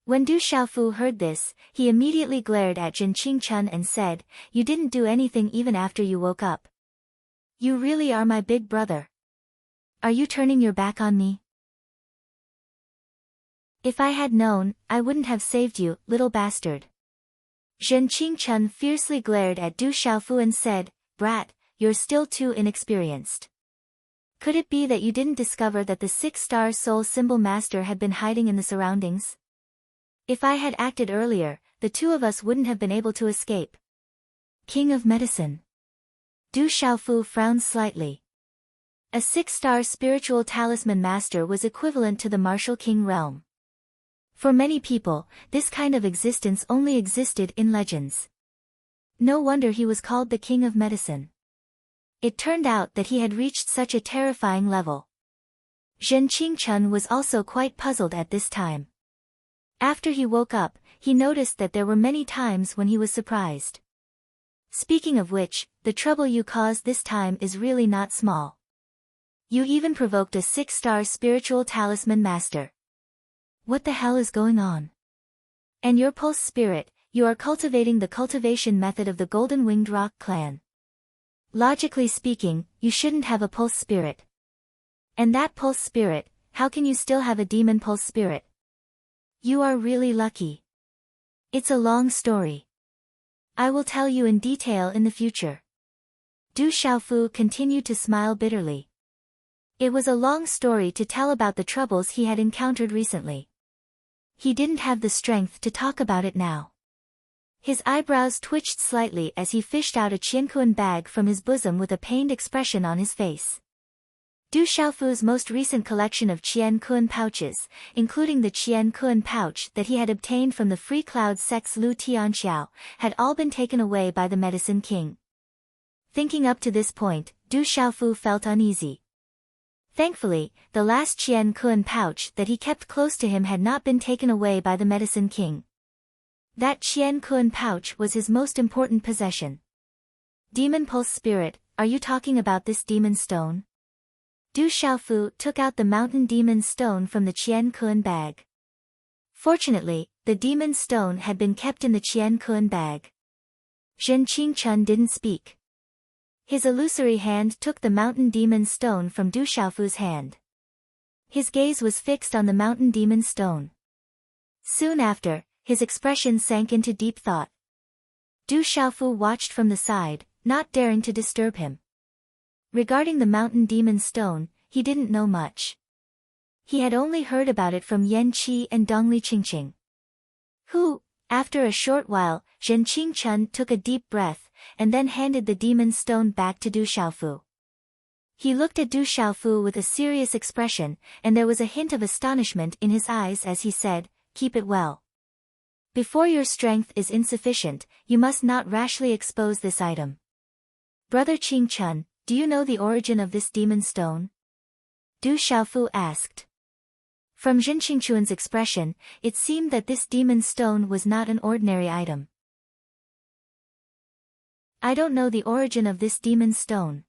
When Du Xiaofu heard this, he immediately glared at Zhen Qingchun and said, "You didn't do anything even after you woke up. You really are my big brother. Are you turning your back on me?" "If I had known, I wouldn't have saved you, little bastard." Zhen Qingchun fiercely glared at Du Xiaofu and said, "Brat, you're still too inexperienced. Could it be that you didn't discover that the 6-star soul symbol master had been hiding in the surroundings? If I had acted earlier, the 2 of us wouldn't have been able to escape." King of Medicine. Du Xiaofu frowned slightly. A 6-star spiritual talisman master was equivalent to the martial king realm. For many people, this kind of existence only existed in legends. No wonder he was called the King of Medicine. It turned out that he had reached such a terrifying level. Zhen Qingchun was also quite puzzled at this time. After he woke up, he noticed that there were many times when he was surprised. Speaking of which, the trouble you caused this time is really not small. You even provoked a 6-star spiritual talisman master. What the hell is going on? And your pulse spirit, you are cultivating the cultivation method of the Golden Winged Rock clan. Logically speaking, you shouldn't have a pulse spirit. And that pulse spirit, how can you still have a demon pulse spirit? You are really lucky. It's a long story. I will tell you in detail in the future. Du Xiaofu continued to smile bitterly. It was a long story to tell about the troubles he had encountered recently. He didn't have the strength to talk about it now. His eyebrows twitched slightly as he fished out a qiankuan bag from his bosom with a pained expression on his face. Du Xiaofu's most recent collection of qiankuan pouches, including the qiankuan pouch that he had obtained from the Free Cloud sect's Lu Tianxiao, had all been taken away by the Medicine King. Thinking up to this point, Du Xiaofu felt uneasy. Thankfully, the last qiankuan pouch that he kept close to him had not been taken away by the Medicine King. That qiankuan pouch was his most important possession. Demon Pulse Spirit, are you talking about this demon stone? Du Xiaofu took out the mountain demon stone from the qiankuan bag. Fortunately, the demon stone had been kept in the qiankuan bag. Zhen Qingchun didn't speak. His illusory hand took the mountain demon stone from Du Xiaofu's hand. His gaze was fixed on the mountain demon stone. Soon after, his expression sank into deep thought. Du Xiaofu watched from the side, not daring to disturb him. Regarding the mountain demon stone, he didn't know much. He had only heard about it from Yan Qi and Dongli Qingqing. Who, after a short while, Zhen Qingchun took a deep breath, and then handed the demon stone back to Du Xiaofu. He looked at Du Xiaofu with a serious expression, and there was a hint of astonishment in his eyes as he said, "Keep it well. Before your strength is insufficient, you must not rashly expose this item." "Brother Qingchun, do you know the origin of this demon stone?" Du Xiaofu asked. From Zhen Qingchun's expression, it seemed that this demon stone was not an ordinary item. "I don't know the origin of this demon stone."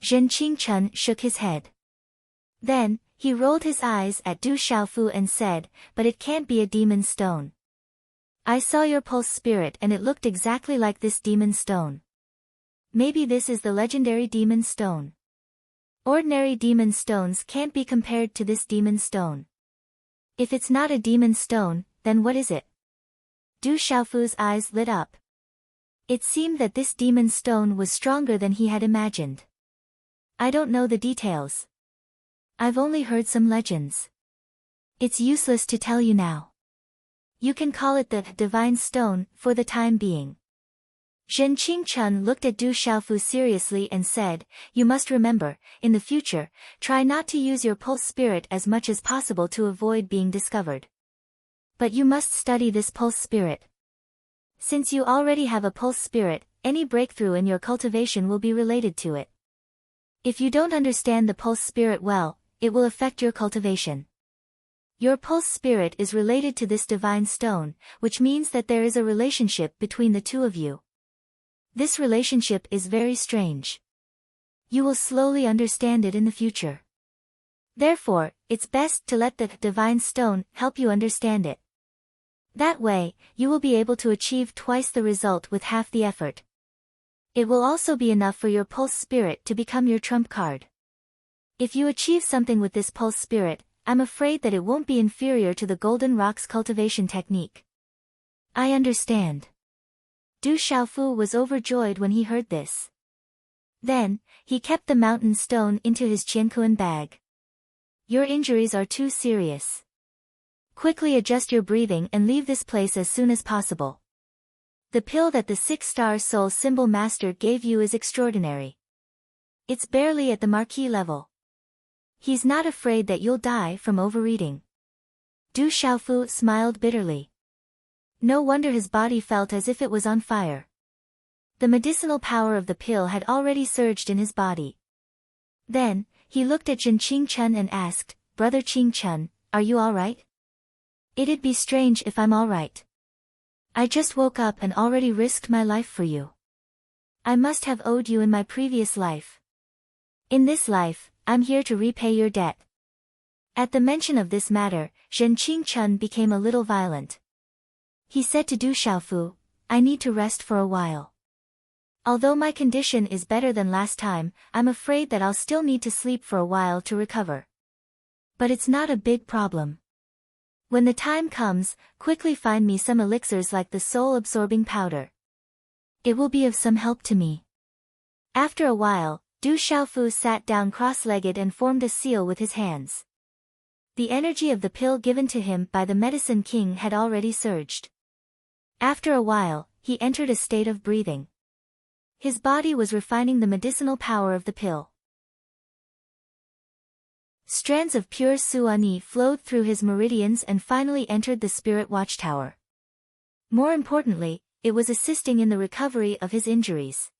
Zhen Qingchun shook his head. Then, he rolled his eyes at Du Xiaofu and said, "But it can't be a demon stone. I saw your pulse spirit and it looked exactly like this demon stone. Maybe this is the legendary demon stone. Ordinary demon stones can't be compared to this demon stone. If it's not a demon stone, then what is it?" Du Xiaofu's eyes lit up. It seemed that this demon stone was stronger than he had imagined. "I don't know the details. I've only heard some legends. It's useless to tell you now. You can call it the Divine Stone for the time being." Zhen Qingchun looked at Du Xiaofu seriously and said, "You must remember, in the future, try not to use your pulse spirit as much as possible to avoid being discovered. But you must study this pulse spirit. Since you already have a pulse spirit, any breakthrough in your cultivation will be related to it. If you don't understand the pulse spirit well, it will affect your cultivation. Your pulse spirit is related to this divine stone, which means that there is a relationship between the two of you. This relationship is very strange. You will slowly understand it in the future. Therefore, it's best to let the divine stone help you understand it. That way, you will be able to achieve twice the result with half the effort. It will also be enough for your pulse spirit to become your trump card. If you achieve something with this pulse spirit, I'm afraid that it won't be inferior to the Golden Rock's cultivation technique." "I understand." Du Xiaofu was overjoyed when he heard this. Then, he kept the mountain stone into his qiankuan bag. "Your injuries are too serious. Quickly adjust your breathing and leave this place as soon as possible. The pill that the 6-star soul symbol master gave you is extraordinary. It's barely at the marquee level. He's not afraid that you'll die from overeating." Du Xiaofu smiled bitterly. No wonder his body felt as if it was on fire. The medicinal power of the pill had already surged in his body. Then, he looked at Zhen Qingchun and asked, "Brother Qingchun, are you all right?" It'd be strange if I'm alright. I just woke up and already risked my life for you. I must have owed you in my previous life. In this life, I'm here to repay your debt. At the mention of this matter, Zhen Qingchun became a little violent. He said to Du Xiaofu, I need to rest for a while. Although my condition is better than last time, I'm afraid that I'll still need to sleep for a while to recover. But it's not a big problem. When the time comes, quickly find me some elixirs like the soul-absorbing powder. It will be of some help to me. After a while, Du Xiaofu sat down cross-legged and formed a seal with his hands. The energy of the pill given to him by the Medicine King had already surged. After a while, he entered a state of breathing. His body was refining the medicinal power of the pill. Strands of pure Suani flowed through his meridians and finally entered the spirit watchtower. More importantly, it was assisting in the recovery of his injuries.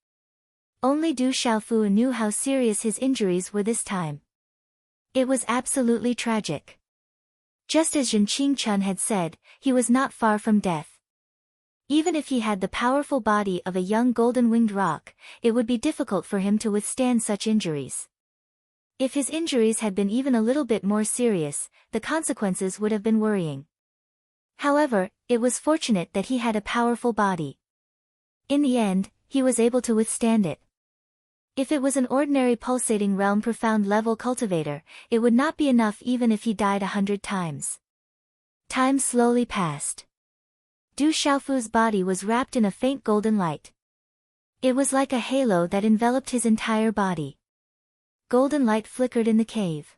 Only Du Xiaofu knew how serious his injuries were this time. It was absolutely tragic. Just as Zhen Qingchun had said, he was not far from death. Even if he had the powerful body of a young golden-winged roc, it would be difficult for him to withstand such injuries. If his injuries had been even a little bit more serious, the consequences would have been worrying. However, it was fortunate that he had a powerful body. In the end, he was able to withstand it. If it was an ordinary pulsating realm profound level cultivator, it would not be enough even if he died 100 times. Time slowly passed. Du Xiaofu's body was wrapped in a faint golden light. It was like a halo that enveloped his entire body. Golden light flickered in the cave.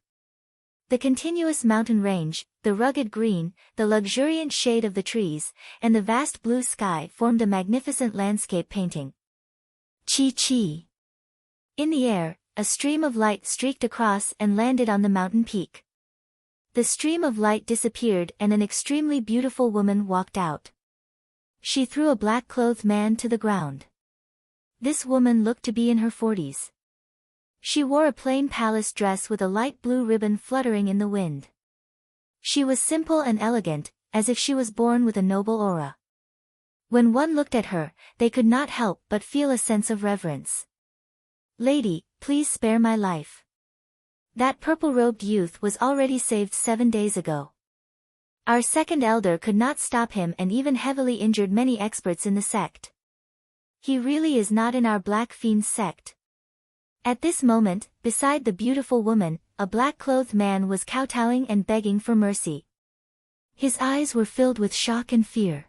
The continuous mountain range, the rugged green, the luxuriant shade of the trees, and the vast blue sky formed a magnificent landscape painting. Chi-chi. In the air, a stream of light streaked across and landed on the mountain peak. The stream of light disappeared and an extremely beautiful woman walked out. She threw a black-clothed man to the ground. This woman looked to be in her 40s. She wore a plain palace dress with a light blue ribbon fluttering in the wind. She was simple and elegant, as if she was born with a noble aura. When one looked at her, they could not help but feel a sense of reverence. Lady, please spare my life. That purple-robed youth was already saved 7 days ago. Our second elder could not stop him and even heavily injured many experts in the sect. He really is not in our Black Fiend's sect. At this moment, beside the beautiful woman, a black-clothed man was kowtowing and begging for mercy. His eyes were filled with shock and fear.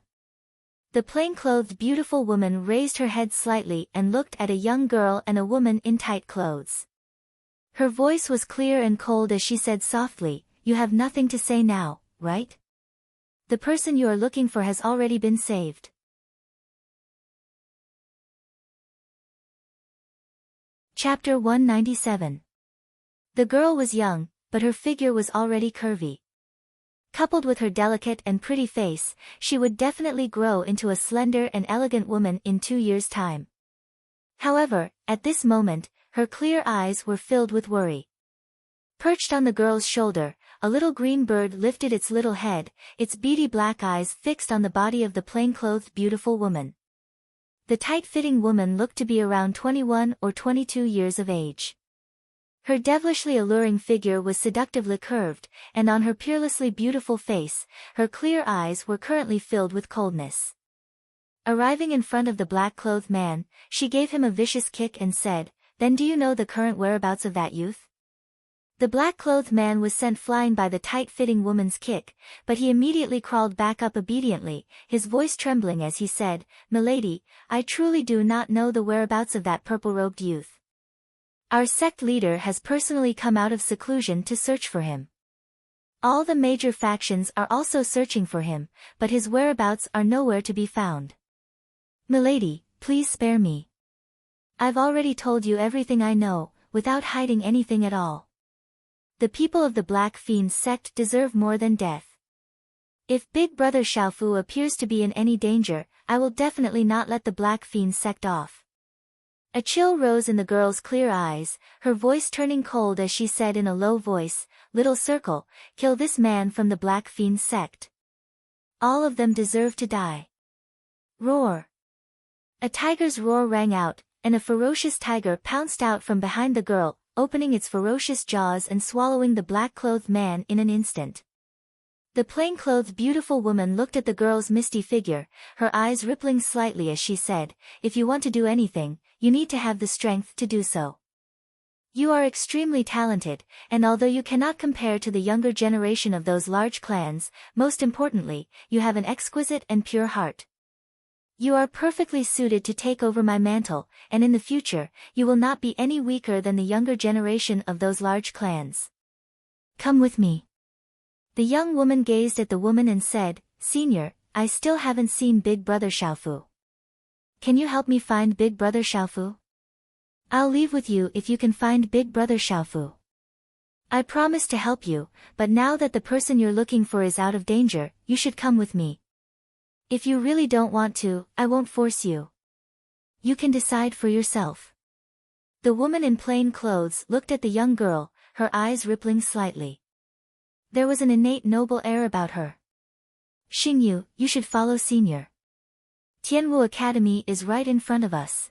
The plain-clothed beautiful woman raised her head slightly and looked at a young girl and a woman in tight clothes. Her voice was clear and cold as she said softly, "You have nothing to say now, right? The person you are looking for has already been saved." Chapter 197. The girl was young, but her figure was already curvy. Coupled with her delicate and pretty face, she would definitely grow into a slender and elegant woman in 2 years' time. However, at this moment, her clear eyes were filled with worry. Perched on the girl's shoulder, a little green bird lifted its little head, its beady black eyes fixed on the body of the plain-clothed beautiful woman. The tight-fitting woman looked to be around 21 or 22 years of age. Her devilishly alluring figure was seductively curved, and on her peerlessly beautiful face, her clear eyes were currently filled with coldness. Arriving in front of the black-clothed man, she gave him a vicious kick and said, "Then do you know the current whereabouts of that youth?" The black-clothed man was sent flying by the tight-fitting woman's kick, but he immediately crawled back up obediently, his voice trembling as he said, "Milady, I truly do not know the whereabouts of that purple-robed youth. Our sect leader has personally come out of seclusion to search for him. All the major factions are also searching for him, but his whereabouts are nowhere to be found. Milady, please spare me. I've already told you everything I know, without hiding anything at all. The people of the Black Fiend's sect deserve more than death. If Big Brother Xiaofu appears to be in any danger, I will definitely not let the Black Fiend's sect off." A chill rose in the girl's clear eyes, her voice turning cold as she said in a low voice, "Little Circle, kill this man from the Black Fiend's sect. All of them deserve to die. Roar. A tiger's roar rang out, and a ferocious tiger pounced out from behind the girl, opening its ferocious jaws and swallowing the black-clothed man in an instant. The plain-clothed beautiful woman looked at the girl's misty figure, her eyes rippling slightly as she said, "If you want to do anything, you need to have the strength to do so. You are extremely talented, and although you cannot compare to the younger generation of those large clans, most importantly, you have an exquisite and pure heart. You are perfectly suited to take over my mantle, and in the future, you will not be any weaker than the younger generation of those large clans. Come with me." The young woman gazed at the woman and said, "Senior, I still haven't seen Big Brother Xiaofu. Can you help me find Big Brother Xiaofu? I'll leave with you if you can find Big Brother Xiaofu. I promise to help you, but now that the person you're looking for is out of danger, you should come with me. If you really don't want to, I won't force you. You can decide for yourself." The woman in plain clothes looked at the young girl, her eyes rippling slightly. There was an innate noble air about her. "Xingyu, you should follow Senior. Tianwu Academy is right in front of us.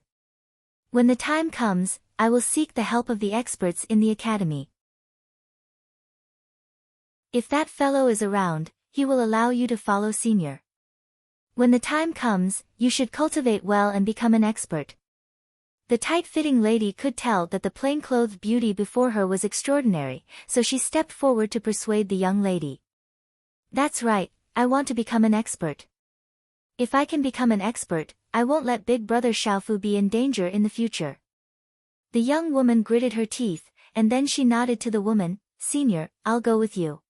When the time comes, I will seek the help of the experts in the academy. If that fellow is around, he will allow you to follow Senior. When the time comes, you should cultivate well and become an expert." The tight-fitting lady could tell that the plain-clothed beauty before her was extraordinary, so she stepped forward to persuade the young lady. "That's right, I want to become an expert. If I can become an expert, I won't let Big Brother Xiaofu be in danger in the future." The young woman gritted her teeth, and then she nodded to the woman, "Senior, I'll go with you.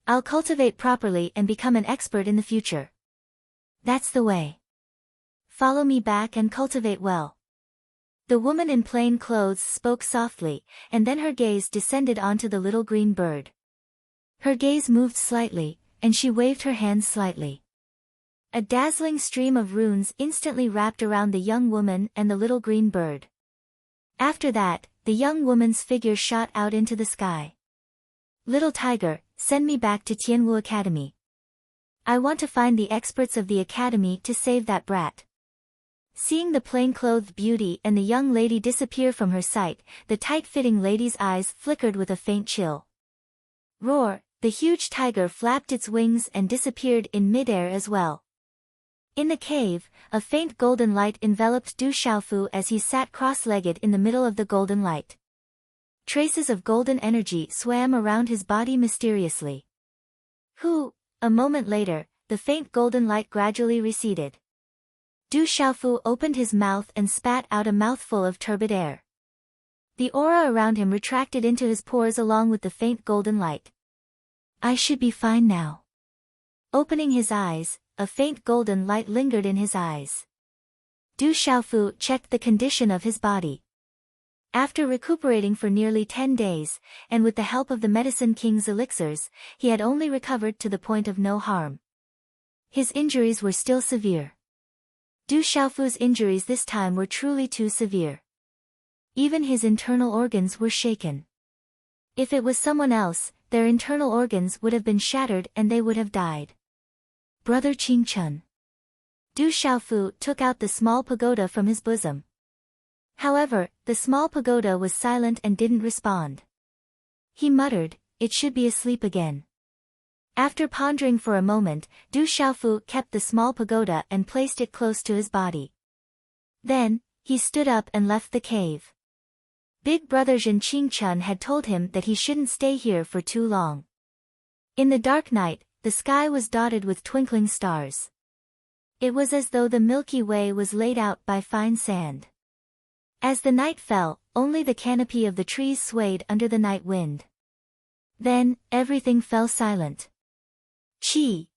I'll cultivate properly and become an expert in the future. That's the way. Follow me back and cultivate well." The woman in plain clothes spoke softly, and then her gaze descended onto the little green bird. Her gaze moved slightly, and she waved her hands slightly. A dazzling stream of runes instantly wrapped around the young woman and the little green bird. After that, the young woman's figure shot out into the sky. "Little tiger, send me back to Tianwu Academy. I want to find the experts of the academy to save that brat." Seeing the plain-clothed beauty and the young lady disappear from her sight, the tight-fitting lady's eyes flickered with a faint chill. Roar, the huge tiger flapped its wings and disappeared in mid-air as well. In the cave, a faint golden light enveloped Du Xiaofu as he sat cross-legged in the middle of the golden light. Traces of golden energy swam around his body mysteriously. A moment later, the faint golden light gradually receded. Du Xiaofu opened his mouth and spat out a mouthful of turbid air. The aura around him retracted into his pores along with the faint golden light. "I should be fine now." Opening his eyes, a faint golden light lingered in his eyes. Du Xiaofu checked the condition of his body. After recuperating for nearly 10 days, and with the help of the Medicine King's elixirs, he had only recovered to the point of no harm. His injuries were still severe. Du Xiaofu's injuries this time were truly too severe. Even his internal organs were shaken. If it was someone else, their internal organs would have been shattered and they would have died. "Brother Qingchun." Du Xiaofu took out the small pagoda from his bosom. However, the small pagoda was silent and didn't respond. He muttered, "It should be asleep again." After pondering for a moment, Du Xiaofu kept the small pagoda and placed it close to his body. Then, he stood up and left the cave. Big Brother Zhen Qingchun had told him that he shouldn't stay here for too long. In the dark night, the sky was dotted with twinkling stars. It was as though the Milky Way was laid out by fine sand. As the night fell, only the canopy of the trees swayed under the night wind. Then, everything fell silent. Chi.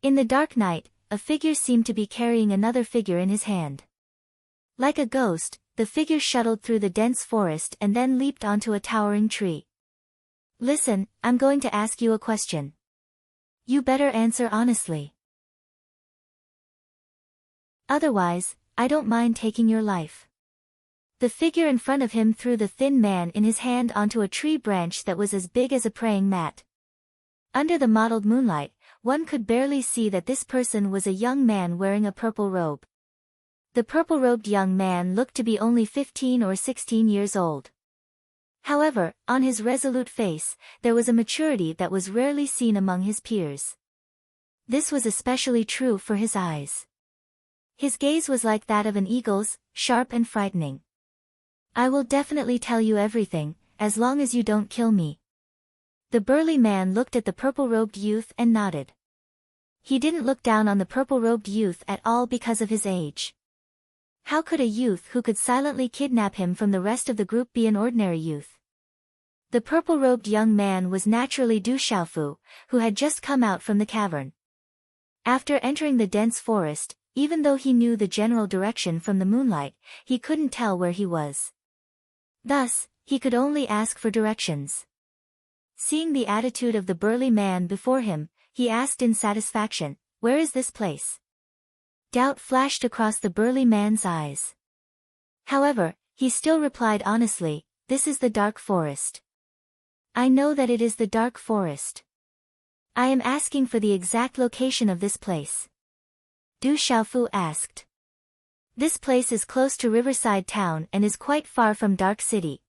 In the dark night, a figure seemed to be carrying another figure in his hand. Like a ghost, the figure shuttled through the dense forest and then leaped onto a towering tree. "Listen, I'm going to ask you a question. You better answer honestly. Otherwise, I don't mind taking your life." The figure in front of him threw the thin man in his hand onto a tree branch that was as big as a praying mat. Under the mottled moonlight, one could barely see that this person was a young man wearing a purple robe. The purple-robed young man looked to be only 15 or 16 years old. However, on his resolute face, there was a maturity that was rarely seen among his peers. This was especially true for his eyes. His gaze was like that of an eagle's, sharp and frightening. "I will definitely tell you everything, as long as you don't kill me." The burly man looked at the purple-robed youth and nodded. He didn't look down on the purple-robed youth at all because of his age. How could a youth who could silently kidnap him from the rest of the group be an ordinary youth? The purple-robed young man was naturally Du Xiaofu, who had just come out from the cavern. After entering the dense forest, even though he knew the general direction from the moonlight, he couldn't tell where he was. Thus, he could only ask for directions. Seeing the attitude of the burly man before him, he asked in satisfaction, "Where is this place?" Doubt flashed across the burly man's eyes. However, he still replied honestly, "This is the dark forest." "I know that it is the dark forest. I am asking for the exact location of this place." Du Xiaofu asked. "This place is close to Riverside Town and is quite far from Dark City.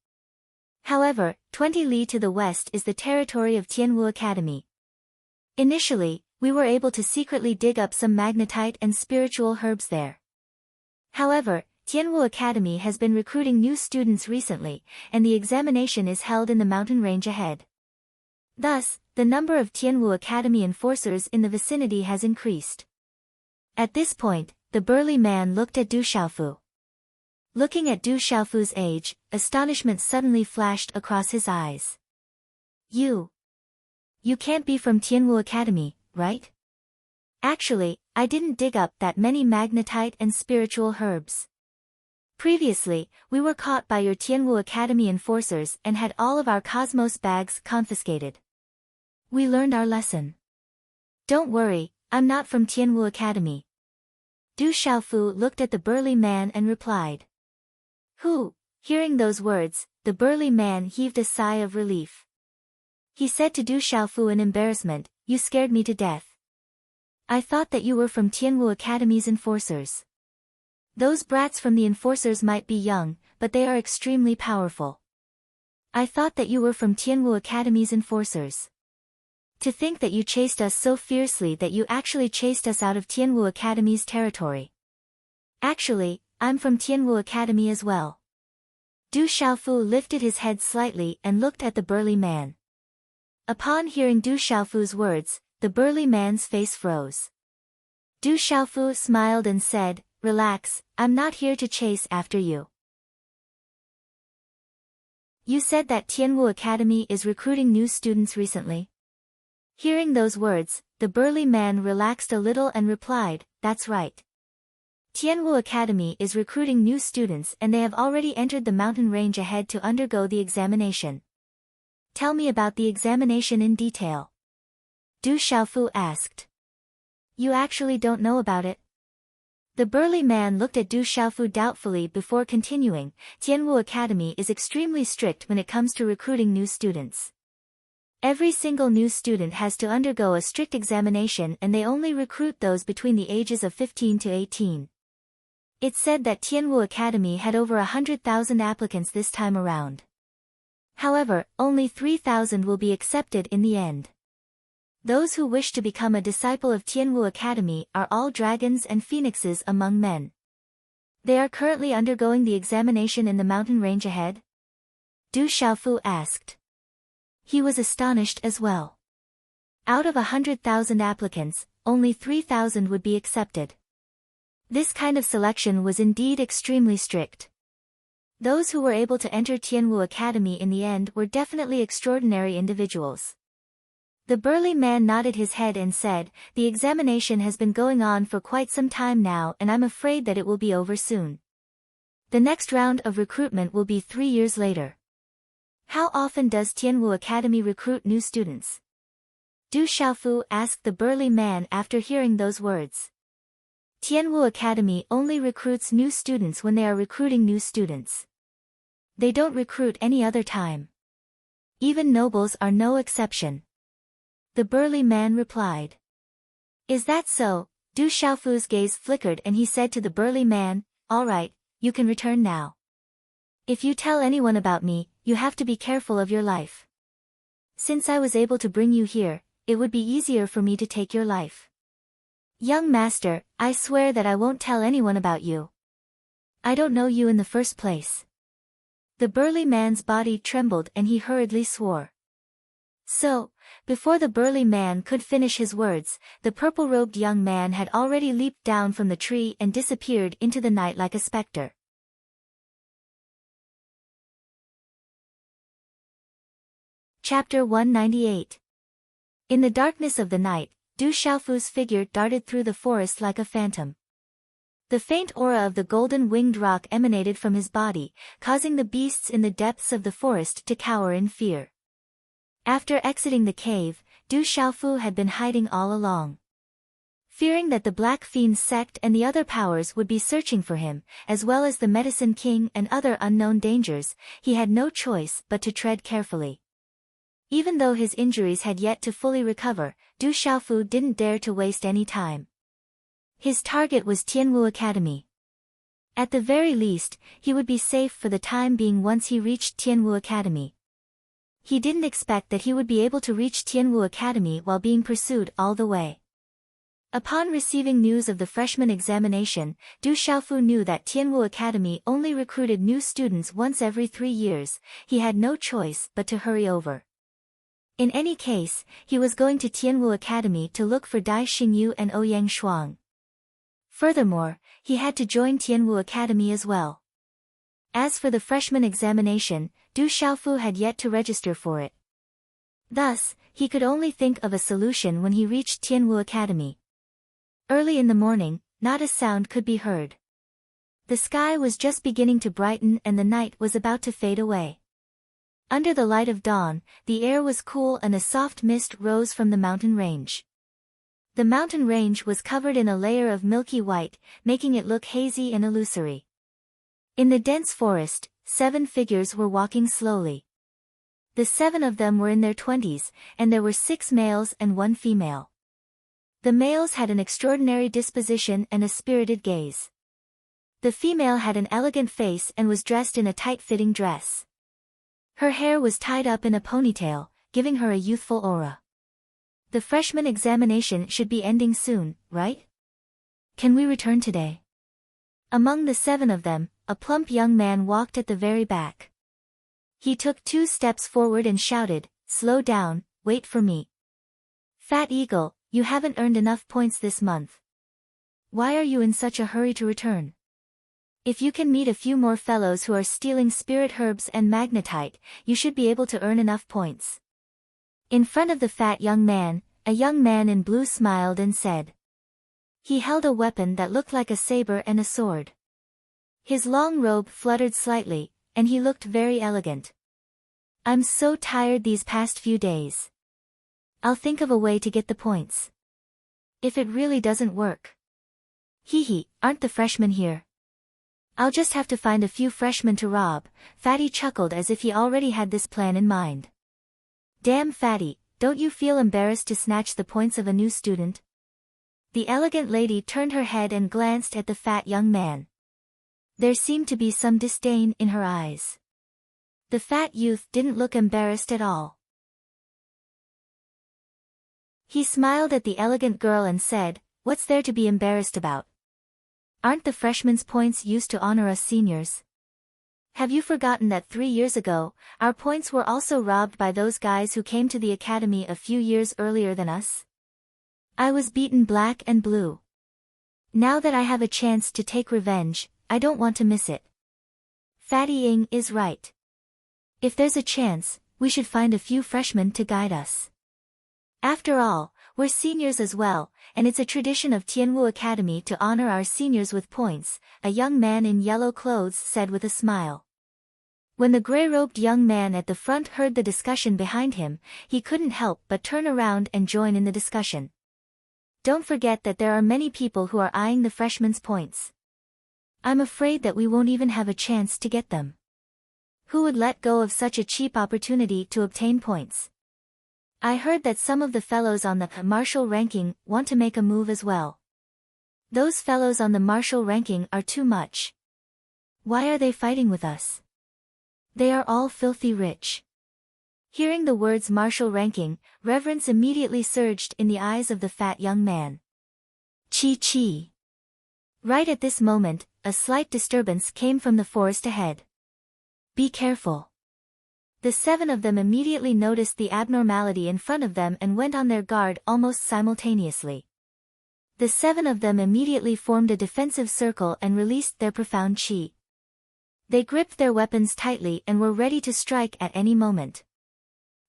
However, 20 li to the west is the territory of Tianwu Academy. Initially, we were able to secretly dig up some magnetite and spiritual herbs there. However, Tianwu Academy has been recruiting new students recently, and the examination is held in the mountain range ahead. Thus, the number of Tianwu Academy enforcers in the vicinity has increased." At this point, the burly man looked at Du Xiaofu. Looking at Du Xiaofu's age, astonishment suddenly flashed across his eyes. You can't be from Tianwu Academy, right?" "Actually, I didn't dig up that many magnetite and spiritual herbs. Previously, we were caught by your Tianwu Academy enforcers and had all of our Cosmos bags confiscated. We learned our lesson. Don't worry, I'm not from Tianwu Academy." Du Xiaofu looked at the burly man and replied. Hearing those words, the burly man heaved a sigh of relief. He said to Du Xiaofu in embarrassment, "You scared me to death. I thought that you were from Tianwu Academy's enforcers. Those brats from the enforcers might be young, but they are extremely powerful. I thought that you were from Tianwu Academy's enforcers. To think that you chased us so fiercely that you actually chased us out of Tianwu Academy's territory. Actually, I'm from Tianwu Academy as well." Du Xiaofu lifted his head slightly and looked at the burly man. Upon hearing Du Xiaofu's words, the burly man's face froze. Du Xiaofu smiled and said, "Relax, I'm not here to chase after you. You said that Tianwu Academy is recruiting new students recently?" Hearing those words, the burly man relaxed a little and replied, "That's right. Tianwu Academy is recruiting new students and they have already entered the mountain range ahead to undergo the examination." "Tell me about the examination in detail." Du Xiaofu asked. "You actually don't know about it?" The burly man looked at Du Xiaofu doubtfully before continuing, "Tianwu Academy is extremely strict when it comes to recruiting new students. Every single new student has to undergo a strict examination and they only recruit those between the ages of 15 to 18. It's said that Tianwu Academy had over 100,000 applicants this time around. However, only 3,000 will be accepted in the end. Those who wish to become a disciple of Tianwu Academy are all dragons and phoenixes among men. They are currently undergoing the examination in the mountain range ahead?" Du Xiaofu asked. He was astonished as well. Out of 100,000 applicants, only 3,000 would be accepted. This kind of selection was indeed extremely strict. Those who were able to enter Tianwu Academy in the end were definitely extraordinary individuals. The burly man nodded his head and said, "The examination has been going on for quite some time now and I'm afraid that it will be over soon. The next round of recruitment will be 3 years later." "How often does Tianwu Academy recruit new students?" Du Xiaofu asked the burly man after hearing those words. "Tianwu Academy only recruits new students when they are recruiting new students. They don't recruit any other time. Even nobles are no exception." The burly man replied. Is that so? Du Xiaofu's gaze flickered and he said to the burly man, all right, you can return now. If you tell anyone about me, you have to be careful of your life. Since I was able to bring you here, it would be easier for me to take your life. Young master, I swear that I won't tell anyone about you. I don't know you in the first place. The burly man's body trembled and he hurriedly swore. So, before the burly man could finish his words, the purple-robed young man had already leaped down from the tree and disappeared into the night like a specter. Chapter 198. In the darkness of the night, Du Xiaofu's figure darted through the forest like a phantom. The faint aura of the golden-winged rock emanated from his body, causing the beasts in the depths of the forest to cower in fear. After exiting the cave, Du Xiaofu had been hiding all along. Fearing that the Black Fiend sect and the other powers would be searching for him, as well as the Medicine King and other unknown dangers, he had no choice but to tread carefully. Even though his injuries had yet to fully recover, Du Xiaofu didn't dare to waste any time. His target was Tianwu Academy. At the very least, he would be safe for the time being once he reached Tianwu Academy. He didn't expect that he would be able to reach Tianwu Academy while being pursued all the way. Upon receiving news of the freshman examination, Du Xiaofu knew that Tianwu Academy only recruited new students once every 3 years. He had no choice but to hurry over. In any case, he was going to Tianwu Academy to look for Dai Xingyu and Ouyang Shuang. Furthermore, he had to join Tianwu Academy as well. As for the freshman examination, Du Xiaofu had yet to register for it. Thus, he could only think of a solution when he reached Tianwu Academy. Early in the morning, not a sound could be heard. The sky was just beginning to brighten and the night was about to fade away. Under the light of dawn, the air was cool and a soft mist rose from the mountain range. The mountain range was covered in a layer of milky white, making it look hazy and illusory. In the dense forest, 7 figures were walking slowly. The 7 of them were in their 20s, and there were 6 males and 1 female. The males had an extraordinary disposition and a spirited gaze. The female had an elegant face and was dressed in a tight-fitting dress. Her hair was tied up in a ponytail, giving her a youthful aura. The freshman examination should be ending soon, right? Can we return today? Among the 7 of them, a plump young man walked at the very back. He took 2 steps forward and shouted, "Slow down, wait for me. Fat Eagle, you haven't earned enough points this month. Why are you in such a hurry to return? If you can meet a few more fellows who are stealing spirit herbs and magnetite, you should be able to earn enough points." In front of the fat young man, a young man in blue smiled and said. He held a weapon that looked like a saber and a sword. His long robe fluttered slightly, and he looked very elegant. "I'm so tired these past few days. I'll think of a way to get the points. If it really doesn't work. Hee, aren't the freshmen here? I'll just have to find a few freshmen to rob." Fatty chuckled as if he already had this plan in mind. "Damn Fatty, don't you feel embarrassed to snatch the points of a new student?" The elegant lady turned her head and glanced at the fat young man. There seemed to be some disdain in her eyes. The fat youth didn't look embarrassed at all. He smiled at the elegant girl and said, "What's there to be embarrassed about? Aren't the freshmen's points used to honor us seniors? Have you forgotten that 3 years ago, our points were also robbed by those guys who came to the academy a few years earlier than us? I was beaten black and blue. Now that I have a chance to take revenge, I don't want to miss it. Fatty Ying is right. If there's a chance, we should find a few freshmen to guide us. After all, we're seniors as well, and it's a tradition of Tianwu Academy to honor our seniors with points," a young man in yellow clothes said with a smile. When the gray-robed young man at the front heard the discussion behind him, he couldn't help but turn around and join in the discussion. "Don't forget that there are many people who are eyeing the freshmen's points. I'm afraid that we won't even have a chance to get them. Who would let go of such a cheap opportunity to obtain points? I heard that some of the fellows on the martial ranking want to make a move as well. Those fellows on the martial ranking are too much. Why are they fighting with us? They are all filthy rich. Hearing the words martial ranking, reverence immediately surged in the eyes of the fat young man. Chi. Right at this moment, a slight disturbance came from the forest ahead. Be careful. The 7 of them immediately noticed the abnormality in front of them and went on their guard almost simultaneously. The 7 of them immediately formed a defensive circle and released their profound chi. They gripped their weapons tightly and were ready to strike at any moment.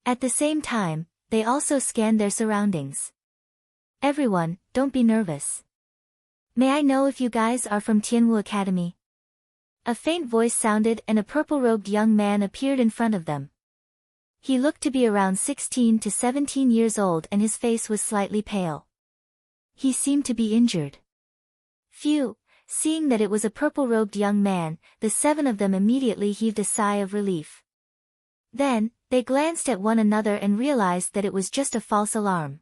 At the same time, they also scanned their surroundings. Everyone, don't be nervous. May I know if you guys are from Tianwu Academy? A faint voice sounded and a purple-robed young man appeared in front of them. He looked to be around 16 to 17 years old and his face was slightly pale. He seemed to be injured. Phew, seeing that it was a purple-robed young man, the 7 of them immediately heaved a sigh of relief. Then, they glanced at one another and realized that it was just a false alarm.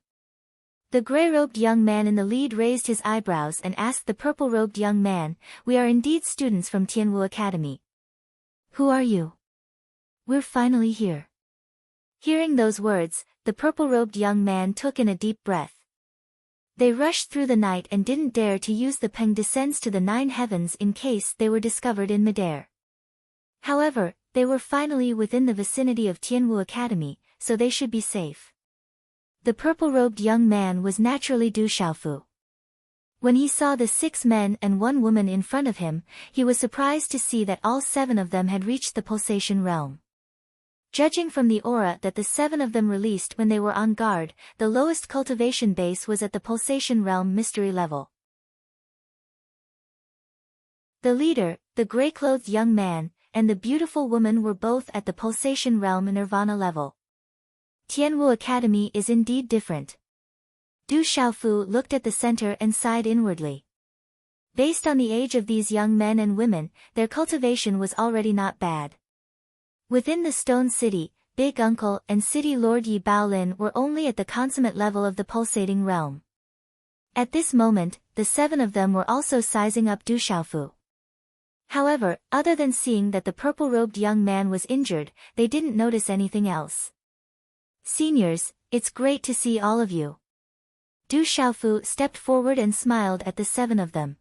The gray-robed young man in the lead raised his eyebrows and asked the purple-robed young man, "We are indeed students from Tianwu Academy. Who are you? We're finally here." Hearing those words, the purple-robed young man took in a deep breath. They rushed through the night and didn't dare to use the peng descends to the 9 heavens in case they were discovered in midair. However, they were finally within the vicinity of Tianwu Academy, so they should be safe. The purple-robed young man was naturally Du Xiaofu. When he saw the 6 men and 1 woman in front of him, he was surprised to see that all 7 of them had reached the pulsation realm. Judging from the aura that the 7 of them released when they were on guard, the lowest cultivation base was at the pulsation realm mystery level. The leader, the gray-clothed young man, and the beautiful woman were both at the pulsation realm nirvana level. Tianwu Academy is indeed different. Du Xiaofu looked at the center and sighed inwardly. Based on the age of these young men and women, their cultivation was already not bad. Within the Stone City, Big Uncle and City Lord Yi Baolin were only at the consummate level of the pulsating realm. At this moment, the 7 of them were also sizing up Du Xiaofu. However, other than seeing that the purple-robed young man was injured, they didn't notice anything else. "Seniors, it's great to see all of you." Du Xiaofu stepped forward and smiled at the 7 of them.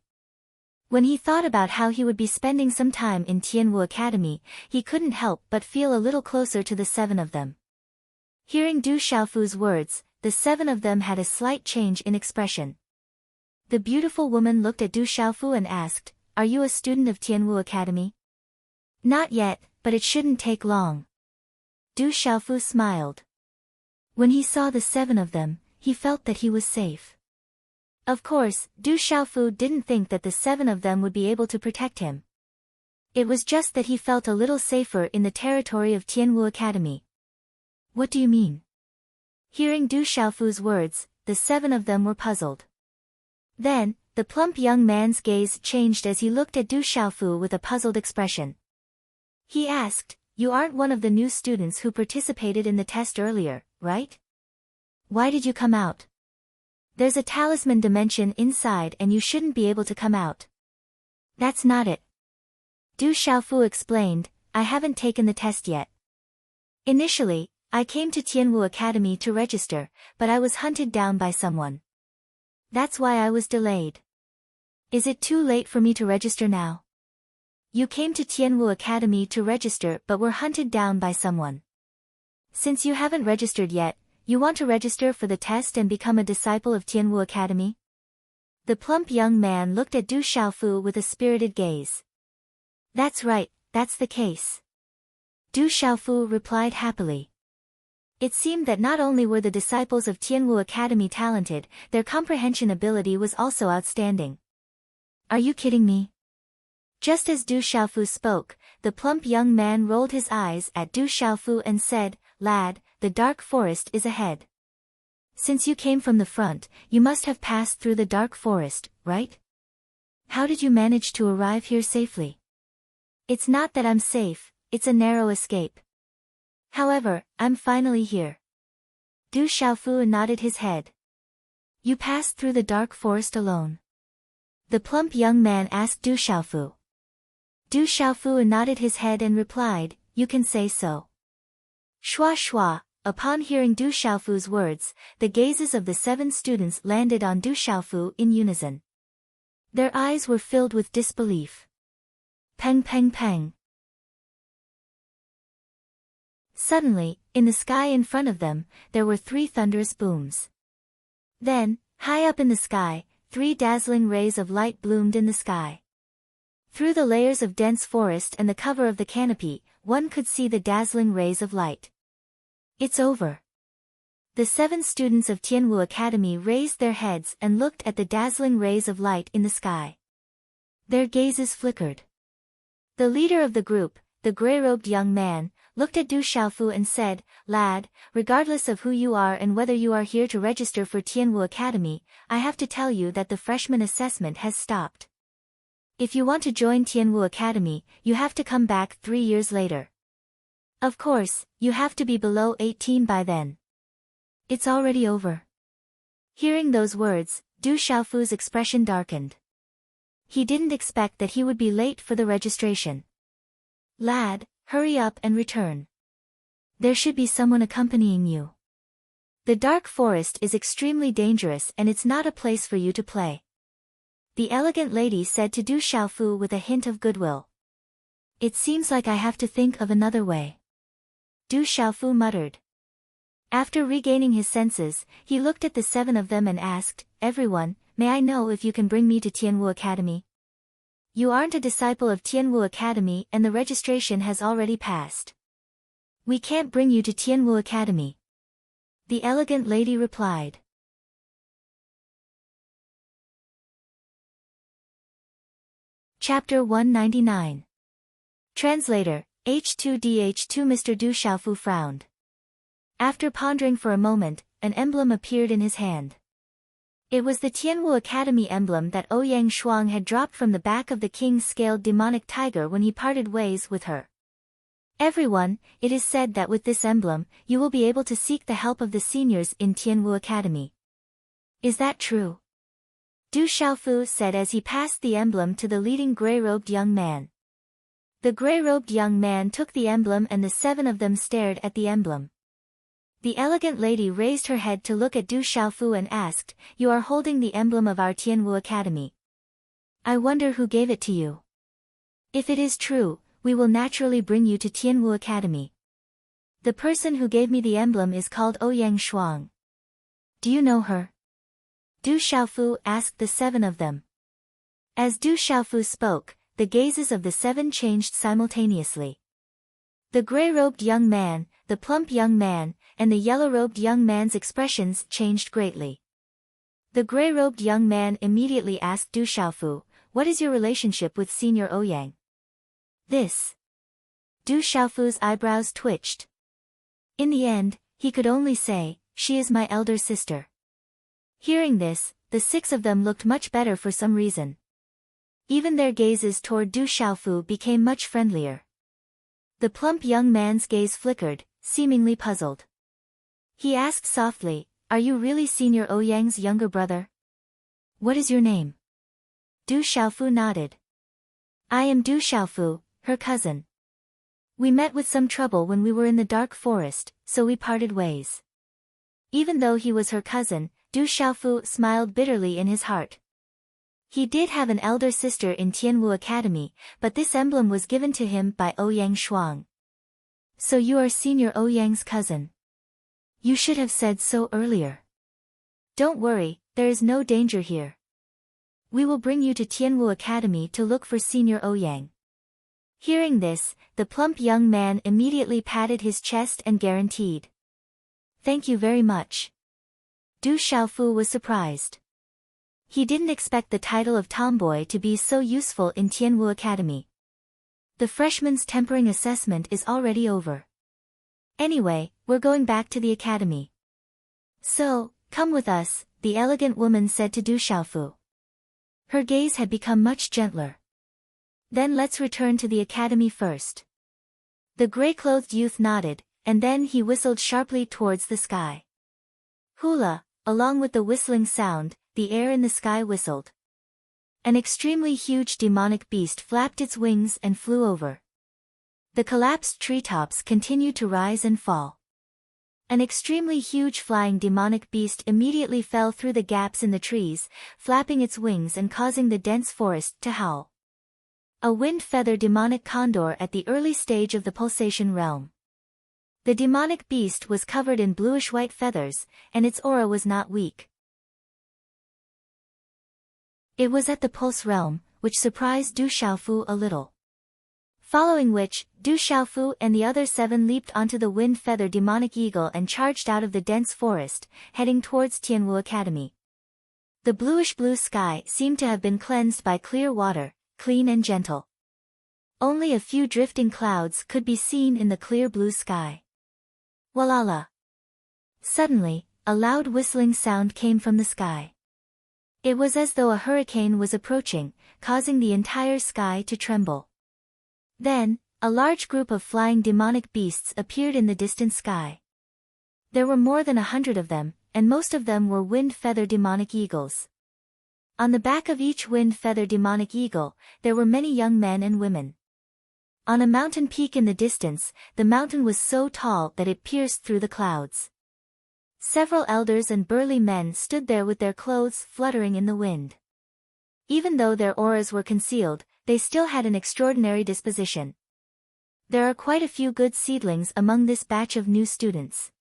When he thought about how he would be spending some time in Tianwu Academy, he couldn't help but feel a little closer to the 7 of them. Hearing Du Xiaofu's words, the 7 of them had a slight change in expression. The beautiful woman looked at Du Xiaofu and asked, "Are you a student of Tianwu Academy?" "Not yet, but it shouldn't take long." Du Xiaofu smiled. When he saw the 7 of them, he felt that he was safe. Of course, Du Xiaofu didn't think that the 7 of them would be able to protect him. It was just that he felt a little safer in the territory of Tianwu Academy. "What do you mean?" Hearing Du Xiaofu's words, the 7 of them were puzzled. Then, the plump young man's gaze changed as he looked at Du Xiaofu with a puzzled expression. He asked, "You aren't one of the new students who participated in the test earlier, right? Why did you come out? There's a talisman dimension inside and you shouldn't be able to come out." "That's not it." Du Xiaofu explained, "I haven't taken the test yet. Initially, I came to Tianwu Academy to register, but I was hunted down by someone. That's why I was delayed." "Is it too late for me to register now?" "You came to Tianwu Academy to register but were hunted down by someone. Since you haven't registered yet, you want to register for the test and become a disciple of Tianwu Academy?" The plump young man looked at Du Xiaofu with a spirited gaze. "That's right, that's the case." Du Xiaofu replied happily. It seemed that not only were the disciples of Tianwu Academy talented, their comprehension ability was also outstanding. "Are you kidding me?" Just as Du Xiaofu spoke, the plump young man rolled his eyes at Du Xiaofu and said, "Lad, the dark forest is ahead. Since you came from the front, you must have passed through the dark forest, right? How did you manage to arrive here safely?" "It's not that I'm safe, it's a narrow escape. However, I'm finally here." Du Xiaofu nodded his head. You passed through the dark forest alone? The plump young man asked Du Xiaofu. Du Xiaofu nodded his head and replied, you can say so. Shua shua, upon hearing Du Xiaofu's words, the gazes of the 7 students landed on Du Xiaofu in unison. Their eyes were filled with disbelief. Peng peng peng. Suddenly, in the sky in front of them, there were 3 thunderous booms. Then, high up in the sky, 3 dazzling rays of light bloomed in the sky. Through the layers of dense forest and the cover of the canopy, one could see the dazzling rays of light. It's over. The 7 students of Tianwu Academy raised their heads and looked at the dazzling rays of light in the sky. Their gazes flickered. The leader of the group, the gray-robed young man, looked at Du Xiaofu and said, Lad, regardless of who you are and whether you are here to register for Tianwu Academy, I have to tell you that the freshman assessment has stopped. If you want to join Tianwu Academy, you have to come back 3 years later. Of course, you have to be below 18 by then. It's already over. Hearing those words, Du Xiaofu's expression darkened. He didn't expect that he would be late for the registration. Lad, hurry up and return. There should be someone accompanying you. The dark forest is extremely dangerous and it's not a place for you to play. The elegant lady said to Du Xiaofu with a hint of goodwill. It seems like I have to think of another way. Du Xiaofu muttered. After regaining his senses, he looked at the 7 of them and asked, Everyone, may I know if you can bring me to Tianwu Academy? You aren't a disciple of Tianwu Academy and the registration has already passed. We can't bring you to Tianwu Academy. The elegant lady replied. Chapter 199. Translator, H2DH2 Mr. Du Xiaofu frowned. After pondering for a moment, an emblem appeared in his hand. It was the Tianwu Academy emblem that Ouyang Shuang had dropped from the back of the king-scaled demonic tiger when he parted ways with her. Everyone, it is said that with this emblem, you will be able to seek the help of the seniors in Tianwu Academy. Is that true? Du Xiaofu said as he passed the emblem to the leading gray-robed young man. The gray-robed young man took the emblem and the 7 of them stared at the emblem. The elegant lady raised her head to look at Du Xiaofu and asked, You are holding the emblem of our Tianwu Academy. I wonder who gave it to you. If it is true, we will naturally bring you to Tianwu Academy. The person who gave me the emblem is called Ouyang Shuang. Do you know her? Du Xiaofu asked the 7 of them. As Du Xiaofu spoke, the gazes of the 7 changed simultaneously. The gray-robed young man, the plump young man, and the yellow-robed young man's expressions changed greatly. The gray-robed young man immediately asked Du Xiaofu, What is your relationship with Senior Ouyang? This. Du Xiaofu's eyebrows twitched. In the end, he could only say, She is my elder sister. Hearing this, the 6 of them looked much better for some reason. Even their gazes toward Du Xiaofu became much friendlier. The plump young man's gaze flickered, seemingly puzzled. He asked softly, Are you really Senior Ouyang's younger brother? What is your name? Du Xiaofu nodded. I am Du Xiaofu, her cousin. We met with some trouble when we were in the dark forest, so we parted ways. Even though he was her cousin, Du Xiaofu smiled bitterly in his heart. He did have an elder sister in Tianwu Academy, but this emblem was given to him by Ouyang Shuang. So you are Senior Ouyang's cousin. You should have said so earlier. Don't worry, there is no danger here. We will bring you to Tianwu Academy to look for Senior Ouyang. Hearing this, the plump young man immediately patted his chest and guaranteed. Thank you very much. Du Xiaofu was surprised. He didn't expect the title of tomboy to be so useful in Tianwu Academy. The freshman's tempering assessment is already over. Anyway, we're going back to the academy. So, come with us, the elegant woman said to Du Xiaofu. Her gaze had become much gentler. Then let's return to the academy first. The gray-clothed youth nodded, and then he whistled sharply towards the sky. Hula, along with the whistling sound, the air in the sky whistled. An extremely huge demonic beast flapped its wings and flew over. The collapsed treetops continued to rise and fall. An extremely huge flying demonic beast immediately fell through the gaps in the trees, flapping its wings and causing the dense forest to howl. A wind-feather demonic condor at the early stage of the pulsation realm. The demonic beast was covered in bluish-white feathers, and its aura was not weak. It was at the pulse realm, which surprised Du Xiaofu a little. Following which, Du Xiaofu and the other 7 leaped onto the wind-feather demonic eagle and charged out of the dense forest, heading towards Tianwu Academy. The bluish-blue sky seemed to have been cleansed by clear water, clean and gentle. Only a few drifting clouds could be seen in the clear blue sky. Walala! Suddenly, a loud whistling sound came from the sky. It was as though a hurricane was approaching, causing the entire sky to tremble. Then, a large group of flying demonic beasts appeared in the distant sky. There were more than 100 of them, and most of them were wind-feather demonic eagles. On the back of each wind-feather demonic eagle, there were many young men and women. On a mountain peak in the distance, the mountain was so tall that it pierced through the clouds. Several elders and burly men stood there with their clothes fluttering in the wind. Even though their auras were concealed, they still had an extraordinary disposition. There are quite a few good seedlings among this batch of new students.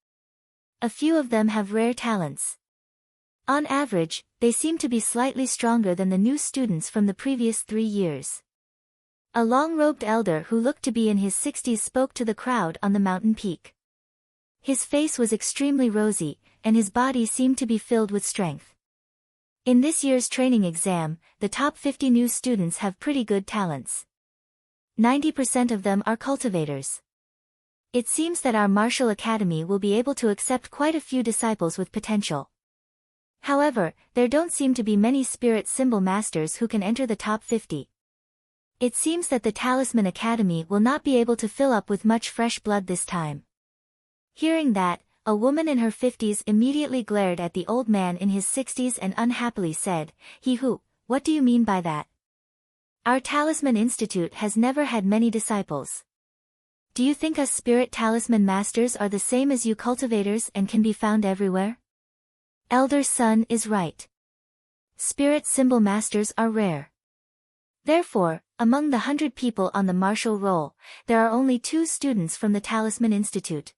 A few of them have rare talents. On average, they seem to be slightly stronger than the new students from the previous 3 years. A long-robed elder who looked to be in his 60s spoke to the crowd on the mountain peak. His face was extremely rosy, and his body seemed to be filled with strength. In this year's training exam, the top 50 new students have pretty good talents. 90% of them are cultivators. It seems that our martial academy will be able to accept quite a few disciples with potential. However, there don't seem to be many spirit symbol masters who can enter the top 50. It seems that the Talisman Academy will not be able to fill up with much fresh blood this time. Hearing that, a woman in her 50s immediately glared at the old man in his 60s and unhappily said, "He who, what do you mean by that? Our Talisman Institute has never had many disciples. Do you think us spirit talisman masters are the same as you cultivators and can be found everywhere?" Elder Sun is right. Spirit symbol masters are rare. Therefore, among the 100 people on the martial roll, there are only 2 students from the Talisman Institute.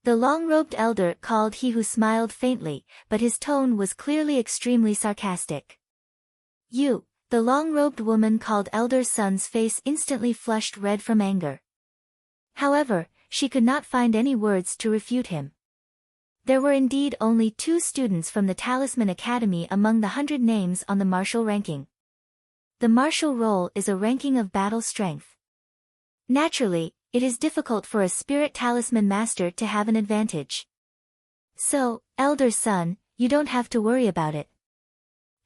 The long-robed elder called he who smiled faintly, but his tone was clearly extremely sarcastic. "You," the long-robed woman called Elder Sun's face instantly flushed red from anger. However, she could not find any words to refute him. There were indeed only 2 students from the Talisman Academy among the 100 names on the martial ranking. The martial roll is a ranking of battle strength. Naturally, it is difficult for a spirit talisman master to have an advantage. So, Elder Sun, you don't have to worry about it.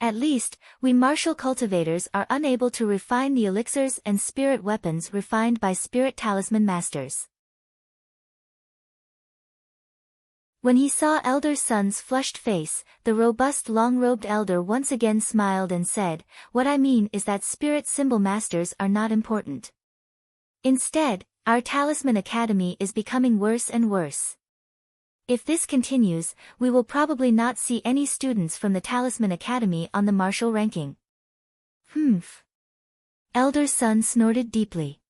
At least, we martial cultivators are unable to refine the elixirs and spirit weapons refined by spirit talisman masters. When he saw Elder Sun's flushed face, the robust long-robed elder once again smiled and said, "What I mean is that spirit symbol masters are not important. Instead, our Talisman Academy is becoming worse and worse. If this continues, we will probably not see any students from the Talisman Academy on the martial ranking." "Humph." Elder Sun snorted deeply.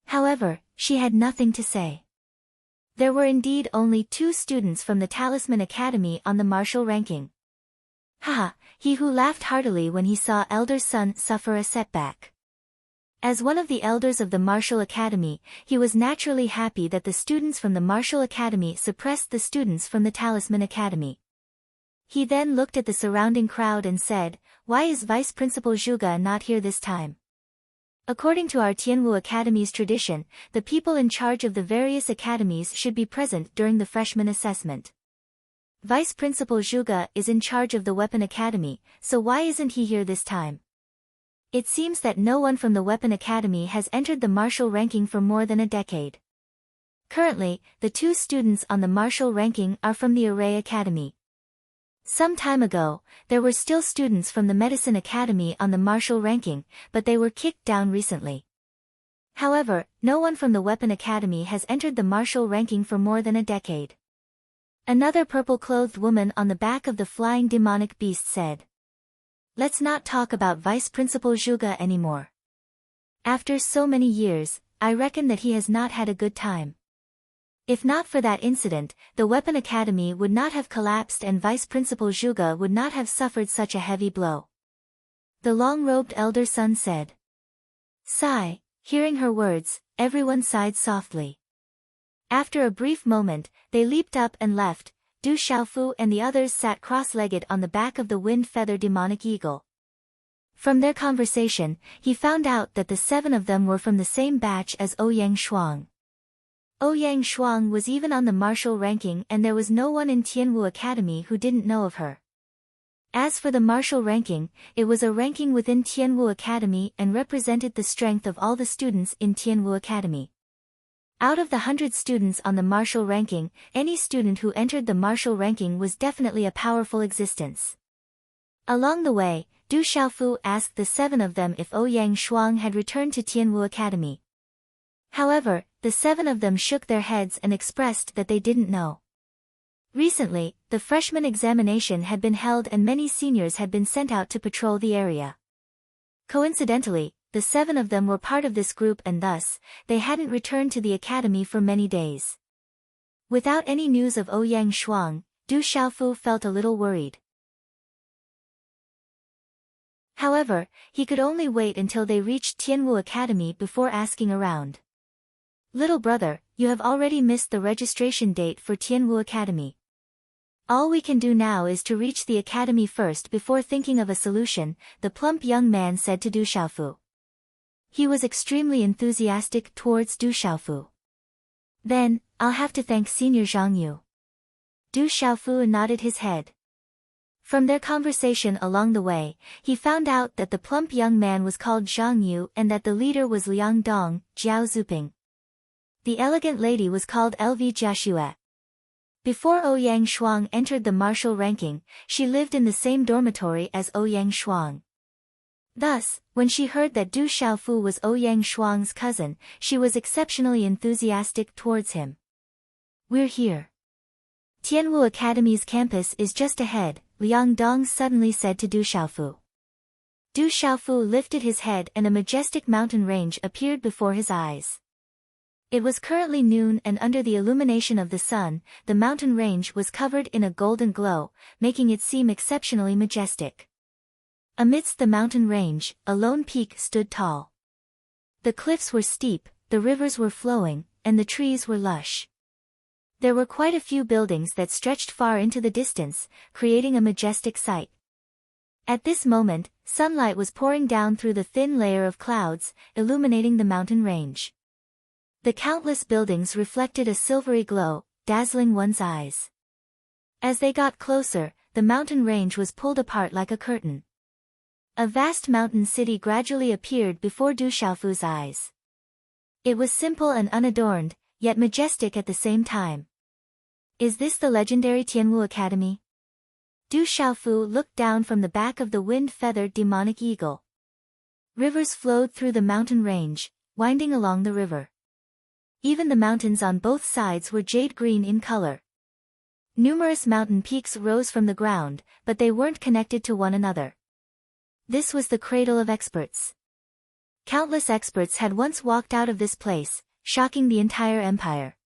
However, she had nothing to say. There were indeed only 2 students from the Talisman Academy on the martial ranking. Haha, he who laughed heartily when he saw Elder Sun suffer a setback. As one of the elders of the Martial Academy, he was naturally happy that the students from the Martial Academy suppressed the students from the Talisman Academy. He then looked at the surrounding crowd and said, "Why is Vice Principal Zhuge not here this time?" According to our Tianwu Academy's tradition, the people in charge of the various academies should be present during the freshman assessment. Vice Principal Zhuge is in charge of the Weapon Academy, so why isn't he here this time? It seems that no one from the Weapon Academy has entered the martial ranking for more than a decade. Currently, the 2 students on the martial ranking are from the Array Academy. Some time ago, there were still students from the Medicine Academy on the martial ranking, but they were kicked down recently. However, no one from the Weapon Academy has entered the martial ranking for more than a decade. Another purple-clothed woman on the back of the flying demonic beast said. Let's not talk about Vice Principal Zhuge anymore. After so many years, I reckon that he has not had a good time. If not for that incident, the Weapon Academy would not have collapsed and Vice Principal Zhuge would not have suffered such a heavy blow. The long-robed elder son said. Sigh, hearing her words, everyone sighed softly. After a brief moment, they leaped up and left. Du Xiaofu and the others sat cross-legged on the back of the wind-feather demonic eagle. From their conversation, he found out that the 7 of them were from the same batch as Ouyang Shuang. Ouyang Shuang was even on the martial ranking and there was no one in Tianwu Academy who didn't know of her. As for the martial ranking, it was a ranking within Tianwu Academy and represented the strength of all the students in Tianwu Academy. Out of the 100 students on the martial ranking, any student who entered the martial ranking was definitely a powerful existence. Along the way, Du Xiaofu asked the 7 of them if Ouyang Shuang had returned to Tianwu Academy. However, the 7 of them shook their heads and expressed that they didn't know. Recently, the freshman examination had been held and many seniors had been sent out to patrol the area. Coincidentally, the 7 of them were part of this group and thus, they hadn't returned to the academy for many days. Without any news of Ouyang Shuang, Du Xiaofu felt a little worried. However, he could only wait until they reached Tianwu Academy before asking around. Little brother, you have already missed the registration date for Tianwu Academy. All we can do now is to reach the academy first before thinking of a solution, the plump young man said to Du Xiaofu. He was extremely enthusiastic towards Du Xiaofu. Then, I'll have to thank Senior Zhang Yu. Du Xiaofu nodded his head. From their conversation along the way, he found out that the plump young man was called Zhang Yu and that the leader was Liang Dong, Jiao Zuping. The elegant lady was called LV Jiaxue. Before Ouyang Shuang entered the martial ranking, she lived in the same dormitory as Ouyang Shuang. Thus, when she heard that Du Xiaofu was Ouyang Shuang's cousin, she was exceptionally enthusiastic towards him. We're here. Tianwu Academy's campus is just ahead, Liang Dong suddenly said to Du Xiaofu. Du Xiaofu lifted his head and a majestic mountain range appeared before his eyes. It was currently noon and under the illumination of the sun, the mountain range was covered in a golden glow, making it seem exceptionally majestic. Amidst the mountain range, a lone peak stood tall. The cliffs were steep, the rivers were flowing, and the trees were lush. There were quite a few buildings that stretched far into the distance, creating a majestic sight. At this moment, sunlight was pouring down through the thin layer of clouds, illuminating the mountain range. The countless buildings reflected a silvery glow, dazzling one's eyes. As they got closer, the mountain range was pulled apart like a curtain. A vast mountain city gradually appeared before Du Xiaofu's eyes. It was simple and unadorned, yet majestic at the same time. Is this the legendary Tianwu Academy? Du Xiaofu looked down from the back of the wind-feathered demonic eagle. Rivers flowed through the mountain range, winding along the river. Even the mountains on both sides were jade green in color. Numerous mountain peaks rose from the ground, but they weren't connected to one another. This was the cradle of experts. Countless experts had once walked out of this place, shocking the entire empire.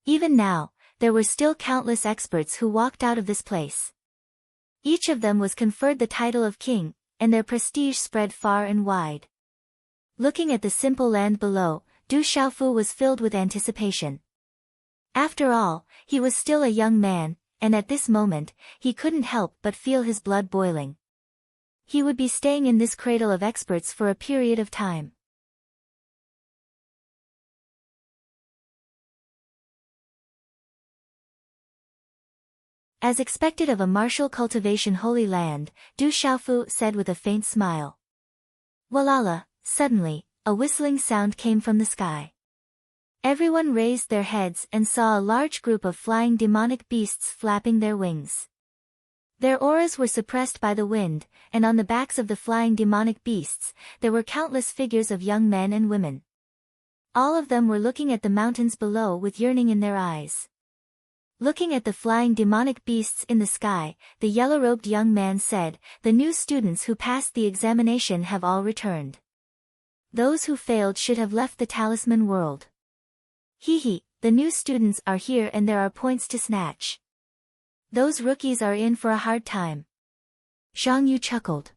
Even now, there were still countless experts who walked out of this place. Each of them was conferred the title of king, and their prestige spread far and wide. Looking at the simple land below, Du Xiaofu was filled with anticipation. After all, he was still a young man, and at this moment, he couldn't help but feel his blood boiling. He would be staying in this cradle of experts for a period of time. As expected of a martial cultivation holy land, Du Xiaofu said with a faint smile. Walala, suddenly, a whistling sound came from the sky. Everyone raised their heads and saw a large group of flying demonic beasts flapping their wings. Their auras were suppressed by the wind, and on the backs of the flying demonic beasts, there were countless figures of young men and women. All of them were looking at the mountains below with yearning in their eyes. Looking at the flying demonic beasts in the sky, the yellow-robed young man said, "The new students who passed the examination have all returned. Those who failed should have left the talisman world. Hee, the new students are here and there are points to snatch. Those rookies are in for a hard time." Zhang Yu chuckled.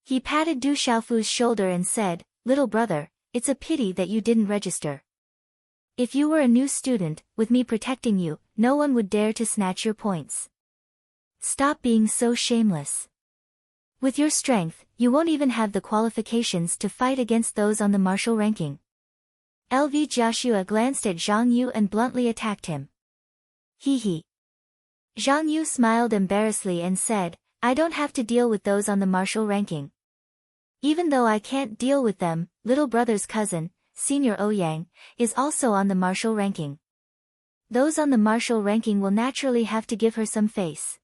He patted Du Xiaofu's shoulder and said, "Little brother, it's a pity that you didn't register. If you were a new student, with me protecting you, no one would dare to snatch your points. Stop being so shameless. With your strength, you won't even have the qualifications to fight against those on the martial ranking." LV Joshua glanced at Zhang Yu and bluntly attacked him. Hee. Zhang Yu smiled embarrassedly and said, "I don't have to deal with those on the martial ranking. Even though I can't deal with them, little brother's cousin, Senior Ouyang, is also on the martial ranking. Those on the martial ranking will naturally have to give her some face."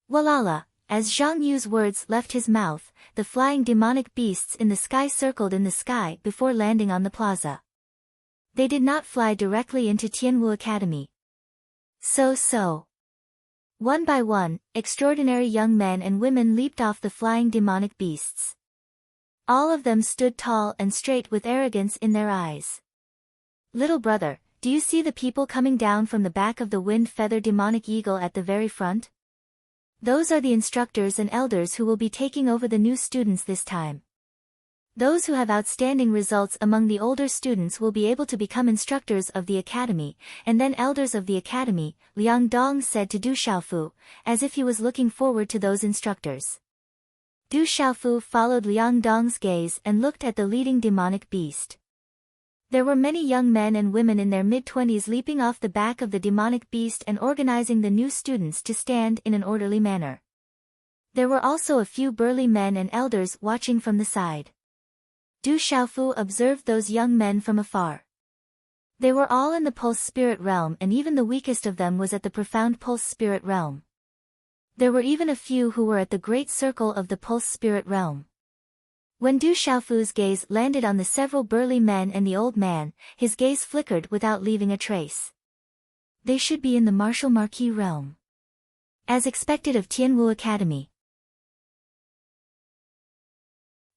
Walala, as Zhang Yu's words left his mouth, the flying demonic beasts in the sky circled in the sky before landing on the plaza. They did not fly directly into Tianwu Academy. So. One by one, extraordinary young men and women leaped off the flying demonic beasts. All of them stood tall and straight with arrogance in their eyes. "Little brother, do you see the people coming down from the back of the wind-feather demonic eagle at the very front? Those are the instructors and elders who will be taking over the new students this time. Those who have outstanding results among the older students will be able to become instructors of the academy, and then elders of the academy," Liang Dong said to Du Xiaofu, as if he was looking forward to those instructors. Du Xiaofu followed Liang Dong's gaze and looked at the leading demonic beast. There were many young men and women in their mid-20s leaping off the back of the demonic beast and organizing the new students to stand in an orderly manner. There were also a few burly men and elders watching from the side. Du Xiaofu observed those young men from afar. They were all in the pulse spirit realm, and even the weakest of them was at the profound pulse spirit realm. There were even a few who were at the great circle of the pulse spirit realm. When Du Xiaofu's gaze landed on the several burly men and the old man, his gaze flickered without leaving a trace. They should be in the martial marquee realm. As expected of Tianwu Academy.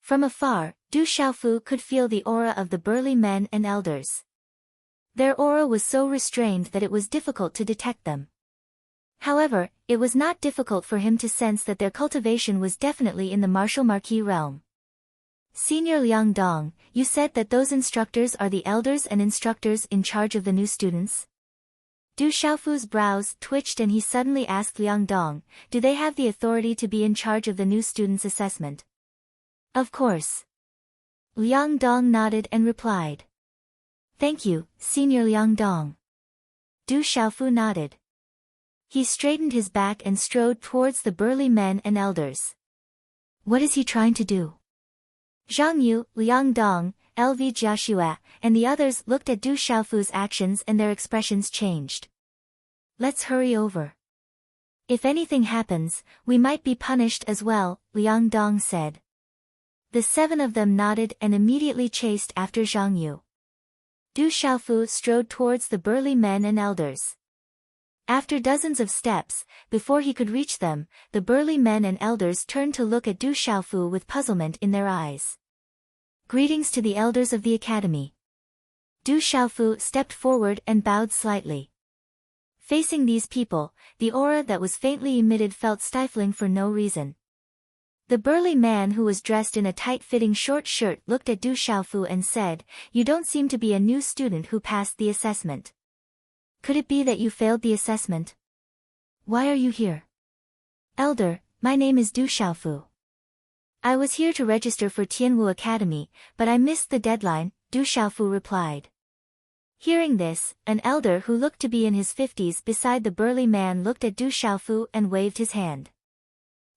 From afar, Du Xiaofu could feel the aura of the burly men and elders. Their aura was so restrained that it was difficult to detect them. However, it was not difficult for him to sense that their cultivation was definitely in the martial marquee realm. "Senior Liang Dong, you said that those instructors are the elders and instructors in charge of the new students?" Du Xiaofu's brows twitched and he suddenly asked Liang Dong, "Do they have the authority to be in charge of the new students' assessment?" "Of course." Liang Dong nodded and replied. "Thank you, Senior Liang Dong." Du Xiaofu nodded. He straightened his back and strode towards the burly men and elders. What is he trying to do? Zhang Yu, Liang Dong, LV Joshua, and the others looked at Du Xiaofu's actions and their expressions changed. "Let's hurry over. If anything happens, we might be punished as well," Liang Dong said. The 7 of them nodded and immediately chased after Zhang Yu. Du Xiaofu strode towards the burly men and elders. After dozens of steps, before he could reach them, the burly men and elders turned to look at Du Xiaofu with puzzlement in their eyes. "Greetings to the elders of the academy." Du Xiaofu stepped forward and bowed slightly. Facing these people, the aura that was faintly emitted felt stifling for no reason. The burly man who was dressed in a tight-fitting short shirt looked at Du Xiaofu and said, "You don't seem to be a new student who passed the assessment. Could it be that you failed the assessment? Why are you here?" "Elder, my name is Du Xiaofu. I was here to register for Tianwu Academy, but I missed the deadline," Du Xiaofu replied. Hearing this, an elder who looked to be in his 50s beside the burly man looked at Du Xiaofu and waved his hand.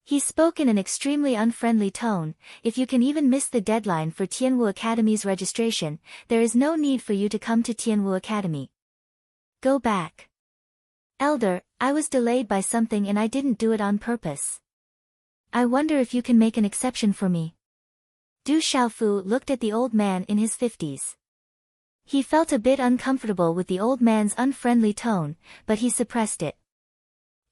He spoke in an extremely unfriendly tone. If you can even miss the deadline for Tianwu Academy's registration, there is no need for you to come to Tianwu Academy. Go back. Elder, I was delayed by something and I didn't do it on purpose. I wonder if you can make an exception for me. Du Xiaofu looked at the old man in his 50s. He felt a bit uncomfortable with the old man's unfriendly tone, but he suppressed it.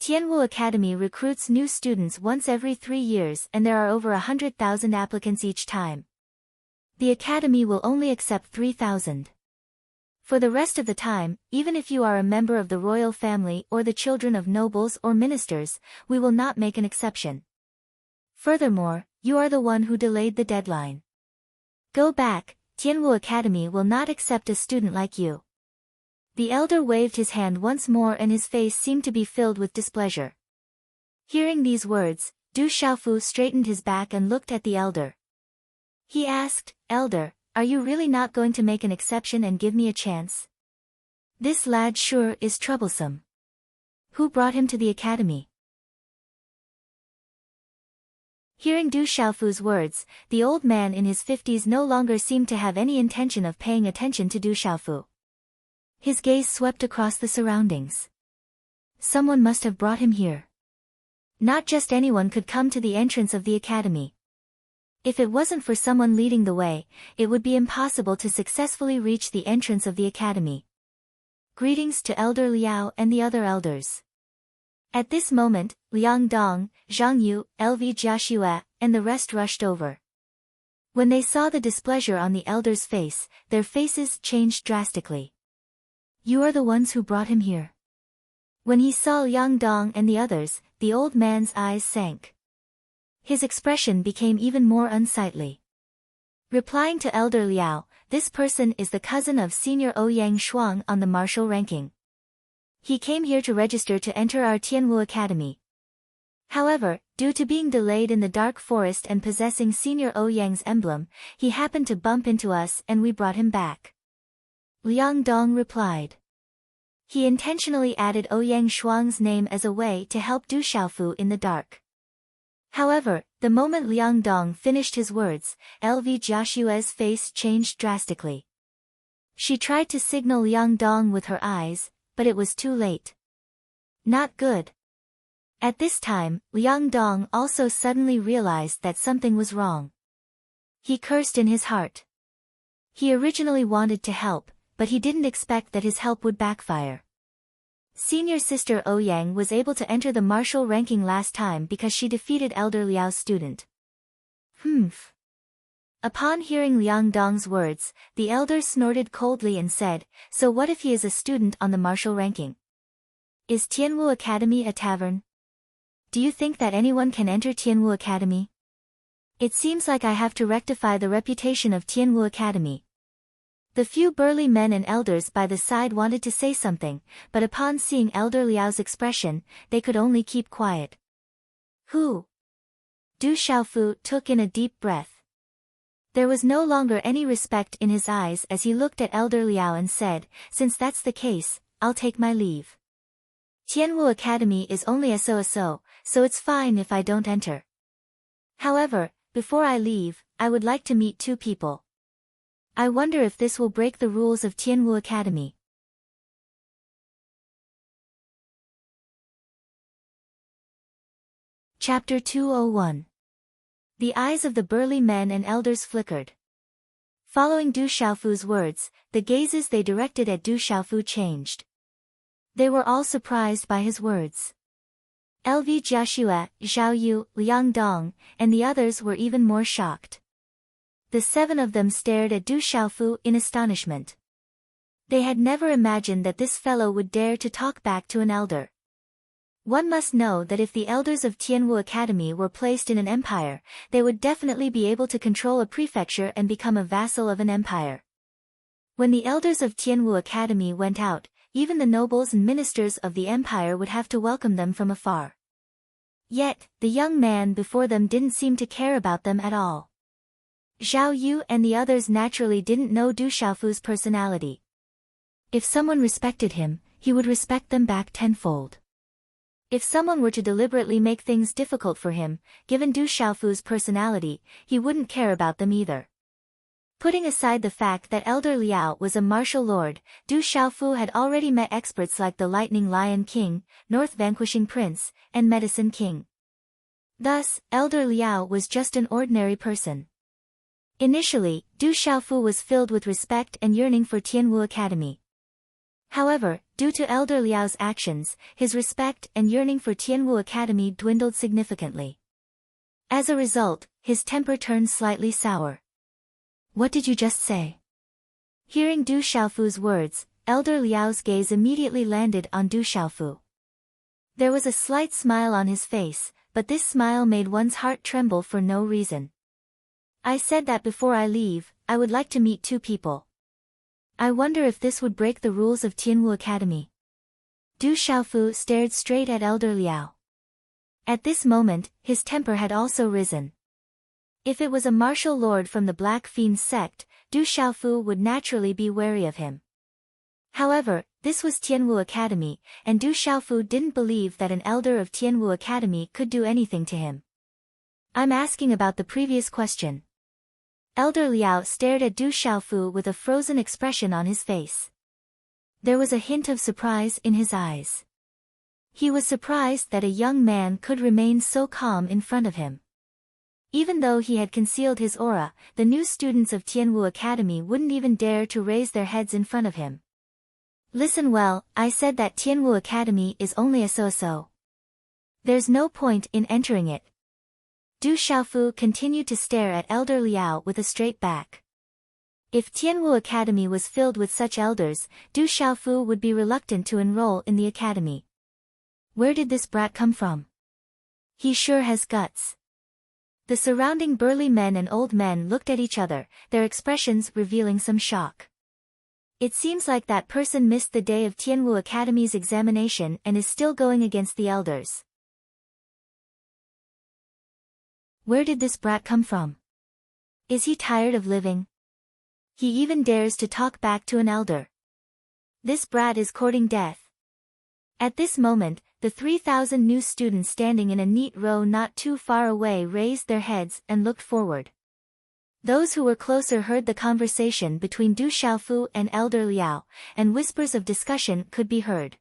Tianwu Academy recruits new students once every 3 years and there are over 100,000 applicants each time. The academy will only accept 3,000. For the rest of the time, even if you are a member of the royal family or the children of nobles or ministers, we will not make an exception. Furthermore, you are the one who delayed the deadline. Go back, Tianwu Academy will not accept a student like you. The elder waved his hand once more and his face seemed to be filled with displeasure. Hearing these words, Du Xiaofu straightened his back and looked at the elder. He asked, Elder, are you really not going to make an exception and give me a chance? This lad sure is troublesome. Who brought him to the academy? Hearing Du Xiaofu's words, the old man in his 50s no longer seemed to have any intention of paying attention to Du Xiaofu. His gaze swept across the surroundings. Someone must have brought him here. Not just anyone could come to the entrance of the academy. If it wasn't for someone leading the way, it would be impossible to successfully reach the entrance of the academy. Greetings to Elder Liao and the other elders. At this moment, Liang Dong, Zhang Yu, LV Jiaxue, and the rest rushed over. When they saw the displeasure on the elder's face, their faces changed drastically. You are the ones who brought him here. When he saw Liang Dong and the others, the old man's eyes sank. His expression became even more unsightly. Replying to Elder Liao, this person is the cousin of Senior Ouyang Shuang on the martial ranking. He came here to register to enter our Tianwu Academy. However, due to being delayed in the dark forest and possessing Senior Ouyang's emblem, he happened to bump into us and we brought him back. Liang Dong replied. He intentionally added Ouyang Shuang's name as a way to help Du Xiaofu in the dark. However, the moment Liang Dong finished his words, LV Jiaxue's face changed drastically. She tried to signal Liang Dong with her eyes, but it was too late. Not good. At this time, Liang Dong also suddenly realized that something was wrong. He cursed in his heart. He originally wanted to help, but he didn't expect that his help would backfire. Senior sister Ouyang was able to enter the martial ranking last time because she defeated Elder Liao's student. Humph. Upon hearing Liang Dong's words, the elder snorted coldly and said, so what if he is a student on the martial ranking? Is Tianwu Academy a tavern? Do you think that anyone can enter Tianwu Academy? It seems like I have to rectify the reputation of Tianwu Academy. The few burly men and elders by the side wanted to say something, but upon seeing Elder Liao's expression, they could only keep quiet. Who? Du Xiaofu took in a deep breath. There was no longer any respect in his eyes as he looked at Elder Liao and said, since that's the case, I'll take my leave. Tianwu Academy is only so it's fine if I don't enter. However, before I leave, I would like to meet 2 people. I wonder if this will break the rules of Tianwu Academy. Chapter 201. The eyes of the burly men and elders flickered. Following Du Xiaofu's words, the gazes they directed at Du Xiaofu changed. They were all surprised by his words. LV Jiaxue, Zhao Yu, Liang Dong, and the others were even more shocked. The 7 of them stared at Du Xiaofu in astonishment. They had never imagined that this fellow would dare to talk back to an elder. One must know that if the elders of Tianwu Academy were placed in an empire, they would definitely be able to control a prefecture and become a vassal of an empire. When the elders of Tianwu Academy went out, even the nobles and ministers of the empire would have to welcome them from afar. Yet, the young man before them didn't seem to care about them at all. Zhao Yu and the others naturally didn't know Du Xiaofu's personality. If someone respected him, he would respect them back tenfold. If someone were to deliberately make things difficult for him, given Du Xiaofu's personality, he wouldn't care about them either. Putting aside the fact that Elder Liao was a martial lord, Du Xiaofu had already met experts like the Lightning Lion King, North Vanquishing Prince, and Medicine King. Thus, Elder Liao was just an ordinary person. Initially, Du Xiaofu was filled with respect and yearning for Tianwu Academy. However, due to Elder Liao's actions, his respect and yearning for Tianwu Academy dwindled significantly. As a result, his temper turned slightly sour. "What did you just say?" Hearing Du Xiaofu's words, Elder Liao's gaze immediately landed on Du Xiaofu. There was a slight smile on his face, but this smile made one's heart tremble for no reason. "I said that before I leave, I would like to meet two people. I wonder if this would break the rules of Tianwu Academy." Du Xiaofu stared straight at Elder Liao. At this moment, his temper had also risen. If it was a martial lord from the Black Fiend sect, Du Xiaofu would naturally be wary of him. However, this was Tianwu Academy, and Du Xiaofu didn't believe that an elder of Tianwu Academy could do anything to him. "I'm asking about the previous question." Elder Liao stared at Du Xiaofu with a frozen expression on his face. There was a hint of surprise in his eyes. He was surprised that a young man could remain so calm in front of him. Even though he had concealed his aura, the new students of Tianwu Academy wouldn't even dare to raise their heads in front of him. "Listen well, I said that Tianwu Academy is only a so-so. There's no point in entering it." Du Xiaofu continued to stare at Elder Liao with a straight back. If Tianwu Academy was filled with such elders, Du Xiaofu would be reluctant to enroll in the academy. Where did this brat come from? He sure has guts. The surrounding burly men and old men looked at each other, their expressions revealing some shock. It seems like that person missed the day of Tianwu Academy's examination and is still going against the elders. Where did this brat come from? Is he tired of living? He even dares to talk back to an elder. This brat is courting death. At this moment, the 3,000 new students standing in a neat row not too far away raised their heads and looked forward. Those who were closer heard the conversation between Du Xiaofu and Elder Liao, and whispers of discussion could be heard.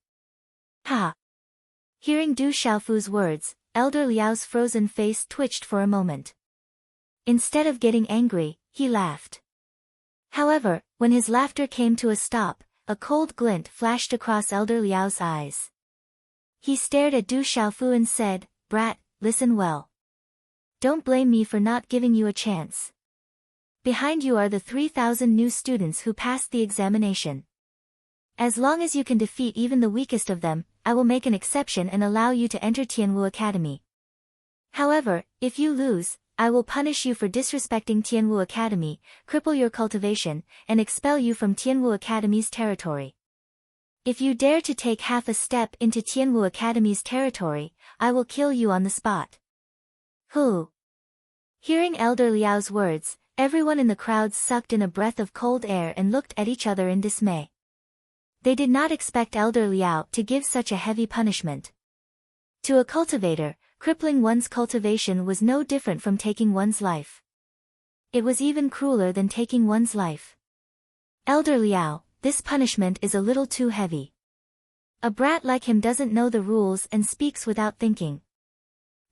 "Ha!" Hearing Du Xiaofu's words, Elder Liao's frozen face twitched for a moment. Instead of getting angry, he laughed. However, when his laughter came to a stop, a cold glint flashed across Elder Liao's eyes. He stared at Du Xiaofu and said, "Brat, listen well. Don't blame me for not giving you a chance. Behind you are the 3,000 new students who passed the examination. As long as you can defeat even the weakest of them, I will make an exception and allow you to enter Tianwu Academy. However, if you lose, I will punish you for disrespecting Tianwu Academy, cripple your cultivation, and expel you from Tianwu Academy's territory. If you dare to take half a step into Tianwu Academy's territory, I will kill you on the spot." "Who?" Hearing Elder Liao's words, everyone in the crowd sucked in a breath of cold air and looked at each other in dismay. They did not expect Elder Liao to give such a heavy punishment. To a cultivator, crippling one's cultivation was no different from taking one's life. It was even crueler than taking one's life. "Elder Liao, this punishment is a little too heavy. A brat like him doesn't know the rules and speaks without thinking.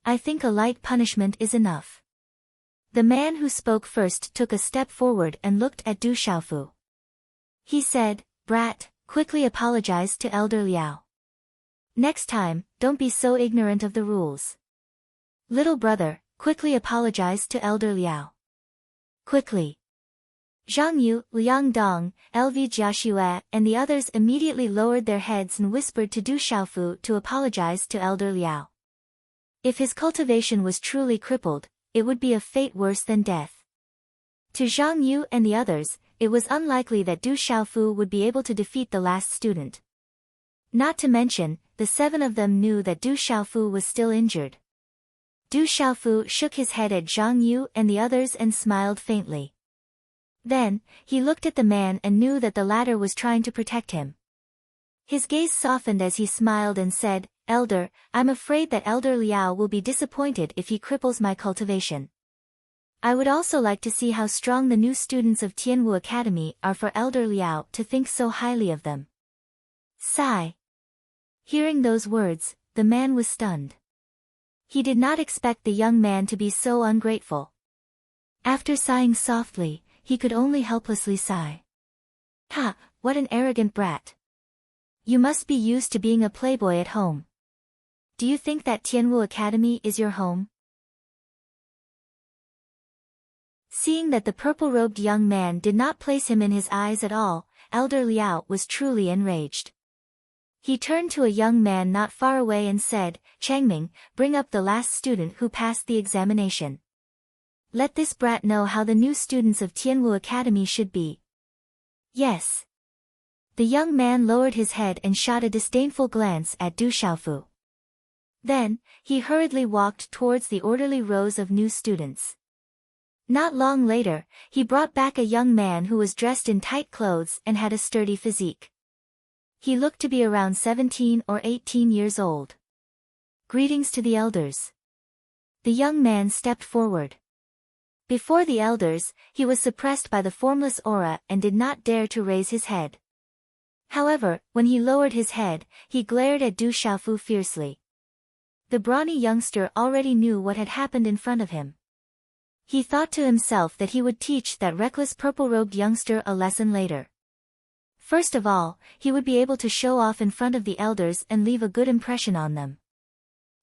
I think a light punishment is enough." The man who spoke first took a step forward and looked at Du Xiaofu. He said, "Brat, quickly apologize to Elder Liao. Next time, don't be so ignorant of the rules. Little brother, quickly apologize to Elder Liao. Quickly." Zhang Yu, Liang Dong, LV Jiaxue, and the others immediately lowered their heads and whispered to Du Xiaofu to apologize to Elder Liao. If his cultivation was truly crippled, it would be a fate worse than death. To Zhang Yu and the others, it was unlikely that Du Xiaofu would be able to defeat the last student. Not to mention, the 7 of them knew that Du Xiaofu was still injured. Du Xiaofu shook his head at Zhang Yu and the others and smiled faintly. Then, he looked at the man and knew that the latter was trying to protect him. His gaze softened as he smiled and said, "Elder, I'm afraid that Elder Liao will be disappointed if he cripples my cultivation. I would also like to see how strong the new students of Tianwu Academy are for Elder Liao to think so highly of them." Sigh. Hearing those words, the man was stunned. He did not expect the young man to be so ungrateful. After sighing softly, he could only helplessly sigh. "Ha, what an arrogant brat. You must be used to being a playboy at home. Do you think that Tianwu Academy is your home?" Seeing that the purple-robed young man did not place him in his eyes at all, Elder Liao was truly enraged. He turned to a young man not far away and said, "Changming, bring up the last student who passed the examination. Let this brat know how the new students of Tianwu Academy should be." "Yes." The young man lowered his head and shot a disdainful glance at Du Xiaofu. Then, he hurriedly walked towards the orderly rows of new students. Not long later, he brought back a young man who was dressed in tight clothes and had a sturdy physique. He looked to be around 17 or 18 years old. "Greetings to the elders." The young man stepped forward. Before the elders, he was suppressed by the formless aura and did not dare to raise his head. However, when he lowered his head, he glared at Du Xiaofu fiercely. The brawny youngster already knew what had happened in front of him. He thought to himself that he would teach that reckless purple-robed youngster a lesson later. First of all, he would be able to show off in front of the elders and leave a good impression on them.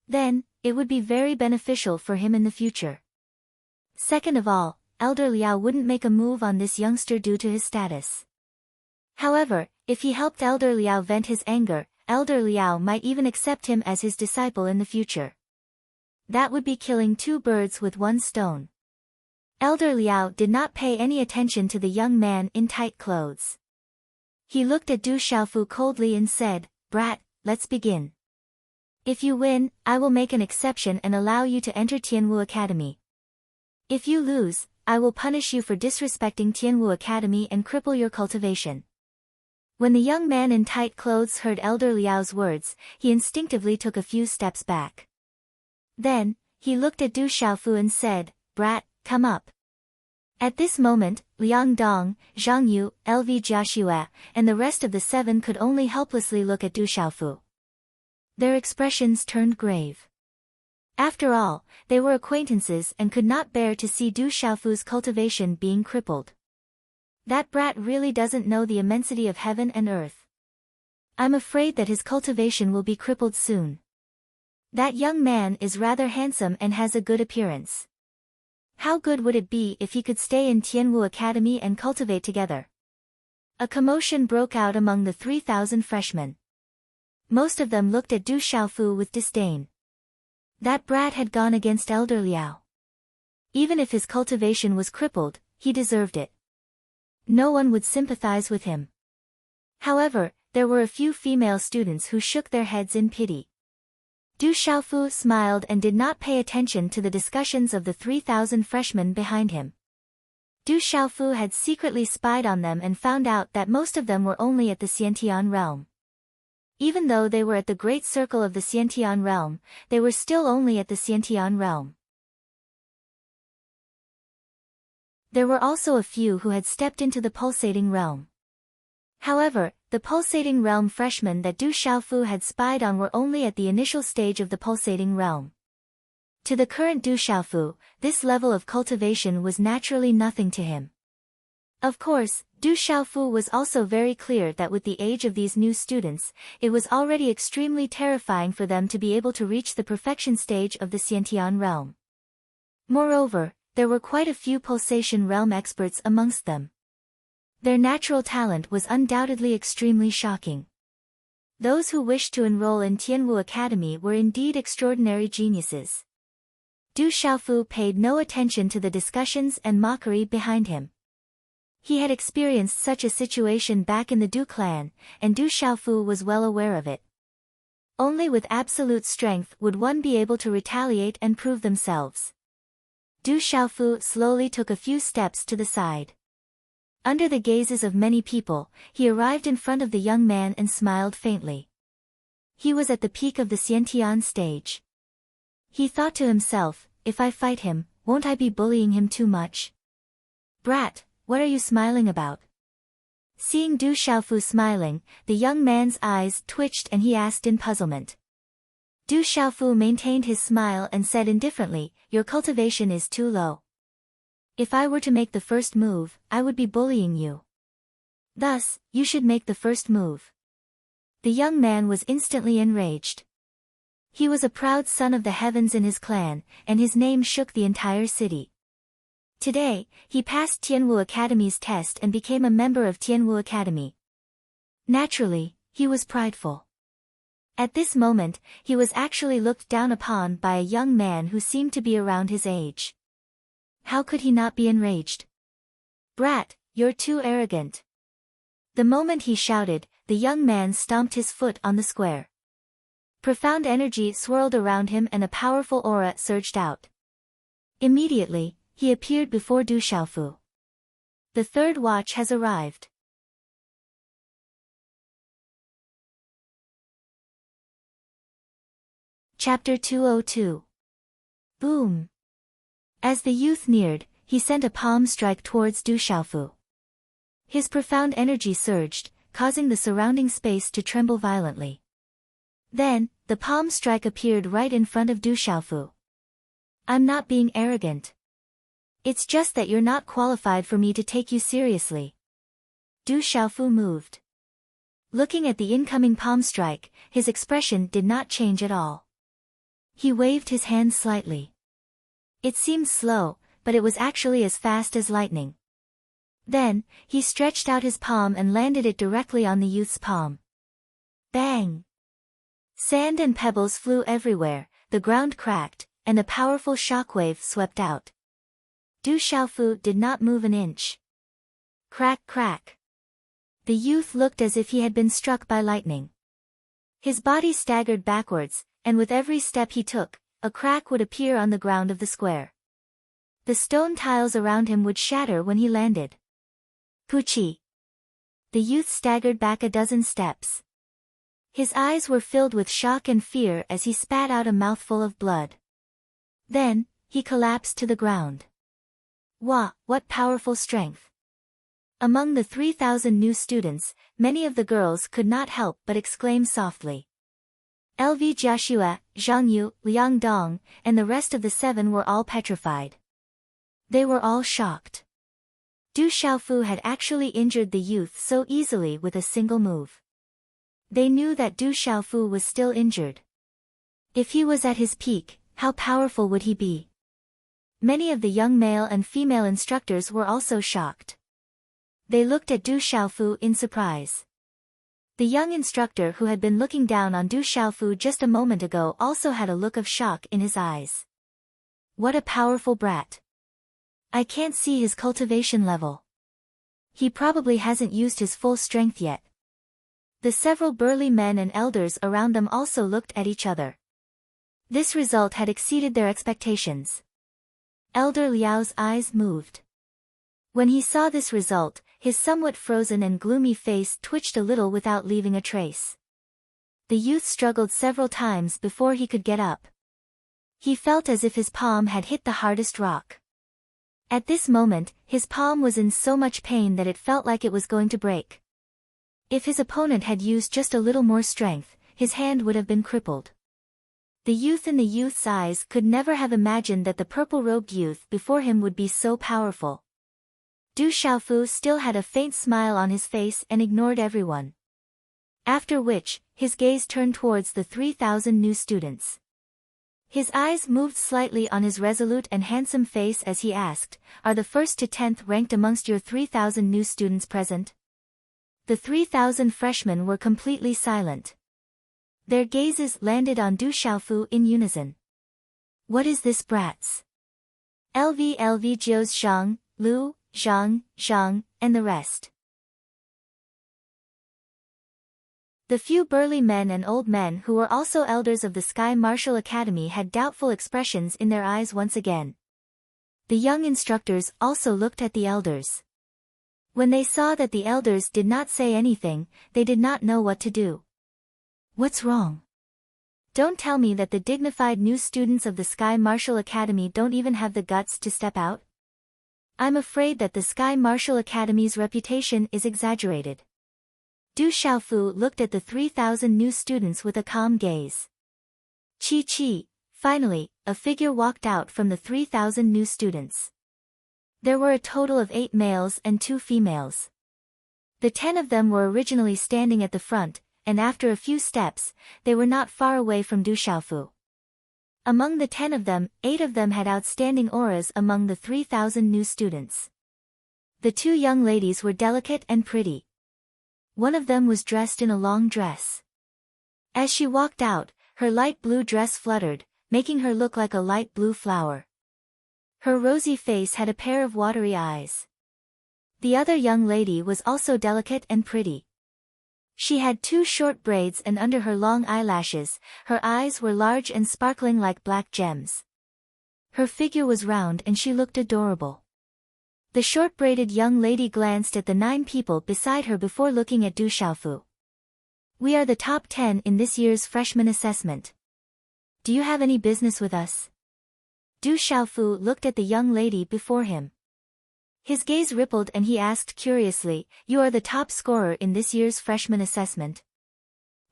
Then, it would be very beneficial for him in the future. Second of all, Elder Liao wouldn't make a move on this youngster due to his status. However, if he helped Elder Liao vent his anger, Elder Liao might even accept him as his disciple in the future. That would be killing two birds with one stone. Elder Liao did not pay any attention to the young man in tight clothes. He looked at Du Xiaofu coldly and said, "Brat, let's begin. If you win, I will make an exception and allow you to enter Tianwu Academy. If you lose, I will punish you for disrespecting Tianwu Academy and cripple your cultivation." When the young man in tight clothes heard Elder Liao's words, he instinctively took a few steps back. Then, he looked at Du Xiaofu and said, "Brat, come up." At this moment, Liang Dong, Zhang Yu, Lv Jiaxue, and the rest of the seven could only helplessly look at Du Xiaofu. Their expressions turned grave. After all, they were acquaintances and could not bear to see Du Xiaofu's cultivation being crippled. That brat really doesn't know the immensity of heaven and earth. I'm afraid that his cultivation will be crippled soon. That young man is rather handsome and has a good appearance. How good would it be if he could stay in Tianwu Academy and cultivate together? A commotion broke out among the 3,000 freshmen. Most of them looked at Du Xiaofu with disdain. That brat had gone against Elder Liao. Even if his cultivation was crippled, he deserved it. No one would sympathize with him. However, there were a few female students who shook their heads in pity. Du Xiaofu smiled and did not pay attention to the discussions of the 3,000 freshmen behind him. Du Xiaofu had secretly spied on them and found out that most of them were only at the Xiantian realm. Even though they were at the great circle of the Xiantian realm, they were still only at the Xiantian realm. There were also a few who had stepped into the pulsating realm. However, the pulsating realm freshmen that Du Xiaofu had spied on were only at the initial stage of the pulsating realm. To the current Du Xiaofu, this level of cultivation was naturally nothing to him. Of course, Du Xiaofu was also very clear that with the age of these new students, it was already extremely terrifying for them to be able to reach the perfection stage of the Xiantian realm. Moreover, there were quite a few pulsation realm experts amongst them. Their natural talent was undoubtedly extremely shocking. Those who wished to enroll in Tianwu Academy were indeed extraordinary geniuses. Du Xiaofu paid no attention to the discussions and mockery behind him. He had experienced such a situation back in the Du clan, and Du Xiaofu was well aware of it. Only with absolute strength would one be able to retaliate and prove themselves. Du Xiaofu slowly took a few steps to the side. Under the gazes of many people, he arrived in front of the young man and smiled faintly. He was at the peak of the Xiantian stage. He thought to himself, if I fight him, won't I be bullying him too much? Brat, what are you smiling about? Seeing Du Xiaofu smiling, the young man's eyes twitched and he asked in puzzlement. Du Xiaofu maintained his smile and said indifferently, your cultivation is too low. If I were to make the first move, I would be bullying you. Thus, you should make the first move. The young man was instantly enraged. He was a proud son of the heavens in his clan, and his name shook the entire city. Today, he passed Tianwu Academy's test and became a member of Tianwu Academy. Naturally, he was prideful. At this moment, he was actually looked down upon by a young man who seemed to be around his age. How could he not be enraged? Brat, you're too arrogant. The moment he shouted, the young man stomped his foot on the square. Profound energy swirled around him and a powerful aura surged out. Immediately, he appeared before Du Xiaofu. The third watch has arrived. Chapter 202. Boom. As the youth neared, he sent a palm strike towards Du Xiaofu. His profound energy surged, causing the surrounding space to tremble violently. Then, the palm strike appeared right in front of Du Xiaofu. I'm not being arrogant. It's just that you're not qualified for me to take you seriously. Du Xiaofu moved. Looking at the incoming palm strike, his expression did not change at all. He waved his hand slightly. It seemed slow, but it was actually as fast as lightning. Then, he stretched out his palm and landed it directly on the youth's palm. Bang! Sand and pebbles flew everywhere, the ground cracked, and a powerful shockwave swept out. Du Xiaofu did not move an inch. Crack crack. The youth looked as if he had been struck by lightning. His body staggered backwards, and with every step he took, a crack would appear on the ground of the square. The stone tiles around him would shatter when he landed. Puchi. The youth staggered back a dozen steps. His eyes were filled with shock and fear as he spat out a mouthful of blood. Then, he collapsed to the ground. Wah, what powerful strength! Among the 3,000 new students, many of the girls could not help but exclaim softly. LV Jiaxue, Zhang Yu, Liang Dong, and the rest of the 7 were all petrified. They were all shocked. Du Xiaofu had actually injured the youth so easily with a single move. They knew that Du Xiaofu was still injured. If he was at his peak, how powerful would he be? Many of the young male and female instructors were also shocked. They looked at Du Xiaofu in surprise. The young instructor who had been looking down on Du Xiaofu just a moment ago also had a look of shock in his eyes. What a powerful brat. I can't see his cultivation level. He probably hasn't used his full strength yet. The several burly men and elders around them also looked at each other. This result had exceeded their expectations. Elder Liao's eyes moved. When he saw this result, his somewhat frozen and gloomy face twitched a little without leaving a trace. The youth struggled several times before he could get up. He felt as if his palm had hit the hardest rock. At this moment, his palm was in so much pain that it felt like it was going to break. If his opponent had used just a little more strength, his hand would have been crippled. The youth in the youth's eyes could never have imagined that the purple-robed youth before him would be so powerful. Du Xiaofu still had a faint smile on his face and ignored everyone. After which, his gaze turned towards the 3,000 new students. His eyes moved slightly on his resolute and handsome face as he asked, "Are the 1st to 10th ranked amongst your 3,000 new students present?" The 3,000 freshmen were completely silent. Their gazes landed on Du Xiaofu in unison. What is this brat's? LV Jiao's Zhang, Lu, Zhang, and the rest. The few burly men and old men who were also elders of the Sky Martial Academy had doubtful expressions in their eyes once again. The young instructors also looked at the elders. When they saw that the elders did not say anything, they did not know what to do. What's wrong? Don't tell me that the dignified new students of the Sky Martial Academy don't even have the guts to step out? I'm afraid that the Sky Martial Academy's reputation is exaggerated. Du Xiaofu looked at the 3,000 new students with a calm gaze. Chi. Finally, a figure walked out from the 3,000 new students. There were a total of 8 males and 2 females. The 10 of them were originally standing at the front, and after a few steps, they were not far away from Du Xiaofu. Among the 10 of them, 8 of them had outstanding auras among the 3,000 new students. The 2 young ladies were delicate and pretty. One of them was dressed in a long dress. As she walked out, her light blue dress fluttered, making her look like a light blue flower. Her rosy face had a pair of watery eyes. The other young lady was also delicate and pretty. She had 2 short braids, and under her long eyelashes, her eyes were large and sparkling like black gems. Her figure was round and she looked adorable. The short-braided young lady glanced at the 9 people beside her before looking at Du Xiaofu. We are the top 10 in this year's freshman assessment. Do you have any business with us? Du Xiaofu looked at the young lady before him. His gaze rippled and he asked curiously, "You are the top scorer in this year's freshman assessment?"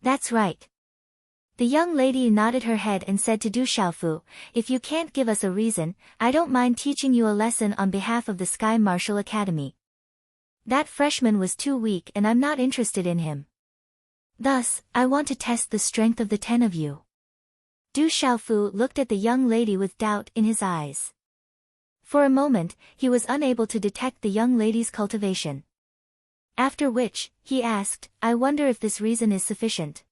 "That's right." The young lady nodded her head and said to Du Xiaofu, "If you can't give us a reason, I don't mind teaching you a lesson on behalf of the Sky Martial Academy. That freshman was too weak and I'm not interested in him. Thus, I want to test the strength of the 10 of you." Du Xiaofu looked at the young lady with doubt in his eyes. For a moment, he was unable to detect the young lady's cultivation. After which, he asked, "I wonder if this reason is sufficient."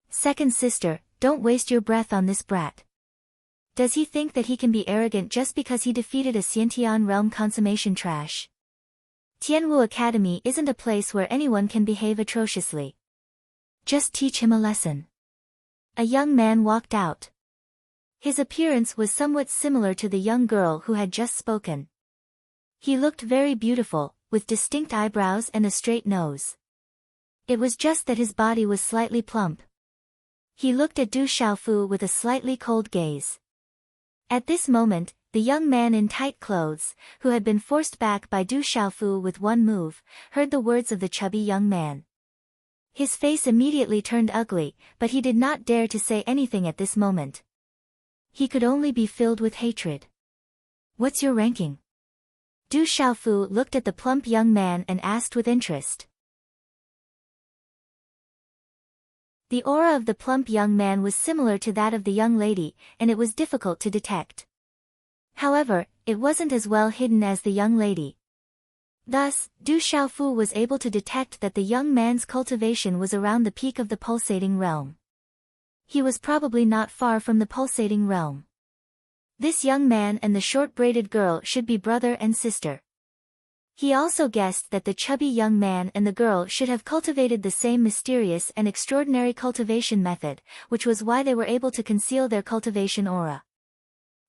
"Second sister, don't waste your breath on this brat. Does he think that he can be arrogant just because he defeated a Xiantian realm consummation trash? Tianwu Academy isn't a place where anyone can behave atrociously. Just teach him a lesson." A young man walked out. His appearance was somewhat similar to the young girl who had just spoken. He looked very beautiful, with distinct eyebrows and a straight nose. It was just that his body was slightly plump. He looked at Du Xiaofu with a slightly cold gaze. At this moment, the young man in tight clothes, who had been forced back by Du Xiaofu with one move, heard the words of the chubby young man. His face immediately turned ugly, but he did not dare to say anything at this moment. He could only be filled with hatred. "What's your ranking?" Du Xiaofu looked at the plump young man and asked with interest. The aura of the plump young man was similar to that of the young lady, and it was difficult to detect. However, it wasn't as well hidden as the young lady. Thus, Du Xiaofu was able to detect that the young man's cultivation was around the peak of the pulsating realm. He was probably not far from the pulsating realm. This young man and the short-braided girl should be brother and sister. He also guessed that the chubby young man and the girl should have cultivated the same mysterious and extraordinary cultivation method, which was why they were able to conceal their cultivation aura.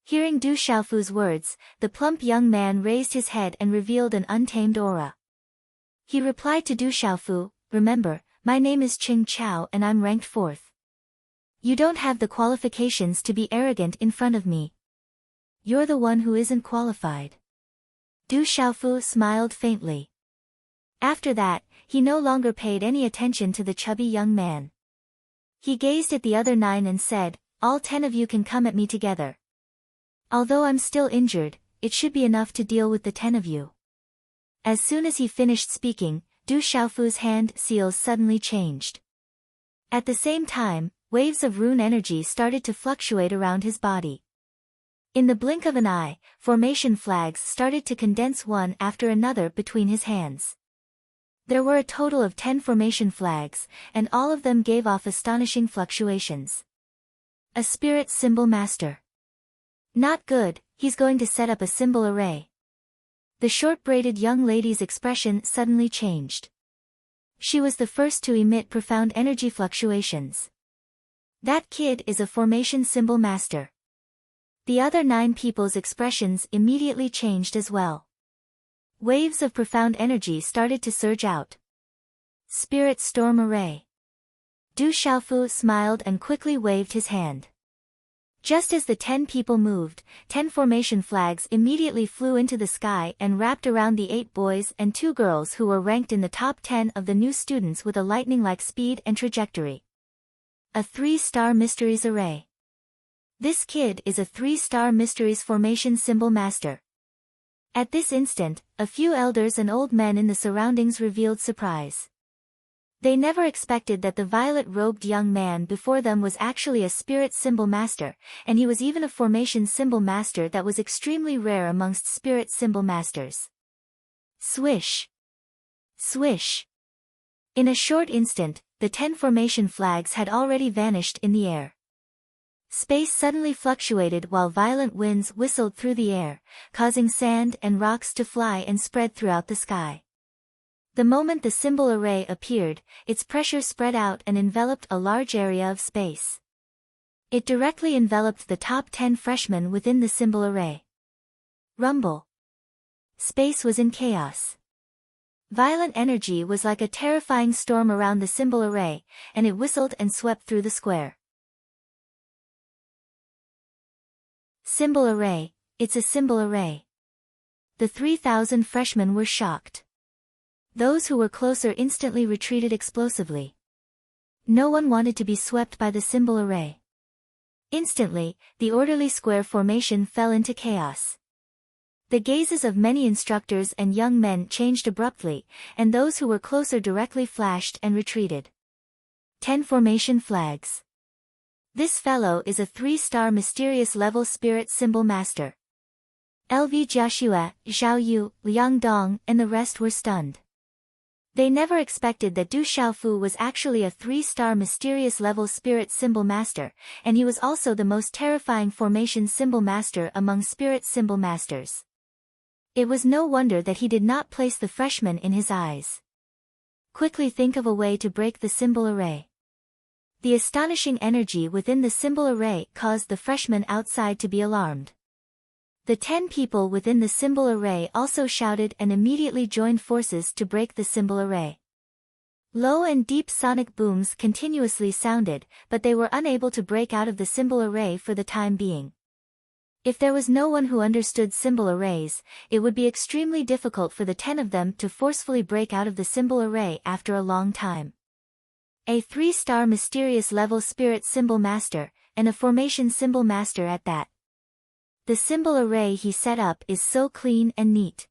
Hearing Du Xiaofu's words, the plump young man raised his head and revealed an untamed aura. He replied to Du Xiaofu, "Remember, my name is Qing Chao and I'm ranked 4th. You don't have the qualifications to be arrogant in front of me. You're the one who isn't qualified." Du Xiaofu smiled faintly. After that, he no longer paid any attention to the chubby young man. He gazed at the other 9 and said, "All 10 of you can come at me together. Although I'm still injured, it should be enough to deal with the 10 of you." As soon as he finished speaking, Du Xiaofu's hand seals suddenly changed. At the same time, waves of rune energy started to fluctuate around his body. In the blink of an eye, formation flags started to condense one after another between his hands. There were a total of 10 formation flags, and all of them gave off astonishing fluctuations. A spirit symbol master. Not good, he's going to set up a symbol array. The short-braided young lady's expression suddenly changed. She was the first to emit profound energy fluctuations. That kid is a formation symbol master. The other 9 people's expressions immediately changed as well. Waves of profound energy started to surge out. Spirit Storm Array. Du Xiaofu smiled and quickly waved his hand. Just as the 10 people moved, 10 formation flags immediately flew into the sky and wrapped around the 8 boys and 2 girls who were ranked in the top 10 of the new students with a lightning-like speed and trajectory. A 3-star Mysteries Array. This kid is a 3-star Mysteries Formation Symbol Master. At this instant, a few elders and old men in the surroundings revealed surprise. They never expected that the violet-robed young man before them was actually a spirit symbol master, and he was even a formation symbol master that was extremely rare amongst spirit symbol masters. Swish! Swish! In a short instant, the 10 formation flags had already vanished in the air. Space suddenly fluctuated while violent winds whistled through the air, causing sand and rocks to fly and spread throughout the sky. The moment the symbol array appeared, its pressure spread out and enveloped a large area of space. It directly enveloped the top 10 freshmen within the symbol array. Rumble. Space was in chaos. Violent energy was like a terrifying storm around the symbol array, and it whistled and swept through the square. Symbol array, it's a symbol array. The 3,000 freshmen were shocked. Those who were closer instantly retreated explosively. No one wanted to be swept by the symbol array. Instantly, the orderly square formation fell into chaos. The gazes of many instructors and young men changed abruptly, and those who were closer directly flashed and retreated. 10 formation flags. This fellow is a 3-star mysterious level spirit symbol master. LV Jiaxue, Zhao Yu, Liang Dong, and the rest were stunned. They never expected that Du Xiaofu was actually a 3-star mysterious level spirit symbol master, and he was also the most terrifying formation symbol master among spirit symbol masters. It was no wonder that he did not place the freshman in his eyes. Quickly think of a way to break the symbol array. The astonishing energy within the symbol array caused the freshmen outside to be alarmed. The 10 people within the symbol array also shouted and immediately joined forces to break the symbol array. Low and deep sonic booms continuously sounded, but they were unable to break out of the symbol array for the time being. If there was no one who understood symbol arrays, it would be extremely difficult for the 10 of them to forcefully break out of the symbol array after a long time. A 3-star mysterious level spirit symbol master, and a formation symbol master at that. The symbol array he set up is so clean and neat.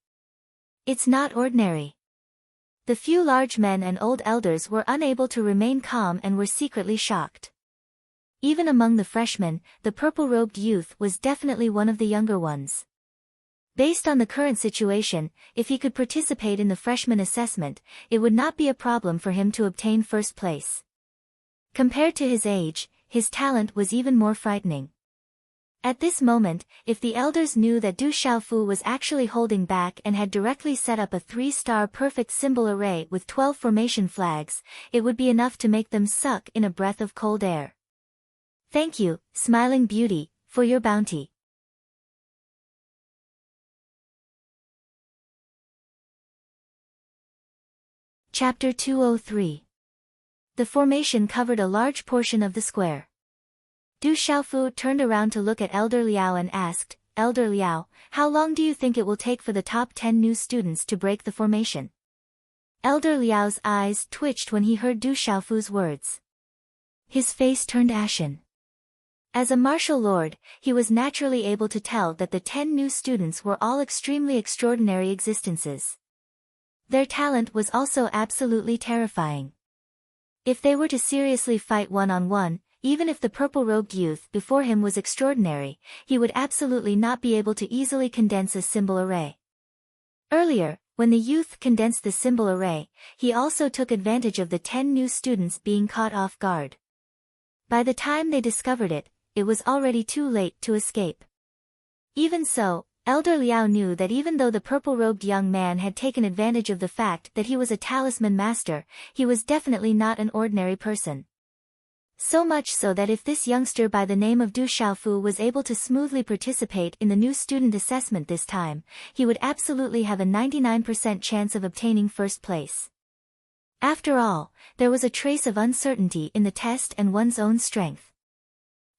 It's not ordinary. The few large men and old elders were unable to remain calm and were secretly shocked. Even among the freshmen, the purple-robed youth was definitely one of the younger ones. Based on the current situation, if he could participate in the freshman assessment, it would not be a problem for him to obtain first place. Compared to his age, his talent was even more frightening. At this moment, if the elders knew that Du Xiaofu was actually holding back and had directly set up a 3-star perfect symbol array with 12 formation flags, it would be enough to make them suck in a breath of cold air. Thank you, smiling beauty, for your bounty. Chapter 203. The formation covered a large portion of the square. Du Xiaofu turned around to look at Elder Liao and asked, Elder Liao, how long do you think it will take for the top 10 new students to break the formation? Elder Liao's eyes twitched when he heard Du Xiaofu's words. His face turned ashen. As a martial lord, he was naturally able to tell that the 10 new students were all extremely extraordinary existences. Their talent was also absolutely terrifying. If they were to seriously fight one-on-one, even if the purple-robed youth before him was extraordinary, he would absolutely not be able to easily condense a symbol array. Earlier, when the youth condensed the symbol array, he also took advantage of the 10 new students being caught off guard. By the time they discovered it, it was already too late to escape. Even so, Elder Liao knew that even though the purple-robed young man had taken advantage of the fact that he was a talisman master, he was definitely not an ordinary person. So much so that if this youngster by the name of Du Xiaofu was able to smoothly participate in the new student assessment this time, he would absolutely have a 99% chance of obtaining first place. After all, there was a trace of uncertainty in the test and one's own strength.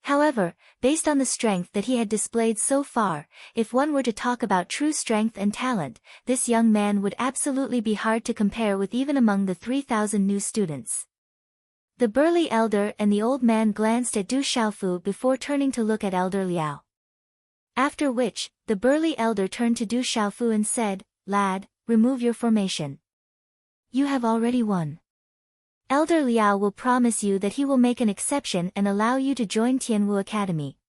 However, based on the strength that he had displayed so far, if one were to talk about true strength and talent, this young man would absolutely be hard to compare with even among the 3,000 new students. The burly elder and the old man glanced at Du Xiaofu before turning to look at Elder Liao. After which, the burly elder turned to Du Xiaofu and said, "Lad, remove your formation. You have already won. Elder Liao will promise you that he will make an exception and allow you to join Tianwu Academy."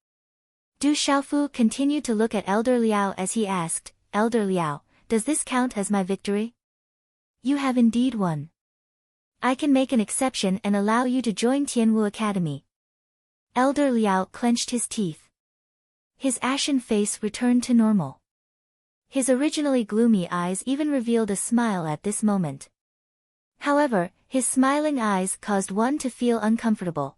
Du Xiaofu continued to look at Elder Liao as he asked, "Elder Liao, does this count as my victory? You have indeed won. I can make an exception and allow you to join Tianwu Academy." Elder Liao clenched his teeth. His ashen face returned to normal. His originally gloomy eyes even revealed a smile at this moment. However, his smiling eyes caused one to feel uncomfortable.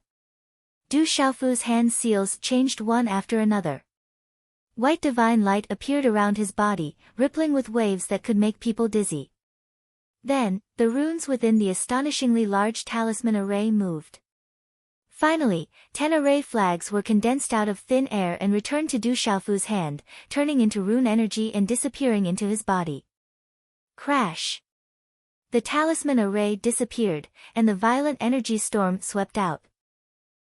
Du Xiaofu's hand seals changed one after another. White divine light appeared around his body, rippling with waves that could make people dizzy. Then, the runes within the astonishingly large talisman array moved. Finally, 10 array flags were condensed out of thin air and returned to Du Xiaofu's hand, turning into rune energy and disappearing into his body. Crash! The talisman array disappeared, and the violent energy storm swept out.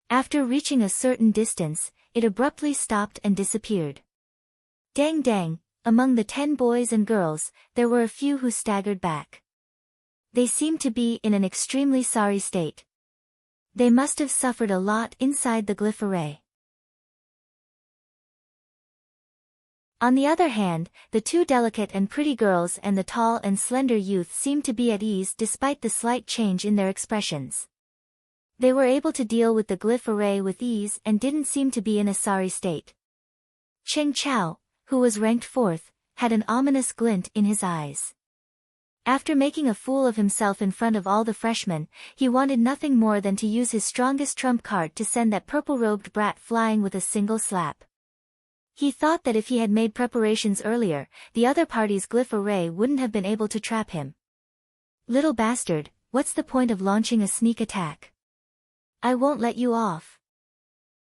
After reaching a certain distance, it abruptly stopped and disappeared. Dang dang, among the 10 boys and girls, there were a few who staggered back. They seemed to be in an extremely sorry state. They must have suffered a lot inside the glyph array. On the other hand, the 2 delicate and pretty girls and the tall and slender youth seemed to be at ease despite the slight change in their expressions. They were able to deal with the glyph array with ease and didn't seem to be in a sorry state. Cheng Chao, who was ranked 4th, had an ominous glint in his eyes. After making a fool of himself in front of all the freshmen, he wanted nothing more than to use his strongest trump card to send that purple-robed brat flying with a single slap. He thought that if he had made preparations earlier, the other party's glyph array wouldn't have been able to trap him. "Little bastard, what's the point of launching a sneak attack? I won't let you off."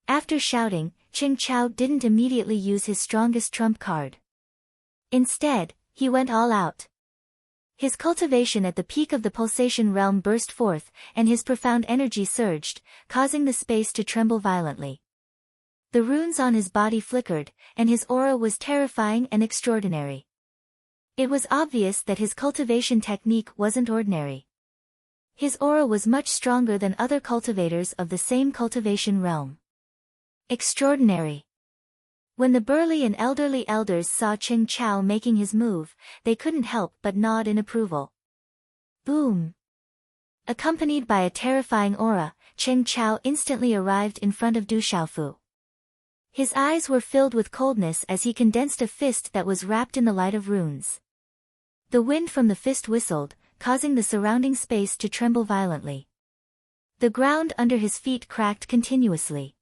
After shouting, Cheng Chao didn't immediately use his strongest trump card. Instead, he went all out. His cultivation at the peak of the pulsation realm burst forth, and his profound energy surged, causing the space to tremble violently. The runes on his body flickered, and his aura was terrifying and extraordinary. It was obvious that his cultivation technique wasn't ordinary. His aura was much stronger than other cultivators of the same cultivation realm. Extraordinary. When the burly and elderly elders saw Cheng Chao making his move, they couldn't help but nod in approval. Boom! Accompanied by a terrifying aura, Cheng Chao instantly arrived in front of Du Xiaofu. His eyes were filled with coldness as he condensed a fist that was wrapped in the light of runes. The wind from the fist whistled, causing the surrounding space to tremble violently. The ground under his feet cracked continuously.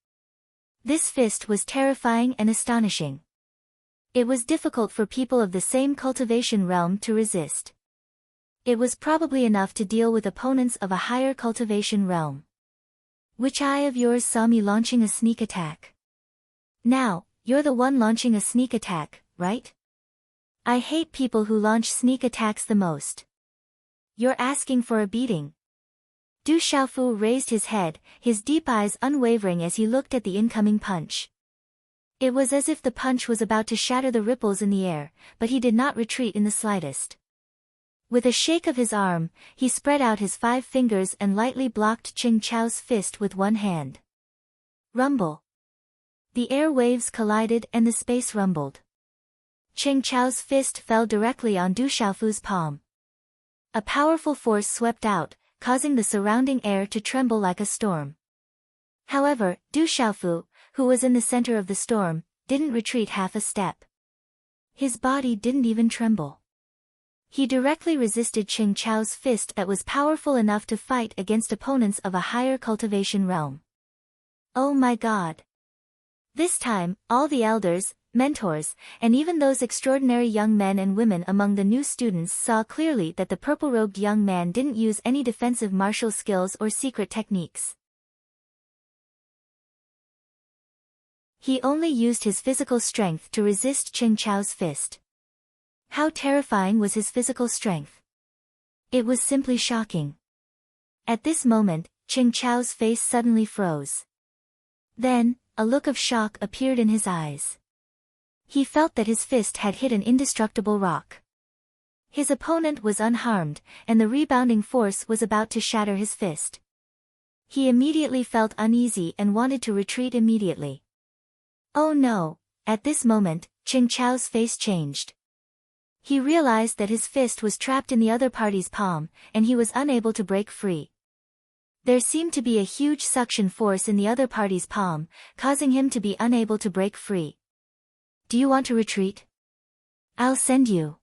This fist was terrifying and astonishing. It was difficult for people of the same cultivation realm to resist. It was probably enough to deal with opponents of a higher cultivation realm. "Which eye of yours saw me launching a sneak attack? Now, you're the one launching a sneak attack, right? I hate people who launch sneak attacks the most. You're asking for a beating." Du Xiaofu raised his head, his deep eyes unwavering as he looked at the incoming punch. It was as if the punch was about to shatter the ripples in the air, but he did not retreat in the slightest. With a shake of his arm, he spread out his 5 fingers and lightly blocked Cheng Chao's fist with one hand. Rumble. The air waves collided and the space rumbled. Cheng Chao's fist fell directly on Du Xiaofu's palm. A powerful force swept out, causing the surrounding air to tremble like a storm. However, Du Xiaofu, who was in the center of the storm, didn't retreat half a step. His body didn't even tremble. He directly resisted Cheng Chao's fist that was powerful enough to fight against opponents of a higher cultivation realm. Oh my God. This time, all the elders, mentors, and even those extraordinary young men and women among the new students saw clearly that the purple-robed young man didn't use any defensive martial skills or secret techniques. He only used his physical strength to resist Qing Chao's fist. How terrifying was his physical strength! It was simply shocking. At this moment, Qing Chao's face suddenly froze. Then, a look of shock appeared in his eyes. He felt that his fist had hit an indestructible rock. His opponent was unharmed, and the rebounding force was about to shatter his fist. He immediately felt uneasy and wanted to retreat immediately. Oh no! At this moment, Qing Chao's face changed. He realized that his fist was trapped in the other party's palm, and he was unable to break free. There seemed to be a huge suction force in the other party's palm, causing him to be unable to break free. Do you want to retreat? I'll send you.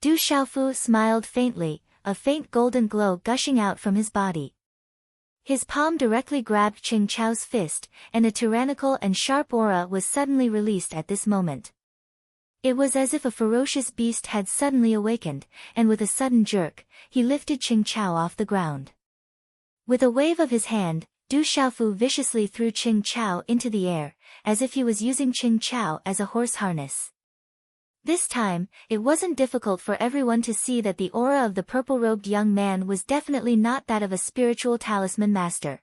Du Xiaofu smiled faintly, a faint golden glow gushing out from his body. His palm directly grabbed Qing Chao's fist, and a tyrannical and sharp aura was suddenly released at this moment. It was as if a ferocious beast had suddenly awakened, and with a sudden jerk, he lifted Qing Chao off the ground. With a wave of his hand, Du Xiaofu viciously threw Qing Chao into the air, as if he was using Qing Chao as a horse harness. This time, it wasn't difficult for everyone to see that the aura of the purple-robed young man was definitely not that of a spiritual talisman master.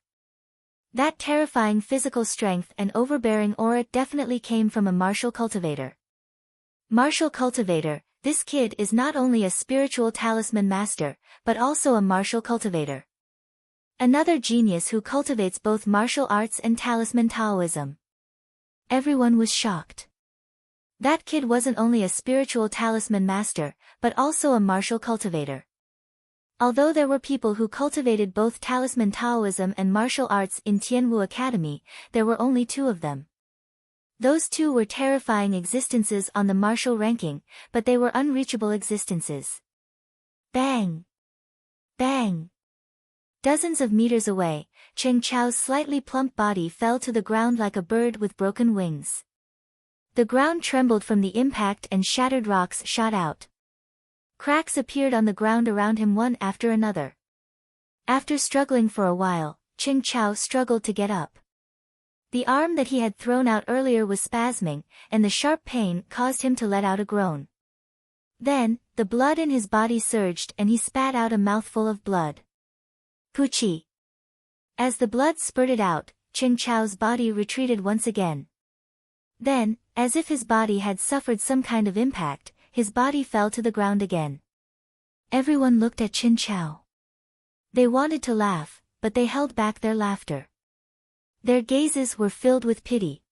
That terrifying physical strength and overbearing aura definitely came from a martial cultivator. Martial cultivator, this kid is not only a spiritual talisman master, but also a martial cultivator. Another genius who cultivates both martial arts and talisman Taoism. Everyone was shocked. That kid wasn't only a spiritual talisman master, but also a martial cultivator. Although there were people who cultivated both talisman Taoism and martial arts in Tianwu Academy, there were only 2 of them. Those 2 were terrifying existences on the martial ranking, but they were unreachable existences. Bang! Bang! Dozens of meters away, Qing Chao's slightly plump body fell to the ground like a bird with broken wings. The ground trembled from the impact and shattered rocks shot out. Cracks appeared on the ground around him one after another. After struggling for a while, Qing Chao struggled to get up. The arm that he had thrown out earlier was spasming, and the sharp pain caused him to let out a groan. Then, the blood in his body surged and he spat out a mouthful of blood. Puchi. As the blood spurted out, Qing Chao's body retreated once again. Then, as if his body had suffered some kind of impact, his body fell to the ground again. Everyone looked at Qing Chao. They wanted to laugh, but they held back their laughter. Their gazes were filled with pity.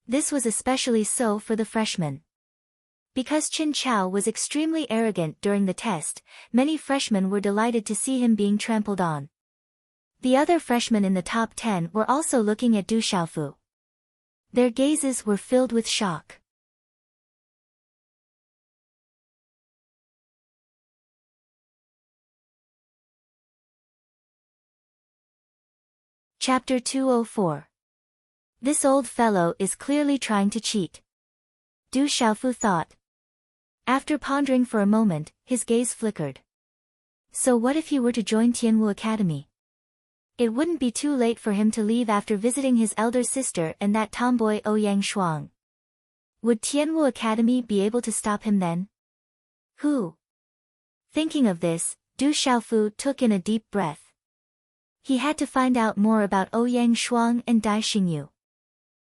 This was especially so for the freshmen. Because Qing Chao was extremely arrogant during the test, many freshmen were delighted to see him being trampled on. The other freshmen in the top 10 were also looking at Du Xiaofu. Their gazes were filled with shock. Chapter 204. This old fellow is clearly trying to cheat. Du Xiaofu thought. After pondering for a moment, his gaze flickered. So what if he were to join Tianwu Academy? It wouldn't be too late for him to leave after visiting his elder sister and that tomboy Ouyang Shuang. Would Tianwu Academy be able to stop him then? Who? Thinking of this, Du Xiaofu took in a deep breath. He had to find out more about Ouyang Shuang and Dai Xingyu.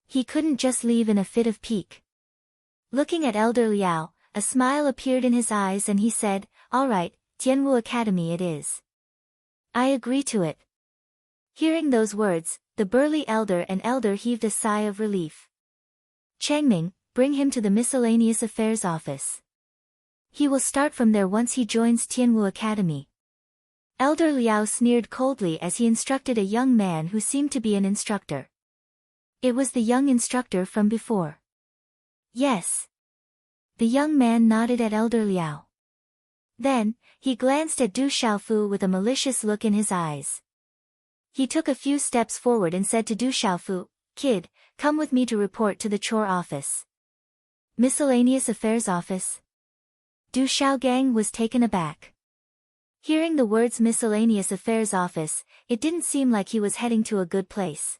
He couldn't just leave in a fit of pique. Looking at Elder Liao, a smile appeared in his eyes and he said, "All right, Tianwu Academy it is. I agree to it." Hearing those words, the burly elder and elder heaved a sigh of relief. Changming, bring him to the Miscellaneous Affairs office. He will start from there once he joins Tianwu Academy. Elder Liao sneered coldly as he instructed a young man who seemed to be an instructor. It was the young instructor from before. Yes. The young man nodded at Elder Liao. Then, he glanced at Du Xiaofu with a malicious look in his eyes. He took a few steps forward and said to Du Xiaofu, "Kid, come with me to report to the chore office." Miscellaneous Affairs Office? Du Xiaogang was taken aback. Hearing the words Miscellaneous Affairs Office, it didn't seem like he was heading to a good place.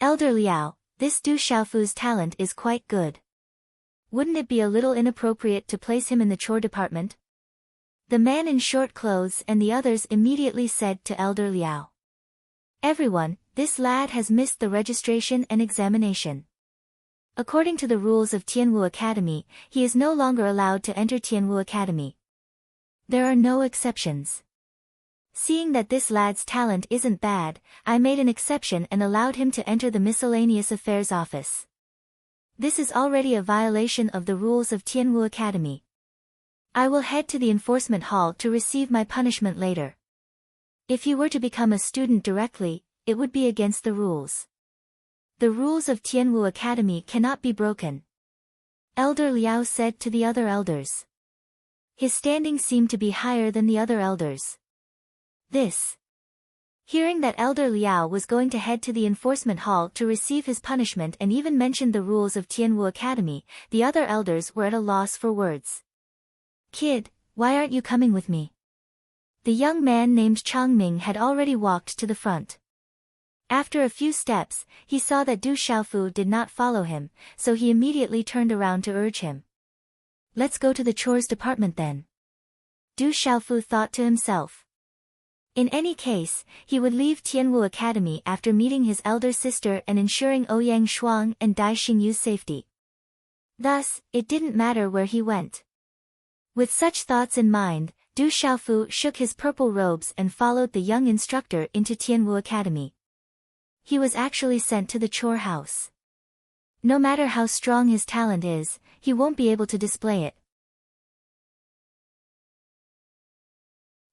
Elder Liao, this Du Xiaofu's talent is quite good. Wouldn't it be a little inappropriate to place him in the chore department? The man in short clothes and the others immediately said to Elder Liao. Everyone, this lad has missed the registration and examination. According to the rules of Tianwu Academy, he is no longer allowed to enter Tianwu Academy. There are no exceptions. Seeing that this lad's talent isn't bad, I made an exception and allowed him to enter the Miscellaneous Affairs Office. This is already a violation of the rules of Tianwu Academy. I will head to the enforcement hall to receive my punishment later. If he were to become a student directly, it would be against the rules. The rules of Tianwu Academy cannot be broken. Elder Liao said to the other elders. His standing seemed to be higher than the other elders. Hearing that Elder Liao was going to head to the enforcement hall to receive his punishment and even mentioned the rules of Tianwu Academy, the other elders were at a loss for words. Kid, why aren't you coming with me? The young man named Changming had already walked to the front. After a few steps, he saw that Du Xiaofu did not follow him, so he immediately turned around to urge him. Let's go to the chores department then. Du Xiaofu thought to himself. In any case, he would leave Tianwu Academy after meeting his elder sister and ensuring Ouyang Shuang and Dai Xingyu's safety. Thus, it didn't matter where he went. With such thoughts in mind, Du Xiaofu shook his purple robes and followed the young instructor into Tianwu Academy. He was actually sent to the chore house. No matter how strong his talent is, he won't be able to display it.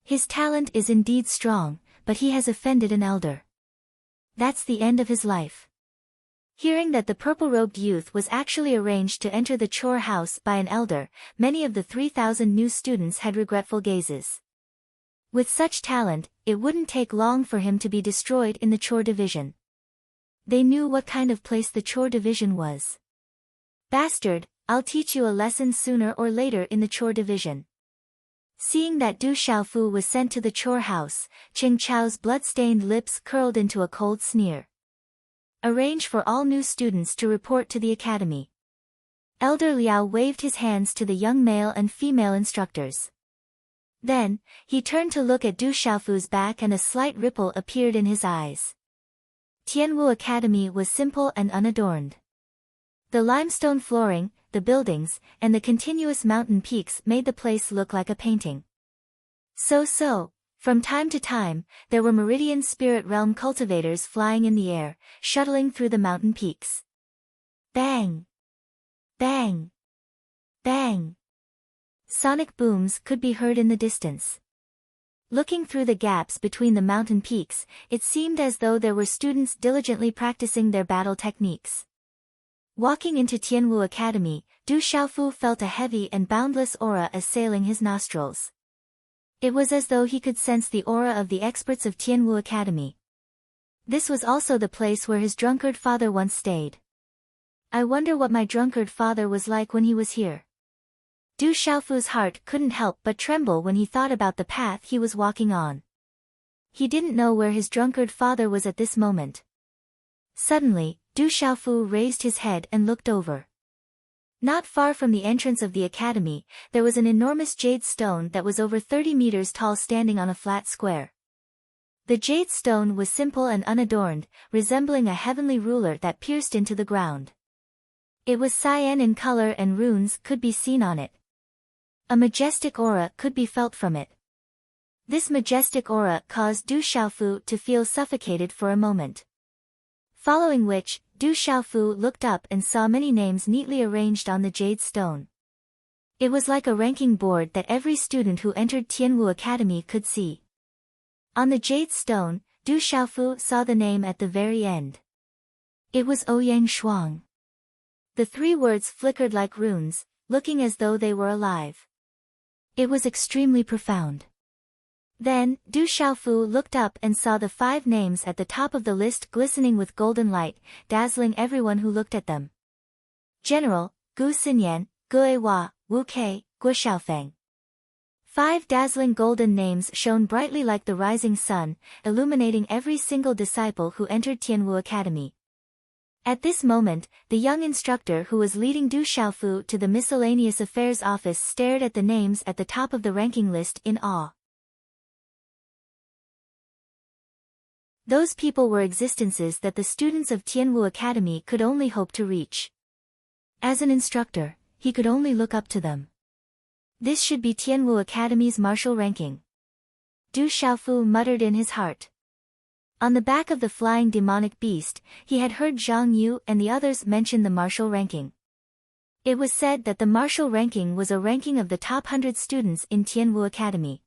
His talent is indeed strong, but he has offended an elder. That's the end of his life. Hearing that the purple-robed youth was actually arranged to enter the chore house by an elder, many of the 3,000 new students had regretful gazes. With such talent, it wouldn't take long for him to be destroyed in the chore division. They knew what kind of place the chore division was. Bastard, I'll teach you a lesson sooner or later in the chore division. Seeing that Du Xiaofu was sent to the chore house, Qing Chao's blood-stained lips curled into a cold sneer. Arrange for all new students to report to the academy. Elder Liao waved his hands to the young male and female instructors. Then, he turned to look at Du Xiaofu's back and a slight ripple appeared in his eyes. Tianwu Academy was simple and unadorned. The limestone flooring, the buildings, and the continuous mountain peaks made the place look like a painting. From time to time, there were Meridian Spirit Realm cultivators flying in the air, shuttling through the mountain peaks. Bang! Bang! Bang! Sonic booms could be heard in the distance. Looking through the gaps between the mountain peaks, it seemed as though there were students diligently practicing their battle techniques. Walking into Tianwu Academy, Du Xiaofu felt a heavy and boundless aura assailing his nostrils. It was as though he could sense the aura of the experts of Tianwu Academy. This was also the place where his drunkard father once stayed. I wonder what my drunkard father was like when he was here. Du Xiaofu's heart couldn't help but tremble when he thought about the path he was walking on. He didn't know where his drunkard father was at this moment. Suddenly, Du Xiaofu raised his head and looked over. Not far from the entrance of the academy, there was an enormous jade stone that was over 30 meters tall standing on a flat square. The jade stone was simple and unadorned, resembling a heavenly ruler that pierced into the ground. It was cyan in color and runes could be seen on it. A majestic aura could be felt from it. This majestic aura caused Du Xiaofu to feel suffocated for a moment. Following which, Du Xiaofu looked up and saw many names neatly arranged on the jade stone. It was like a ranking board that every student who entered Tianwu Academy could see. On the jade stone, Du Xiaofu saw the name at the very end. It was Ouyang Shuang. The 3 words flickered like runes, looking as though they were alive. It was extremely profound. Then, Du Xiaofu looked up and saw the 5 names at the top of the list glistening with golden light, dazzling everyone who looked at them. General, Gu Xinyan, Gu Wa, Wu Kei, Guo Xiaofeng. 5 dazzling golden names shone brightly like the rising sun, illuminating every single disciple who entered Tianwu Academy. At this moment, the young instructor who was leading Du Xiaofu to the miscellaneous affairs office stared at the names at the top of the ranking list in awe. Those people were existences that the students of Tianwu Academy could only hope to reach. As an instructor, he could only look up to them. This should be Tianwu Academy's martial ranking. Du Xiaofu muttered in his heart. On the back of the flying demonic beast, he had heard Zhang Yu and the others mention the martial ranking. It was said that the martial ranking was a ranking of the top 100 students in Tianwu Academy.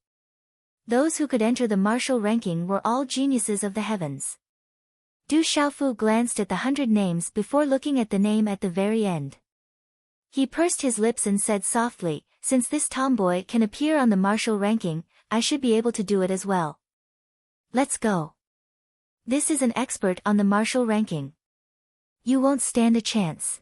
Those who could enter the martial ranking were all geniuses of the heavens. Du Xiaofu glanced at the 100 names before looking at the name at the very end. He pursed his lips and said softly, "Since this tomboy can appear on the martial ranking, I should be able to do it as well. Let's go. This is an expert on the martial ranking. You won't stand a chance."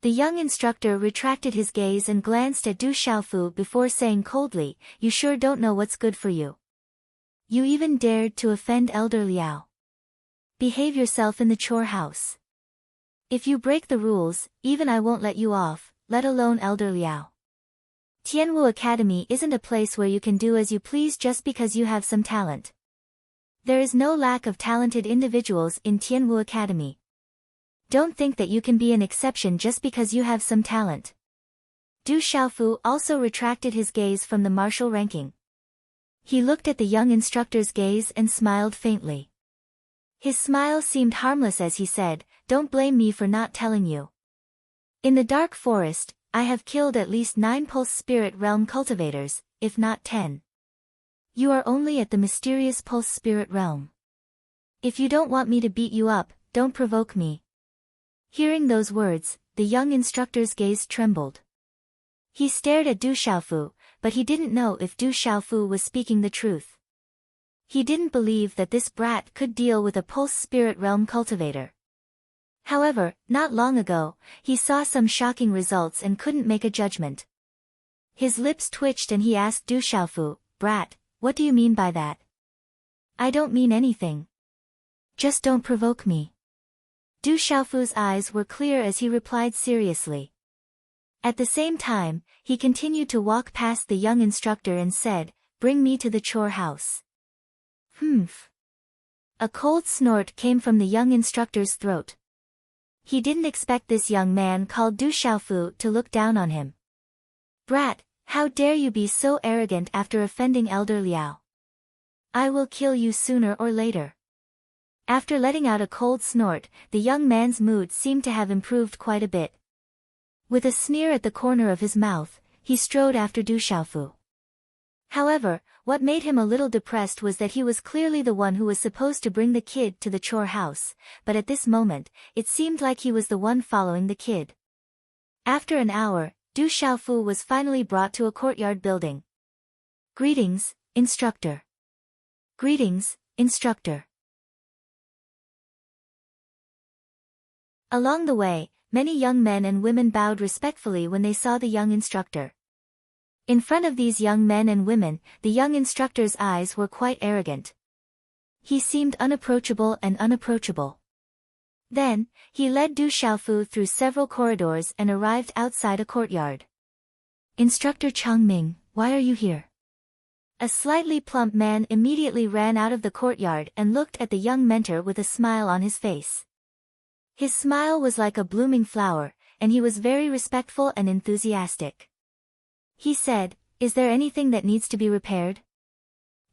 The young instructor retracted his gaze and glanced at Du Xiaofu before saying coldly, "You sure don't know what's good for you. You even dared to offend Elder Liao. Behave yourself in the chore house. If you break the rules, even I won't let you off, let alone Elder Liao. Tianwu Academy isn't a place where you can do as you please just because you have some talent. There is no lack of talented individuals in Tianwu Academy. Don't think that you can be an exception just because you have some talent." Du Xiaofu also retracted his gaze from the martial ranking. He looked at the young instructor's gaze and smiled faintly. His smile seemed harmless as he said, "Don't blame me for not telling you. In the dark forest, I have killed at least 9 pulse spirit realm cultivators, if not 10. You are only at the mysterious pulse spirit realm. If you don't want me to beat you up, don't provoke me." Hearing those words, the young instructor's gaze trembled. He stared at Du Xiaofu, but he didn't know if Du Xiaofu was speaking the truth. He didn't believe that this brat could deal with a pulse spirit realm cultivator. However, not long ago, he saw some shocking results and couldn't make a judgment. His lips twitched and he asked Du Xiaofu, "Brat, what do you mean by that?" "I don't mean anything. Just don't provoke me." Du Xiaofu's eyes were clear as he replied seriously. At the same time, he continued to walk past the young instructor and said, "Bring me to the chore house." Humph. A cold snort came from the young instructor's throat. He didn't expect this young man called Du Xiaofu to look down on him. "Brat, how dare you be so arrogant after offending Elder Liao? I will kill you sooner or later." After letting out a cold snort, the young man's mood seemed to have improved quite a bit. With a sneer at the corner of his mouth, he strode after Du Xiaofu. However, what made him a little depressed was that he was clearly the one who was supposed to bring the kid to the chore house, but at this moment, it seemed like he was the one following the kid. After an hour, Du Xiaofu was finally brought to a courtyard building. "Greetings, instructor." "Greetings, instructor." Along the way, many young men and women bowed respectfully when they saw the young instructor. In front of these young men and women, the young instructor's eyes were quite arrogant. He seemed unapproachable and unapproachable. Then, he led Du Xiaofu through several corridors and arrived outside a courtyard. "Instructor Changming, why are you here?" A slightly plump man immediately ran out of the courtyard and looked at the young mentor with a smile on his face. His smile was like a blooming flower, and he was very respectful and enthusiastic. He said, "Is there anything that needs to be repaired?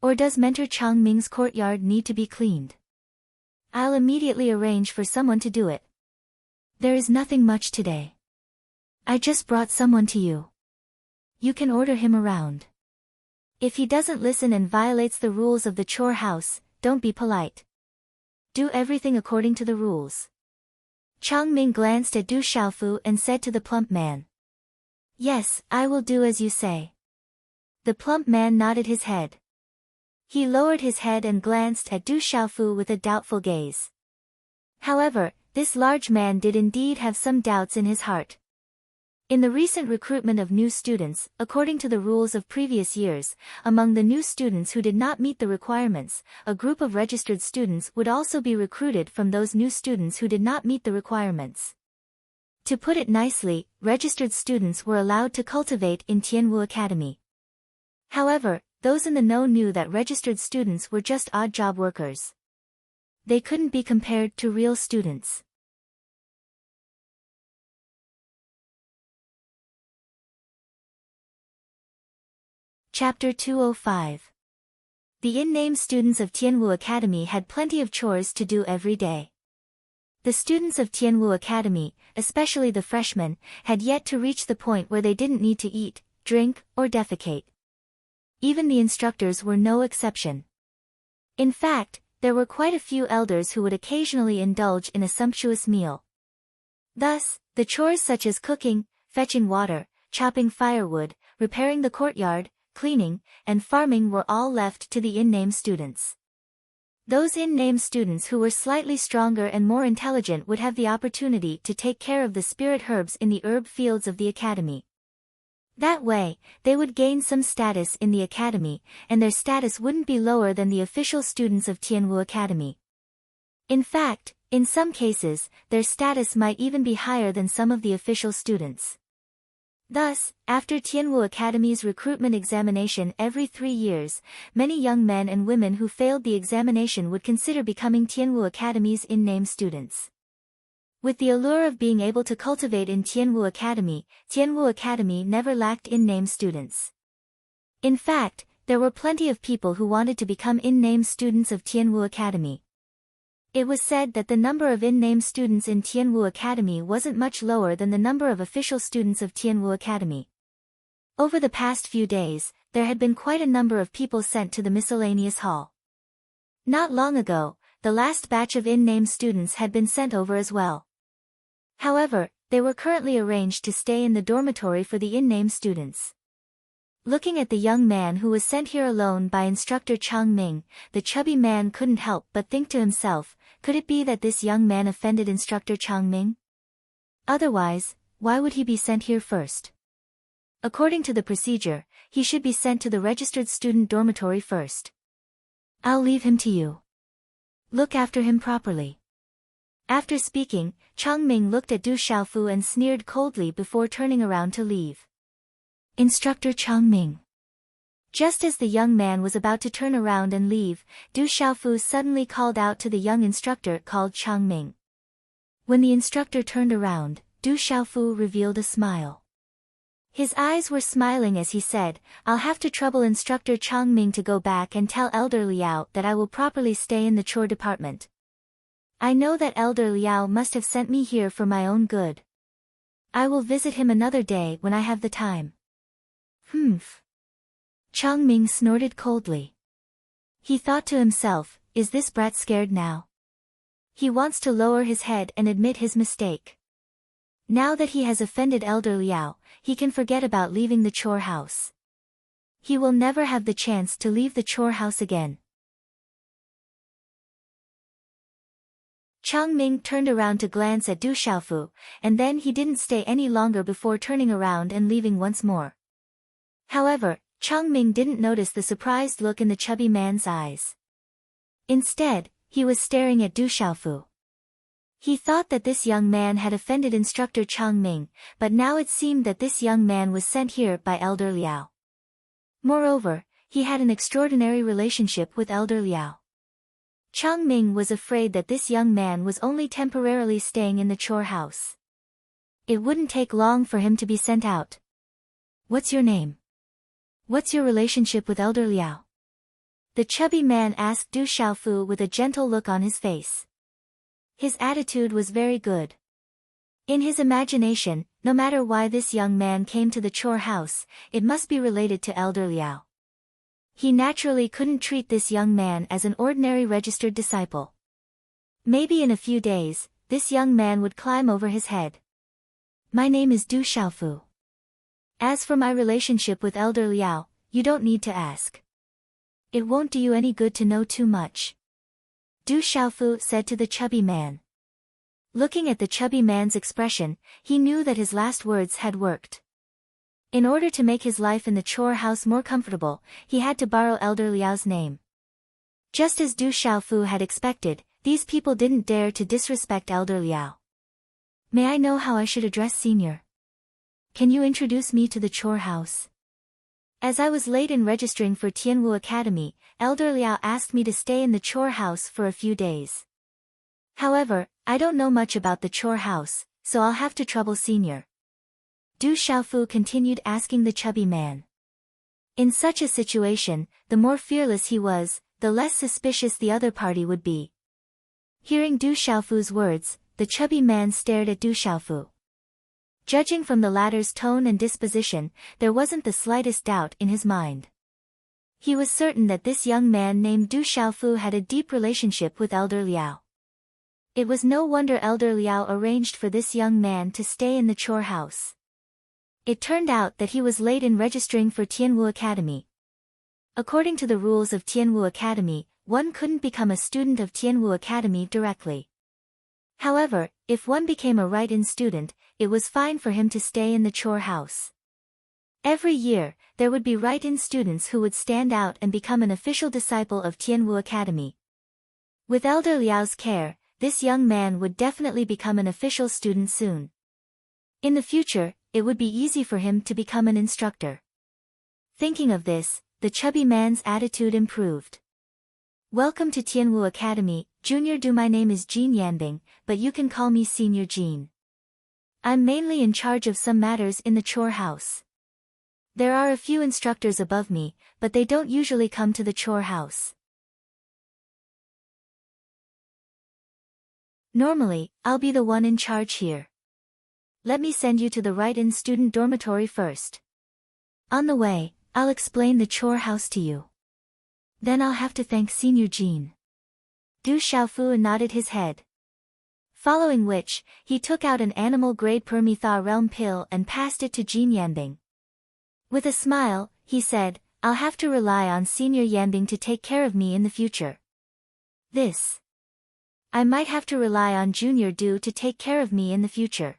Or does Mentor Changming's courtyard need to be cleaned? I'll immediately arrange for someone to do it. There is nothing much today. I just brought someone to you. You can order him around. If he doesn't listen and violates the rules of the chore house, don't be polite. Do everything according to the rules." Changming glanced at Du Xiaofu and said to the plump man, "Yes, I will do as you say." The plump man nodded his head. He lowered his head and glanced at Du Xiaofu with a doubtful gaze. However, this large man did indeed have some doubts in his heart. In the recent recruitment of new students, according to the rules of previous years, among the new students who did not meet the requirements, a group of registered students would also be recruited from those new students who did not meet the requirements. To put it nicely, registered students were allowed to cultivate in Tianwu Academy. However, those in the know knew that registered students were just odd job workers. They couldn't be compared to real students. Chapter 205. The in-name students of Tianwu Academy had plenty of chores to do every day. The students of Tianwu Academy, especially the freshmen, had yet to reach the point where they didn't need to eat, drink, or defecate. Even the instructors were no exception. In fact, there were quite a few elders who would occasionally indulge in a sumptuous meal. Thus, the chores such as cooking, fetching water, chopping firewood, repairing the courtyard, cleaning, and farming were all left to the in-name students. Those in-name students who were slightly stronger and more intelligent would have the opportunity to take care of the spirit herbs in the herb fields of the academy. That way, they would gain some status in the academy, and their status wouldn't be lower than the official students of Tianwu Academy. In fact, in some cases, their status might even be higher than some of the official students. Thus, after Tianwu Academy's recruitment examination every 3 years, many young men and women who failed the examination would consider becoming Tianwu Academy's in-name students. With the allure of being able to cultivate in Tianwu Academy never lacked in-name students. In fact, there were plenty of people who wanted to become in-name students of Tianwu Academy. It was said that the number of in-name students in Tianwu Academy wasn't much lower than the number of official students of Tianwu Academy. Over the past few days, there had been quite a number of people sent to the miscellaneous hall. Not long ago, the last batch of in-name students had been sent over as well. However, they were currently arranged to stay in the dormitory for the in-name students. Looking at the young man who was sent here alone by instructor Chang Ming, the chubby man couldn't help but think to himself, could it be that this young man offended instructor Chang Ming? Otherwise, why would he be sent here first? According to the procedure, he should be sent to the registered student dormitory first. I'll leave him to you. Look after him properly. After speaking, Chang Ming looked at Du Xiaofu and sneered coldly before turning around to leave. Instructor Chang Ming. Just as the young man was about to turn around and leave, Du Xiaofu suddenly called out to the young instructor called Chang Ming. When the instructor turned around, Du Xiaofu revealed a smile. His eyes were smiling as he said, I'll have to trouble instructor Chang Ming to go back and tell Elder Liao that I will properly stay in the chore department. I know that Elder Liao must have sent me here for my own good. I will visit him another day when I have the time. Humph. Chang Ming snorted coldly. He thought to himself, is this brat scared now? He wants to lower his head and admit his mistake. Now that he has offended Elder Liao, he can forget about leaving the chore house. He will never have the chance to leave the chore house again. Chang Ming turned around to glance at Du Xiaofu, and then he didn't stay any longer before turning around and leaving once more. However, Chang Ming didn't notice the surprised look in the chubby man's eyes. Instead, he was staring at Du Xiaofu. He thought that this young man had offended instructor Chang Ming, but now it seemed that this young man was sent here by Elder Liao. Moreover, he had an extraordinary relationship with Elder Liao. Chang Ming was afraid that this young man was only temporarily staying in the chore house. It wouldn't take long for him to be sent out. What's your name? What's your relationship with Elder Liao? The chubby man asked Du Xiaofu with a gentle look on his face. His attitude was very good. In his imagination, no matter why this young man came to the chore house, it must be related to Elder Liao. He naturally couldn't treat this young man as an ordinary registered disciple. Maybe in a few days, this young man would climb over his head. My name is Du Xiaofu. As for my relationship with Elder Liao, you don't need to ask. It won't do you any good to know too much, Du Xiaofu said to the chubby man. Looking at the chubby man's expression, he knew that his last words had worked. In order to make his life in the chore house more comfortable, he had to borrow Elder Liao's name. Just as Du Xiaofu had expected, these people didn't dare to disrespect Elder Liao. May I know how I should address Senior? Can you introduce me to the chore house? As I was late in registering for Tianwu Academy, Elder Liao asked me to stay in the chore house for a few days. However, I don't know much about the chore house, so I'll have to trouble Senior. Du Xiaofu continued asking the chubby man. In such a situation, the more fearless he was, the less suspicious the other party would be. Hearing Du Xiaofu's words, the chubby man stared at Du Xiaofu. Judging from the latter's tone and disposition, there wasn't the slightest doubt in his mind. He was certain that this young man named Du Xiaofu had a deep relationship with Elder Liao. It was no wonder Elder Liao arranged for this young man to stay in the chore house. It turned out that he was late in registering for Tianwu Academy. According to the rules of Tianwu Academy, one couldn't become a student of Tianwu Academy directly. However, if one became a write-in student, it was fine for him to stay in the chore house. Every year, there would be write-in students who would stand out and become an official disciple of Tianwu Academy. With Elder Liao's care, this young man would definitely become an official student soon. In the future, it would be easy for him to become an instructor. Thinking of this, the chubby man's attitude improved. Welcome to Tianwu Academy, Junior Du. My name is Jean Yanbing, but you can call me Senior Jean. I'm mainly in charge of some matters in the chore house. There are a few instructors above me, but they don't usually come to the chore house. Normally, I'll be the one in charge here. Let me send you to the write-in student dormitory first. On the way, I'll explain the chore house to you. Then I'll have to thank Senior Jean. Du Xiaofu nodded his head. Following which, he took out an animal-grade Permetha realm pill and passed it to Jean Yanbing. With a smile, he said, I'll have to rely on Senior Yanbing to take care of me in the future. I might have to rely on Junior Du to take care of me in the future.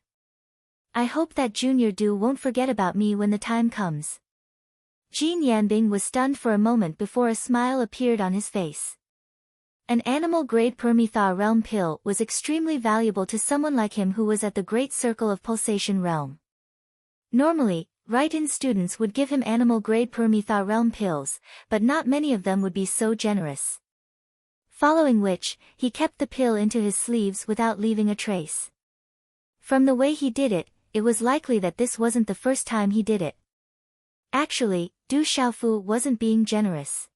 I hope that Junior Du won't forget about me when the time comes. Jean Yanbing was stunned for a moment before a smile appeared on his face. An animal-grade Permetha realm pill was extremely valuable to someone like him who was at the Great Circle of Pulsation realm. Normally, write-in students would give him animal-grade Permetha realm pills, but not many of them would be so generous. Following which, he kept the pill into his sleeves without leaving a trace. From the way he did it, it was likely that this wasn't the first time he did it. Actually, Du Xiaofu wasn't being generous.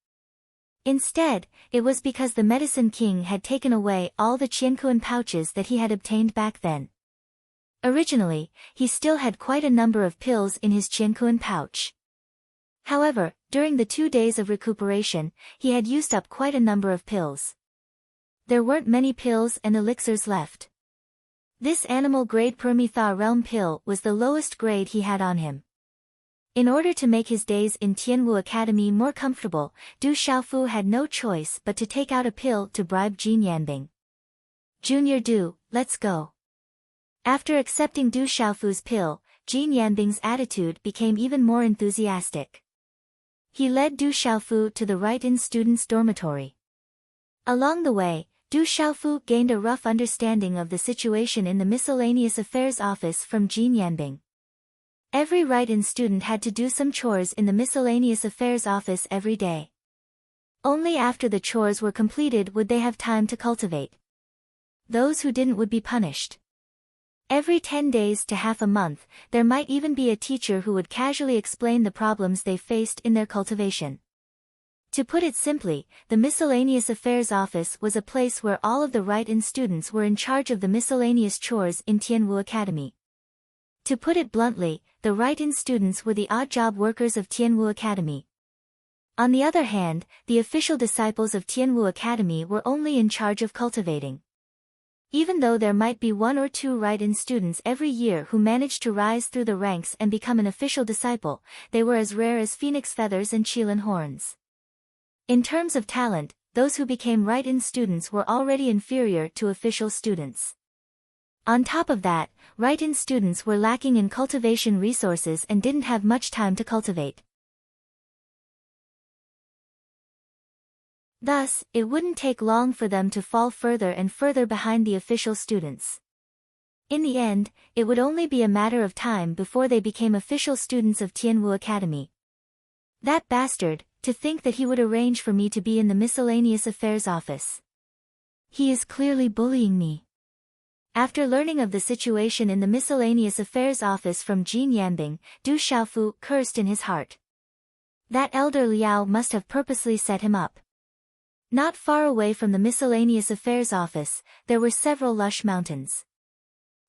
Instead, it was because the Medicine King had taken away all the Qiankuan pouches that he had obtained back then. Originally, he still had quite a number of pills in his Qiankuan pouch. However, during the 2 days of recuperation, he had used up quite a number of pills. There weren't many pills and elixirs left. This animal-grade Permetha realm pill was the lowest grade he had on him. In order to make his days in Tianwu Academy more comfortable, Du Xiaofu had no choice but to take out a pill to bribe Jean Yanbing. Junior Du, let's go. After accepting Du Xiaofu's pill, Jean Yanbing's attitude became even more enthusiastic. He led Du Xiaofu to the write-in students' dormitory. Along the way, Du Xiaofu gained a rough understanding of the situation in the Miscellaneous Affairs Office from Jean Yanbing. Every write-in student had to do some chores in the Miscellaneous Affairs Office every day. Only after the chores were completed would they have time to cultivate. Those who didn't would be punished. Every 10 days to half a month, there might even be a teacher who would casually explain the problems they faced in their cultivation. To put it simply, the Miscellaneous Affairs Office was a place where all of the write-in students were in charge of the miscellaneous chores in Tianwu Academy. To put it bluntly, the write-in students were the odd-job workers of Tianwu Academy. On the other hand, the official disciples of Tianwu Academy were only in charge of cultivating. Even though there might be 1 or 2 write-in students every year who managed to rise through the ranks and become an official disciple, they were as rare as phoenix feathers and qilin horns. In terms of talent, those who became write-in students were already inferior to official students. On top of that, write-in students were lacking in cultivation resources and didn't have much time to cultivate. Thus, it wouldn't take long for them to fall further and further behind the official students. In the end, it would only be a matter of time before they became official students of Tianwu Academy. That bastard, to think that he would arrange for me to be in the miscellaneous affairs office. He is clearly bullying me. After learning of the situation in the miscellaneous affairs office from Jin Yanbing, Du Xiaofu cursed in his heart. That elder Liao must have purposely set him up. Not far away from the miscellaneous affairs office, there were several lush mountains.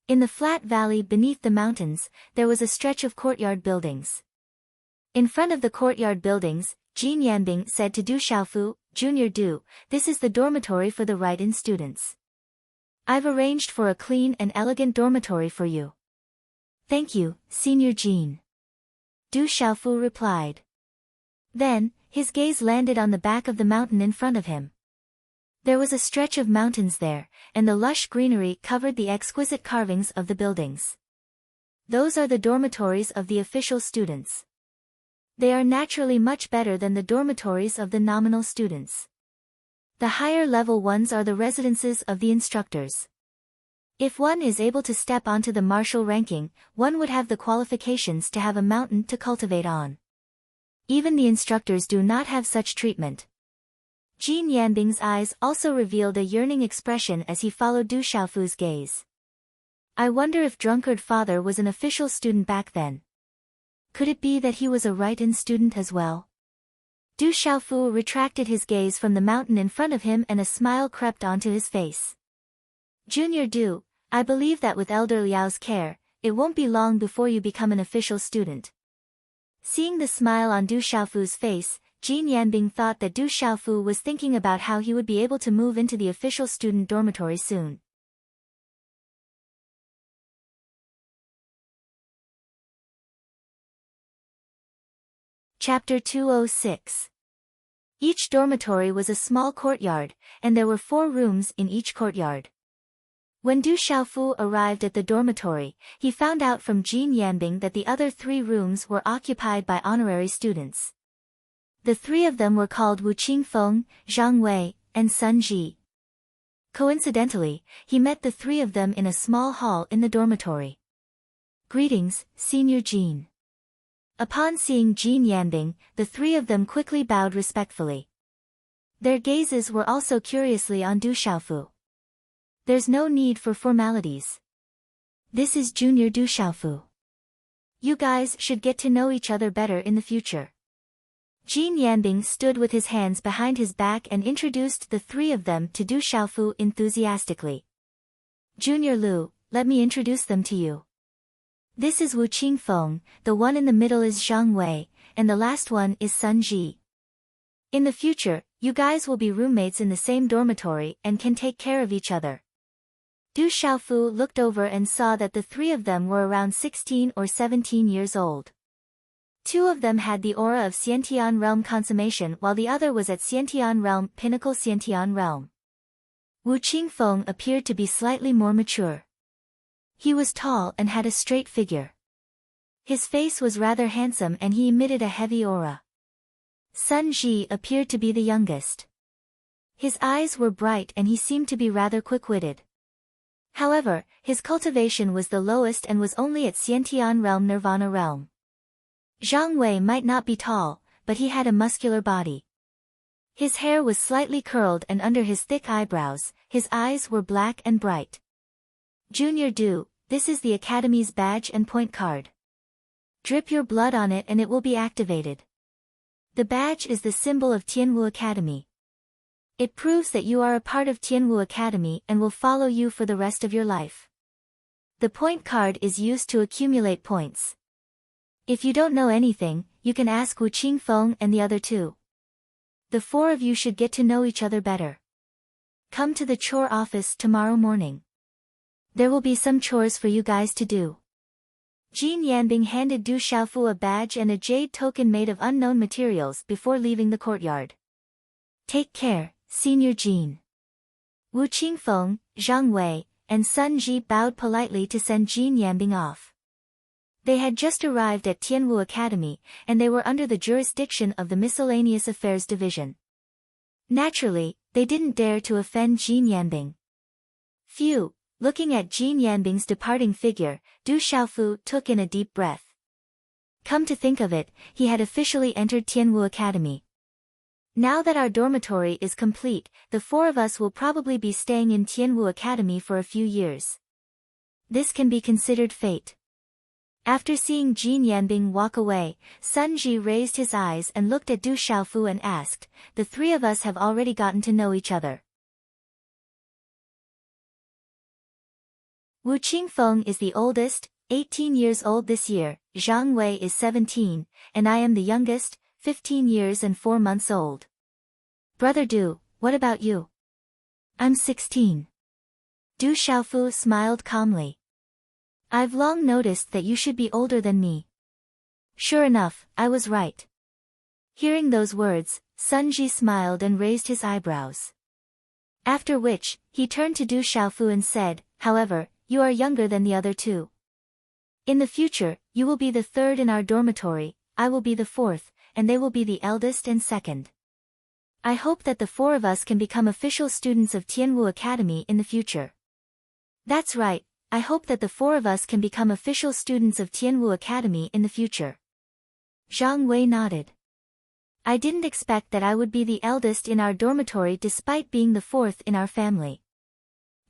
In the flat valley beneath the mountains, there was a stretch of courtyard buildings. In front of the courtyard buildings, Jin Yanbing said to Du Xiaofu, "Junior Du, this is the dormitory for the write-in students. I've arranged for a clean and elegant dormitory for you." "Thank you, Senior Jin," Du Xiaofu replied. Then, his gaze landed on the back of the mountain in front of him. There was a stretch of mountains there, and the lush greenery covered the exquisite carvings of the buildings. Those are the dormitories of the official students. They are naturally much better than the dormitories of the nominal students. The higher level ones are the residences of the instructors. If one is able to step onto the martial ranking, one would have the qualifications to have a mountain to cultivate on. Even the instructors do not have such treatment. Jin Yanbing's eyes also revealed a yearning expression as he followed Du Xiaofu's gaze. I wonder if drunkard father was an official student back then. Could it be that he was a write-in student as well? Du Xiaofu retracted his gaze from the mountain in front of him and a smile crept onto his face. Junior Du, I believe that with Elder Liao's care, it won't be long before you become an official student. Seeing the smile on Du Xiaofu's face, Jin Yanbing thought that Du Xiaofu was thinking about how he would be able to move into the official student dormitory soon. Chapter 206. Each dormitory was a small courtyard, and there were 4 rooms in each courtyard. When Du Xiaofu arrived at the dormitory, he found out from Jin Yanbing that the other 3 rooms were occupied by honorary students. The 3 of them were called Wu Qingfeng, Zhang Wei, and Sun Ji. Coincidentally, he met the 3 of them in a small hall in the dormitory. Greetings, Senior Jin. Upon seeing Jin Yanbing, the 3 of them quickly bowed respectfully. Their gazes were also curiously on Du Xiaofu. There's no need for formalities. This is Junior Du Xiaofu. You guys should get to know each other better in the future. Jin Yanbing stood with his hands behind his back and introduced the 3 of them to Du Xiaofu enthusiastically. Junior Lu, let me introduce them to you. This is Wu Qingfeng, the one in the middle is Zhang Wei, and the last one is Sun Ji. In the future, you guys will be roommates in the same dormitory and can take care of each other. Du Xiaofu looked over and saw that the 3 of them were around 16 or 17 years old. 2 of them had the aura of Xiantian realm consummation while the other was at Xiantian realm pinnacle Xiantian realm. Wu Qingfeng appeared to be slightly more mature. He was tall and had a straight figure. His face was rather handsome and he emitted a heavy aura. Sun Ji appeared to be the youngest. His eyes were bright and he seemed to be rather quick-witted. However, his cultivation was the lowest and was only at Xiantian realm Nirvana realm. Zhang Wei might not be tall, but he had a muscular body. His hair was slightly curled and under his thick eyebrows, his eyes were black and bright. Junior Du, this is the Academy's badge and point card. Drip your blood on it and it will be activated. The badge is the symbol of Tianwu Academy. It proves that you are a part of Tianwu Academy and will follow you for the rest of your life. The point card is used to accumulate points. If you don't know anything, you can ask Wu Qingfeng and the other 2. The 4 of you should get to know each other better. Come to the chore office tomorrow morning. There will be some chores for you guys to do. Jin Yanbing handed Du Xiaofu a badge and a jade token made of unknown materials before leaving the courtyard. Take care, Senior Jean. Wu Qingfeng, Zhang Wei, and Sun Ji bowed politely to send Jean Yanbing off. They had just arrived at Tianwu Academy, and they were under the jurisdiction of the Miscellaneous Affairs Division. Naturally, they didn't dare to offend Jean Yanbing. Phew, looking at Jean Yanbing's departing figure, Du Xiaofu took in a deep breath. Come to think of it, he had officially entered Tianwu Academy. Now that our dormitory is complete, the four of us will probably be staying in Tianwu Academy for a few years. This can be considered fate. After seeing Jean Yanbing walk away, Sun Ji raised his eyes and looked at Du Xiaofu and asked, the three of us have already gotten to know each other. Wu Qingfeng is the oldest, 18 years old this year, Zhang Wei is 17, and I am the youngest, 15 years and 4 months old. Brother Du, what about you? I'm 16. Du Xiaofu smiled calmly. I've long noticed that you should be older than me. Sure enough, I was right. Hearing those words, Sun Ji smiled and raised his eyebrows. After which, he turned to Du Xiaofu and said, however, you are younger than the other two. In the future, you will be the third in our dormitory, I will be the fourth, and they will be the eldest and second. I hope that the four of us can become official students of Tianwu Academy in the future. That's right, I hope that the four of us can become official students of Tianwu Academy in the future. Zhang Wei nodded. I didn't expect that I would be the eldest in our dormitory despite being the fourth in our family.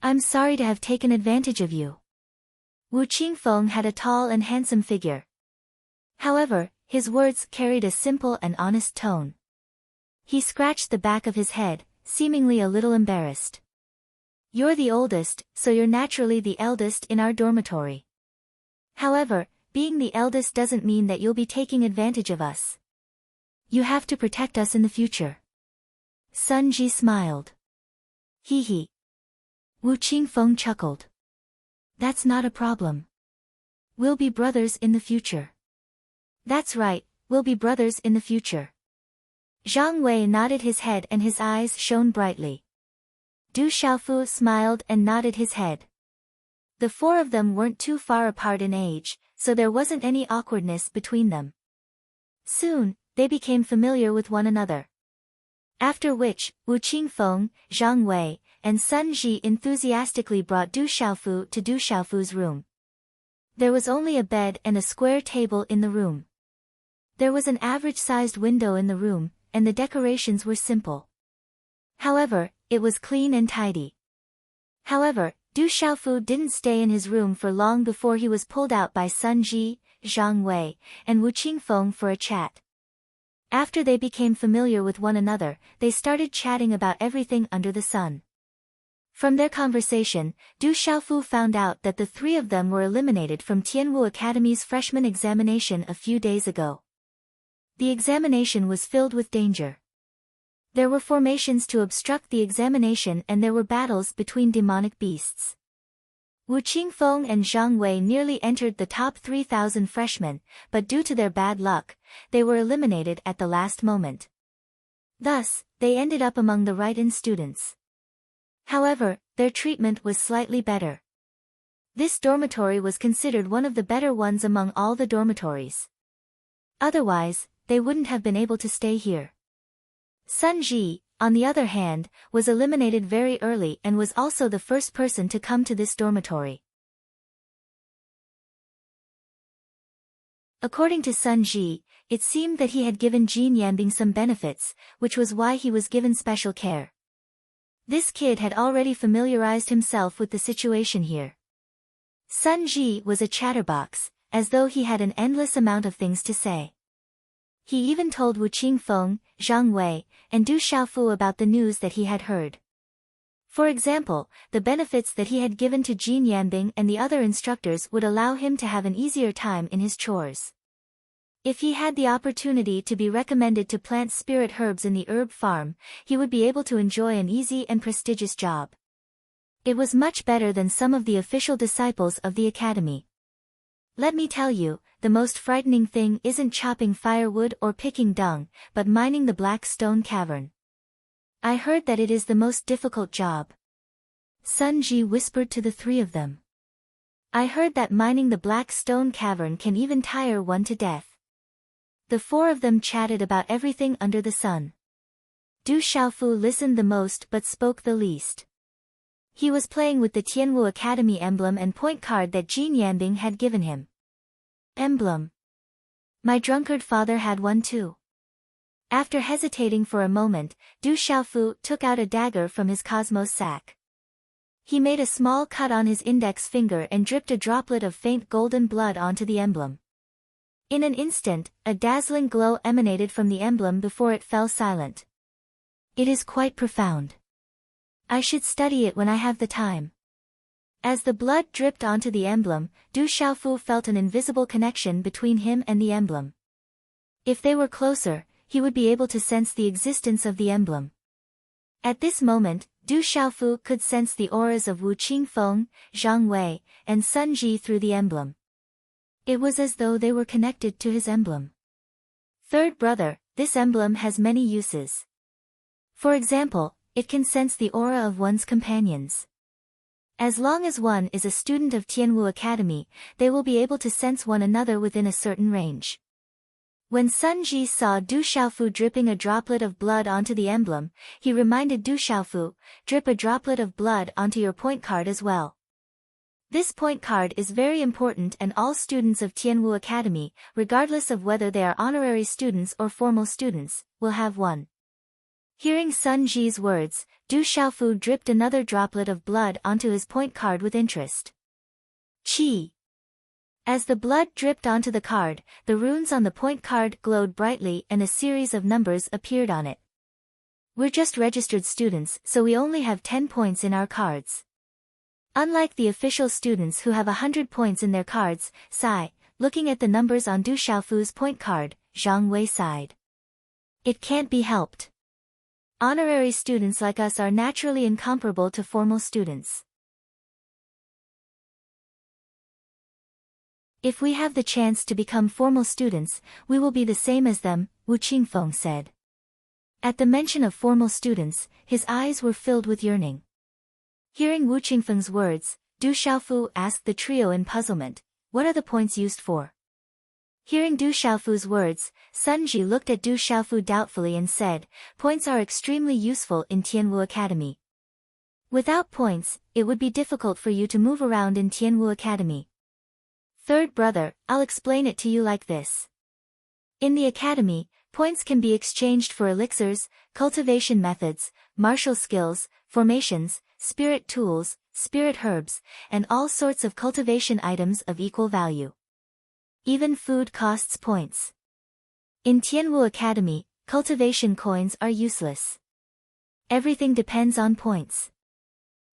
I'm sorry to have taken advantage of you. Wu Qingfeng had a tall and handsome figure. However, his words carried a simple and honest tone. He scratched the back of his head, seemingly a little embarrassed. You're the oldest, so you're naturally the eldest in our dormitory. However, being the eldest doesn't mean that you'll be taking advantage of us. You have to protect us in the future. Sun Ji smiled. Hee hee. Wu Qingfeng chuckled. That's not a problem. We'll be brothers in the future. That's right, we'll be brothers in the future. Zhang Wei nodded his head and his eyes shone brightly. Du Xiaofu smiled and nodded his head. The four of them weren't too far apart in age, so there wasn't any awkwardness between them. Soon, they became familiar with one another. After which, Wu Qingfeng, Zhang Wei, and Sun Ji enthusiastically brought Du Xiaofu to Du Xiaofu's room. There was only a bed and a square table in the room. There was an average-sized window in the room, and the decorations were simple. However, it was clean and tidy. However, Du Xiaofu didn't stay in his room for long before he was pulled out by Sun Ji, Zhang Wei, and Wu Qingfeng for a chat. After they became familiar with one another, they started chatting about everything under the sun. From their conversation, Du Xiaofu found out that the three of them were eliminated from Tianwu Academy's freshman examination a few days ago. The examination was filled with danger. There were formations to obstruct the examination and there were battles between demonic beasts. Wu Qingfeng and Zhang Wei nearly entered the top 3,000 freshmen, but due to their bad luck, they were eliminated at the last moment. Thus, they ended up among the write-in students. However, their treatment was slightly better. This dormitory was considered one of the better ones among all the dormitories. Otherwise, they wouldn't have been able to stay here. Sun Ji, on the other hand, was eliminated very early and was also the first person to come to this dormitory. According to Sun Ji, it seemed that he had given Jean Yanbing some benefits, which was why he was given special care. This kid had already familiarized himself with the situation here. Sun Ji was a chatterbox, as though he had an endless amount of things to say. He even told Wu Qingfeng, Zhang Wei, and Du Xiaofu about the news that he had heard. For example, the benefits that he had given to Jean Yanbing and the other instructors would allow him to have an easier time in his chores. If he had the opportunity to be recommended to plant spirit herbs in the herb farm, he would be able to enjoy an easy and prestigious job. It was much better than some of the official disciples of the academy. Let me tell you, the most frightening thing isn't chopping firewood or picking dung, but mining the black stone cavern. I heard that it is the most difficult job. Sun Ji whispered to the three of them. I heard that mining the black stone cavern can even tire one to death. The four of them chatted about everything under the sun. Du Xiaofu listened the most but spoke the least. He was playing with the Tianwu Academy emblem and point card that Jin Yanbing had given him. Emblem. My drunkard father had one too. After hesitating for a moment, Du Xiaofu took out a dagger from his cosmos sack. He made a small cut on his index finger and dripped a droplet of faint golden blood onto the emblem. In an instant, a dazzling glow emanated from the emblem before it fell silent. It is quite profound. I should study it when I have the time. As the blood dripped onto the emblem, Du Xiaofu felt an invisible connection between him and the emblem. If they were closer, he would be able to sense the existence of the emblem. At this moment, Du Xiaofu could sense the auras of Wu Qingfeng, Zhang Wei, and Sun Ji through the emblem. It was as though they were connected to his emblem. Third brother, this emblem has many uses. For example, it can sense the aura of one's companions. As long as one is a student of Tianwu Academy, they will be able to sense one another within a certain range. When Sun Ji saw Du Xiaofu dripping a droplet of blood onto the emblem, he reminded Du Xiaofu, drip a droplet of blood onto your point card as well. This point card is very important and all students of Tianwu Academy, regardless of whether they are honorary students or formal students, will have one. Hearing Sun Ji's words, Du Xiaofu dripped another droplet of blood onto his point card with interest. Qi. As the blood dripped onto the card, the runes on the point card glowed brightly and a series of numbers appeared on it. We're just registered students, so we only have 10 points in our cards. Unlike the official students who have 100 points in their cards, sigh, looking at the numbers on Du Xiaofu's point card, Zhang Wei sighed. It can't be helped. Honorary students like us are naturally incomparable to formal students. If we have the chance to become formal students, we will be the same as them, Wu Qingfeng said. At the mention of formal students, his eyes were filled with yearning. Hearing Wu Qingfeng's words, Du Xiaofu asked the trio in puzzlement, what are the points used for? Hearing Du Xiaofu's words, Sun Ji looked at Du Xiaofu doubtfully and said, points are extremely useful in Tianwu Academy. Without points, it would be difficult for you to move around in Tianwu Academy. Third brother, I'll explain it to you like this. In the academy, points can be exchanged for elixirs, cultivation methods, martial skills, formations, spirit tools, spirit herbs, and all sorts of cultivation items of equal value. Even food costs points. In Tianwu Academy, cultivation coins are useless. Everything depends on points.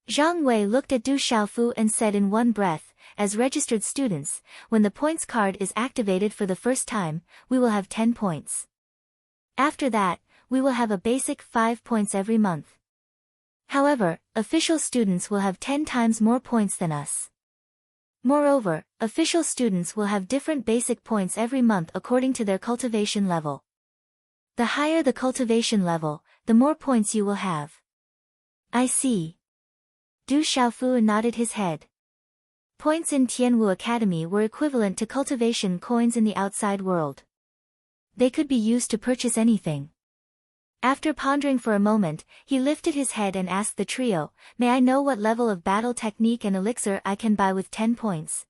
Zhang Wei looked at Du Xiaofu and said in one breath, as registered students, when the points card is activated for the first time, we will have 10 points. After that, we will have a basic 5 points every month. However, official students will have 10 times more points than us. Moreover, official students will have different basic points every month according to their cultivation level. The higher the cultivation level, the more points you will have. I see. Du Xiaofu nodded his head. Points in Tianwu Academy were equivalent to cultivation coins in the outside world. They could be used to purchase anything. After pondering for a moment, he lifted his head and asked the trio, may I know what level of battle technique and elixir I can buy with 10 points?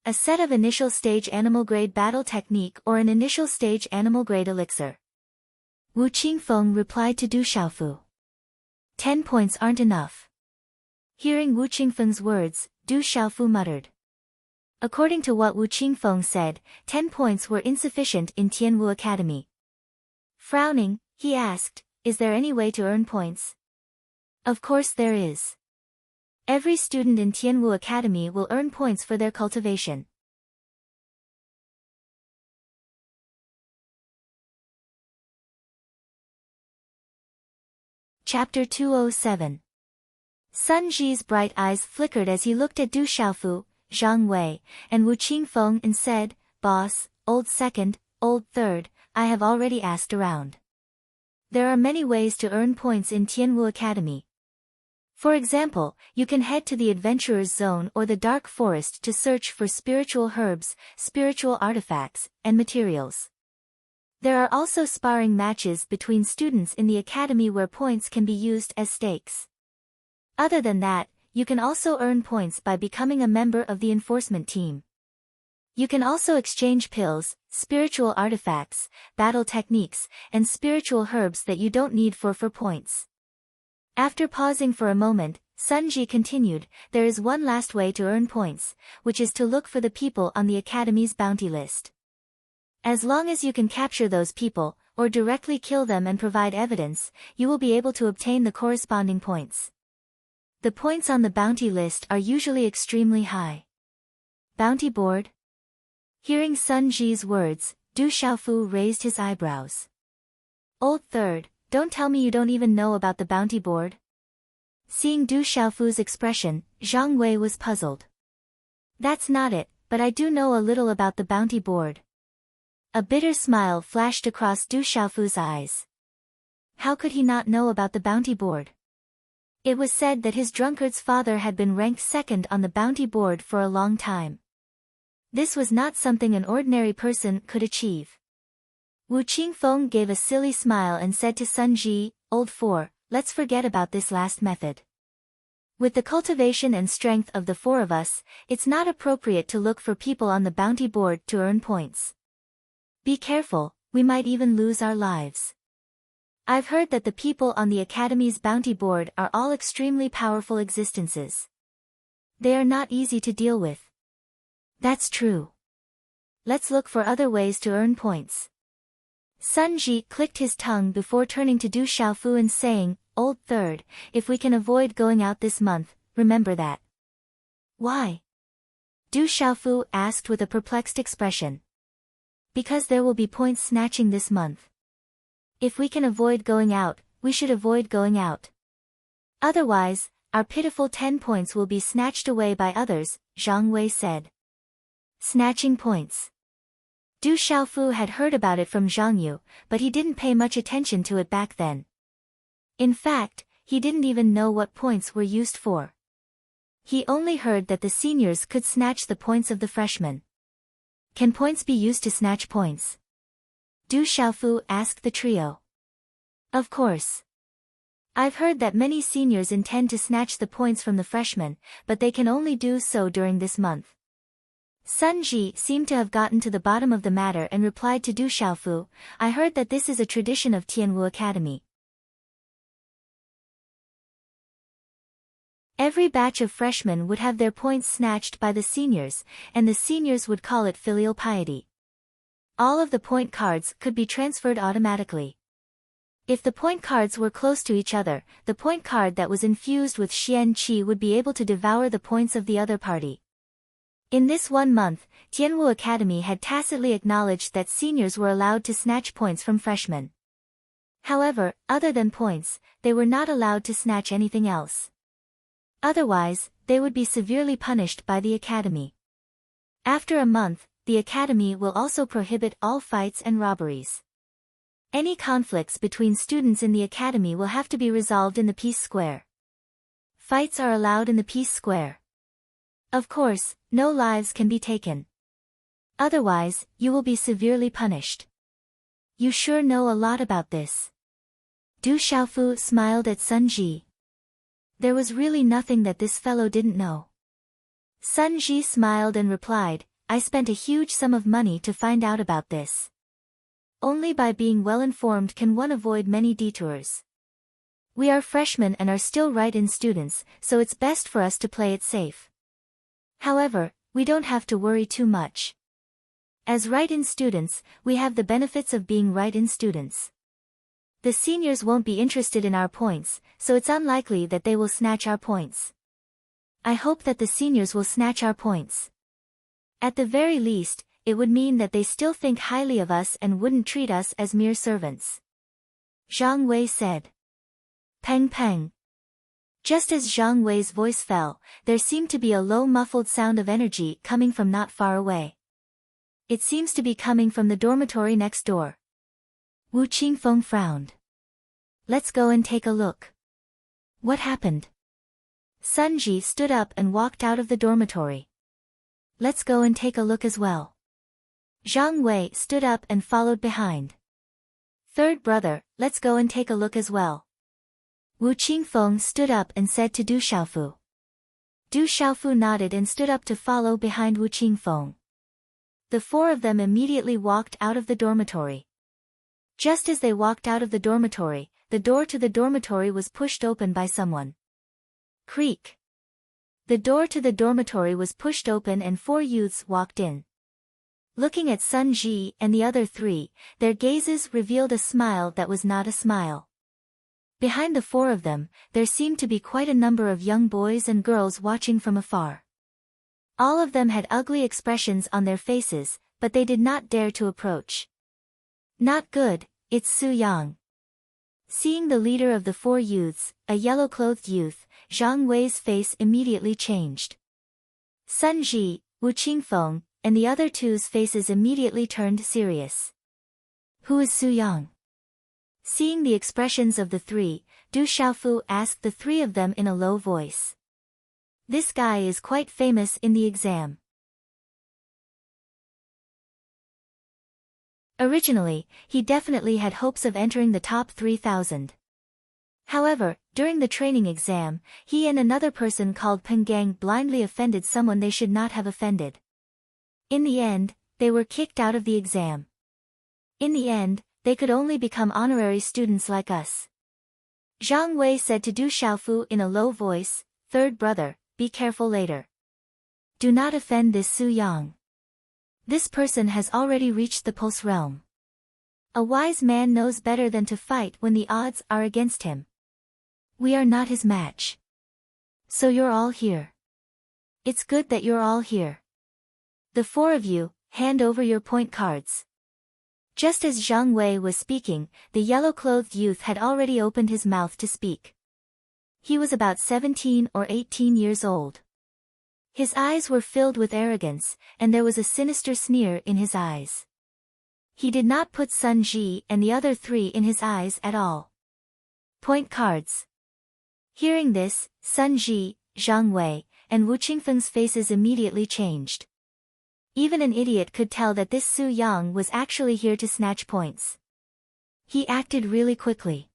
A set of initial stage animal grade battle technique or an initial stage animal grade elixir. Wu Qingfeng replied to Du Xiaofu. 10 points aren't enough. Hearing Wu Qingfeng's words, Du Xiaofu muttered. According to what Wu Qingfeng said, 10 points were insufficient in Tianwu Academy. Frowning, he asked, is there any way to earn points? Of course there is. Every student in Tianwu Academy will earn points for their cultivation. Chapter 207. Sun Ji's bright eyes flickered as he looked at Du Xiaofu, Zhang Wei, and Wu Qingfeng and said, Boss, old second, old third, I have already asked around. There are many ways to earn points in Tianwu Academy. For example, you can head to the Adventurer's Zone or the Dark Forest to search for spiritual herbs, spiritual artifacts, and materials. There are also sparring matches between students in the academy where points can be used as stakes. Other than that, you can also earn points by becoming a member of the enforcement team. You can also exchange pills, spiritual artifacts, battle techniques, and spiritual herbs that you don't need for points. After pausing for a moment, Sunji continued, there is one last way to earn points, which is to look for the people on the Academy's bounty list. As long as you can capture those people, or directly kill them and provide evidence, you will be able to obtain the corresponding points. The points on the bounty list are usually extremely high. Bounty board? Hearing Sun Ji's words, Du Xiaofu raised his eyebrows. Old third, don't tell me you don't even know about the bounty board? Seeing Du Xiaofu's expression, Zhang Wei was puzzled. That's not it, but I do know a little about the bounty board. A bitter smile flashed across Du Xiaofu's eyes. How could he not know about the bounty board? It was said that his drunkard's father had been ranked second on the bounty board for a long time. This was not something an ordinary person could achieve. Wu Qingfeng gave a silly smile and said to Sun Ji, Old four, let's forget about this last method. With the cultivation and strength of the four of us, it's not appropriate to look for people on the bounty board to earn points. Be careful, we might even lose our lives. I've heard that the people on the Academy's bounty board are all extremely powerful existences. They are not easy to deal with. That's true. Let's look for other ways to earn points. Sun Ji clicked his tongue before turning to Du Xiaofu and saying, Old third, if we can avoid going out this month, remember that. Why? Du Xiaofu asked with a perplexed expression. Because there will be points snatching this month. If we can avoid going out, we should avoid going out. Otherwise, our pitiful 10 points will be snatched away by others, Zhang Wei said. Snatching points. Du Xiaofu had heard about it from Zhang Yu, but he didn't pay much attention to it back then. In fact, he didn't even know what points were used for. He only heard that the seniors could snatch the points of the freshmen. Can points be used to snatch points? Du Xiaofu asked the trio. Of course. I've heard that many seniors intend to snatch the points from the freshmen, but they can only do so during this month. Sun Ji seemed to have gotten to the bottom of the matter and replied to Du Xiaofu, I heard that this is a tradition of Tianwu Academy. Every batch of freshmen would have their points snatched by the seniors, and the seniors would call it filial piety. All of the point cards could be transferred automatically. If the point cards were close to each other, the point card that was infused with Xian Qi would be able to devour the points of the other party. In this 1 month, Tianwu Academy had tacitly acknowledged that seniors were allowed to snatch points from freshmen. However, other than points, they were not allowed to snatch anything else. Otherwise, they would be severely punished by the Academy. After a month, the Academy will also prohibit all fights and robberies. Any conflicts between students in the Academy will have to be resolved in the Peace Square. Fights are allowed in the Peace Square. Of course, no lives can be taken. Otherwise, you will be severely punished. You sure know a lot about this. Du Xiaofu smiled at Sun Ji. There was really nothing that this fellow didn't know. Sun Ji smiled and replied, I spent a huge sum of money to find out about this. Only by being well informed can one avoid many detours. We are freshmen and are still write-in students, so it's best for us to play it safe. However, we don't have to worry too much. As write-in students, we have the benefits of being write-in students. The seniors won't be interested in our points, so it's unlikely that they will snatch our points. I hope that the seniors will snatch our points. At the very least, it would mean that they still think highly of us and wouldn't treat us as mere servants. Zhang Wei said. Peng peng. Just as Zhang Wei's voice fell, there seemed to be a low muffled sound of energy coming from not far away. It seems to be coming from the dormitory next door. Wu Qingfeng frowned. Let's go and take a look. What happened? Sun Ji stood up and walked out of the dormitory. Let's go and take a look as well. Zhang Wei stood up and followed behind. Third brother, let's go and take a look as well. Wu Qingfeng stood up and said to Du Xiaofu. Du Xiaofu nodded and stood up to follow behind Wu Qingfeng. The four of them immediately walked out of the dormitory. Just as they walked out of the dormitory, the door to the dormitory was pushed open by someone. Creak. The door to the dormitory was pushed open and four youths walked in. Looking at Sun Ji and the other three, their gazes revealed a smile that was not a smile. Behind the four of them, there seemed to be quite a number of young boys and girls watching from afar. All of them had ugly expressions on their faces, but they did not dare to approach. Not good, it's Su Yang. Seeing the leader of the four youths, a yellow-clothed youth, Zhang Wei's face immediately changed. Sun Ji, Wu Qingfeng, and the other two's faces immediately turned serious. Who is Su Yang? Seeing the expressions of the three, Du Xiaofu asked the three of them in a low voice. This guy is quite famous in the exam. Originally, he definitely had hopes of entering the top 3,000. However, during the training exam, he and another person called Pengang blindly offended someone they should not have offended. In the end, they were kicked out of the exam. In the end, they could only become honorary students like us. Zhang Wei said to Du Xiaofu in a low voice, "Third brother, be careful later. Do not offend this Su Yang. This person has already reached the Pulse realm. A wise man knows better than to fight when the odds are against him. We are not his match. So you're all here. It's good that you're all here. The four of you, hand over your point cards." Just as Zhang Wei was speaking, the yellow-clothed youth had already opened his mouth to speak. He was about 17 or 18 years old. His eyes were filled with arrogance, and there was a sinister sneer in his eyes. He did not put Sun Ji and the other three in his eyes at all. Point cards. Hearing this, Sun Ji, Zhang Wei, and Wu Qingfeng's faces immediately changed. Even an idiot could tell that this Su Yang was actually here to snatch points. He acted really quickly.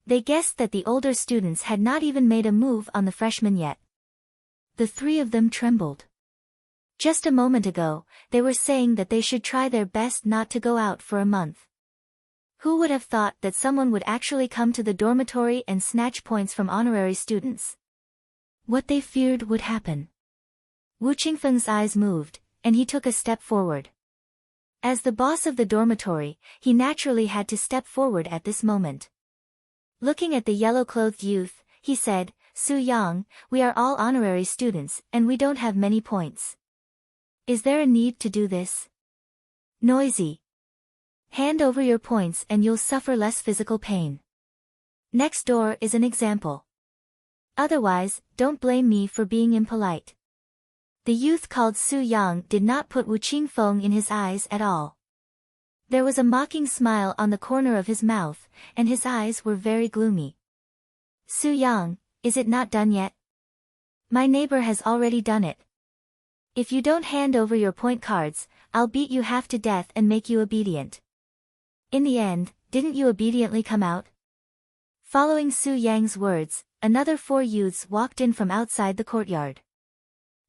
They guessed that the older students had not even made a move on the freshmen yet. The three of them trembled. Just a moment ago, they were saying that they should try their best not to go out for a month. Who would have thought that someone would actually come to the dormitory and snatch points from honorary students? What they feared would happen. Wu Qingfeng's eyes moved, and he took a step forward. As the boss of the dormitory, he naturally had to step forward at this moment. Looking at the yellow-clothed youth, he said, "Su Yang, we are all honorary students and we don't have many points. Is there a need to do this? Noisy. Hand over your points and you'll suffer less physical pain. Next door is an example. Otherwise, don't blame me for being impolite." The youth called Su Yang did not put Wu Qingfeng in his eyes at all. There was a mocking smile on the corner of his mouth, and his eyes were very gloomy. "Su Yang, is it not done yet? My neighbor has already done it. If you don't hand over your point cards, I'll beat you half to death and make you obedient." In the end, didn't you obediently come out? Following Su Yang's words, another four youths walked in from outside the courtyard.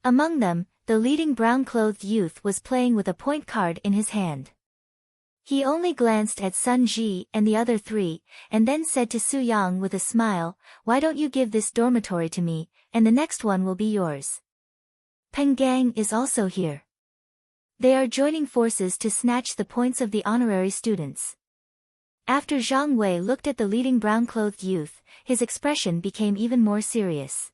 Among them, the leading brown-clothed youth was playing with a point card in his hand. He only glanced at Sun Ji and the other three, and then said to Su Yang with a smile, "Why don't you give this dormitory to me, and the next one will be yours." Pengang is also here. They are joining forces to snatch the points of the honorary students. After Zhang Wei looked at the leading brown-clothed youth, his expression became even more serious.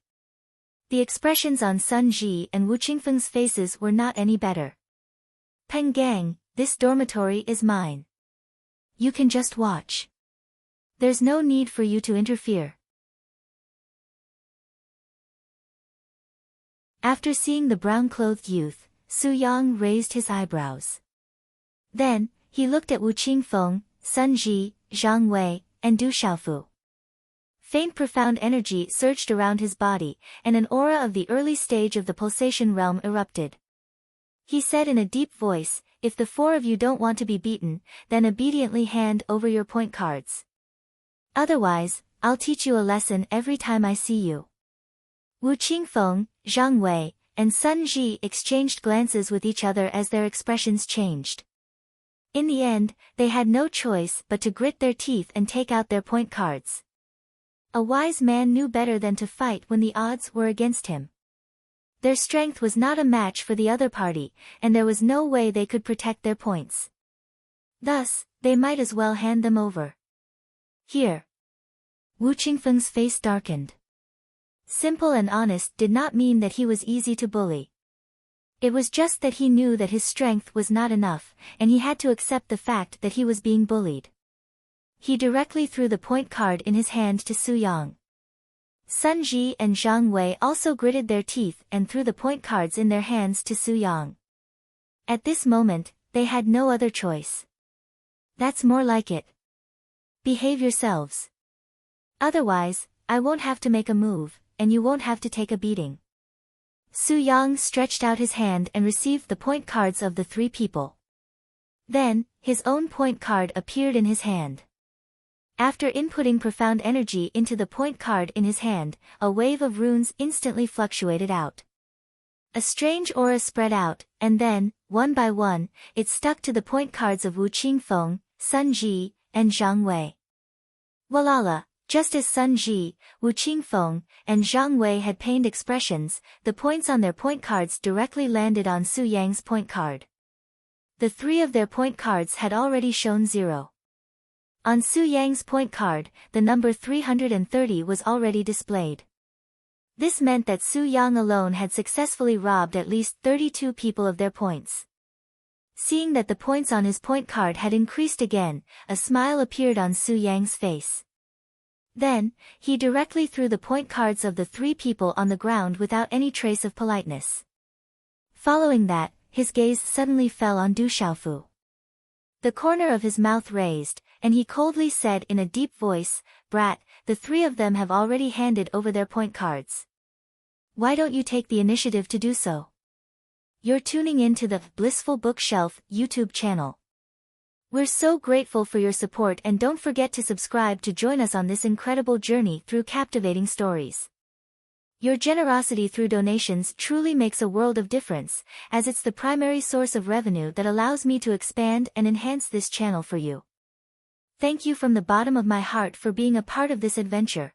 The expressions on Sun Ji and Wu Qingfeng's faces were not any better. "Pengang, this dormitory is mine. You can just watch. There's no need for you to interfere." After seeing the brown-clothed youth, Su Yang raised his eyebrows. Then, he looked at Wu Qingfeng, Sun Ji, Zhang Wei, and Du Xiaofu. Faint profound energy surged around his body, and an aura of the early stage of the pulsation realm erupted. He said in a deep voice, "If the four of you don't want to be beaten, then obediently hand over your point cards. Otherwise, I'll teach you a lesson every time I see you." Wu Qingfeng, Zhang Wei, and Sun Ji exchanged glances with each other as their expressions changed. In the end, they had no choice but to grit their teeth and take out their point cards. A wise man knew better than to fight when the odds were against him. Their strength was not a match for the other party, and there was no way they could protect their points. Thus, they might as well hand them over. Here. Wu Qingfeng's face darkened. Simple and honest did not mean that he was easy to bully. It was just that he knew that his strength was not enough, and he had to accept the fact that he was being bullied. He directly threw the point card in his hand to Su Yang. Sun Ji and Zhang Wei also gritted their teeth and threw the point cards in their hands to Su Yang. At this moment, they had no other choice. That's more like it. Behave yourselves. Otherwise, I won't have to make a move, and you won't have to take a beating. Su Yang stretched out his hand and received the point cards of the three people. Then, his own point card appeared in his hand. After inputting profound energy into the point card in his hand, a wave of runes instantly fluctuated out. A strange aura spread out, and then, one by one, it stuck to the point cards of Wu Qingfeng, Sun Ji, and Zhang Wei. Walala, just as Sun Ji, Wu Qingfeng, and Zhang Wei had pained expressions, the points on their point cards directly landed on Su Yang's point card. The three of their point cards had already shown 0. On Su Yang's point card, the number 330 was already displayed. This meant that Su Yang alone had successfully robbed at least 32 people of their points. Seeing that the points on his point card had increased again, a smile appeared on Su Yang's face. Then, he directly threw the point cards of the three people on the ground without any trace of politeness. Following that, his gaze suddenly fell on Du Xiaofu. The corner of his mouth raised, and he coldly said in a deep voice, "Brat, the three of them have already handed over their point cards. Why don't you take the initiative to do so?" You're tuning in to the Blissful Bookshelf YouTube channel. We're so grateful for your support, and don't forget to subscribe to join us on this incredible journey through captivating stories. Your generosity through donations truly makes a world of difference, as it's the primary source of revenue that allows me to expand and enhance this channel for you. Thank you from the bottom of my heart for being a part of this adventure.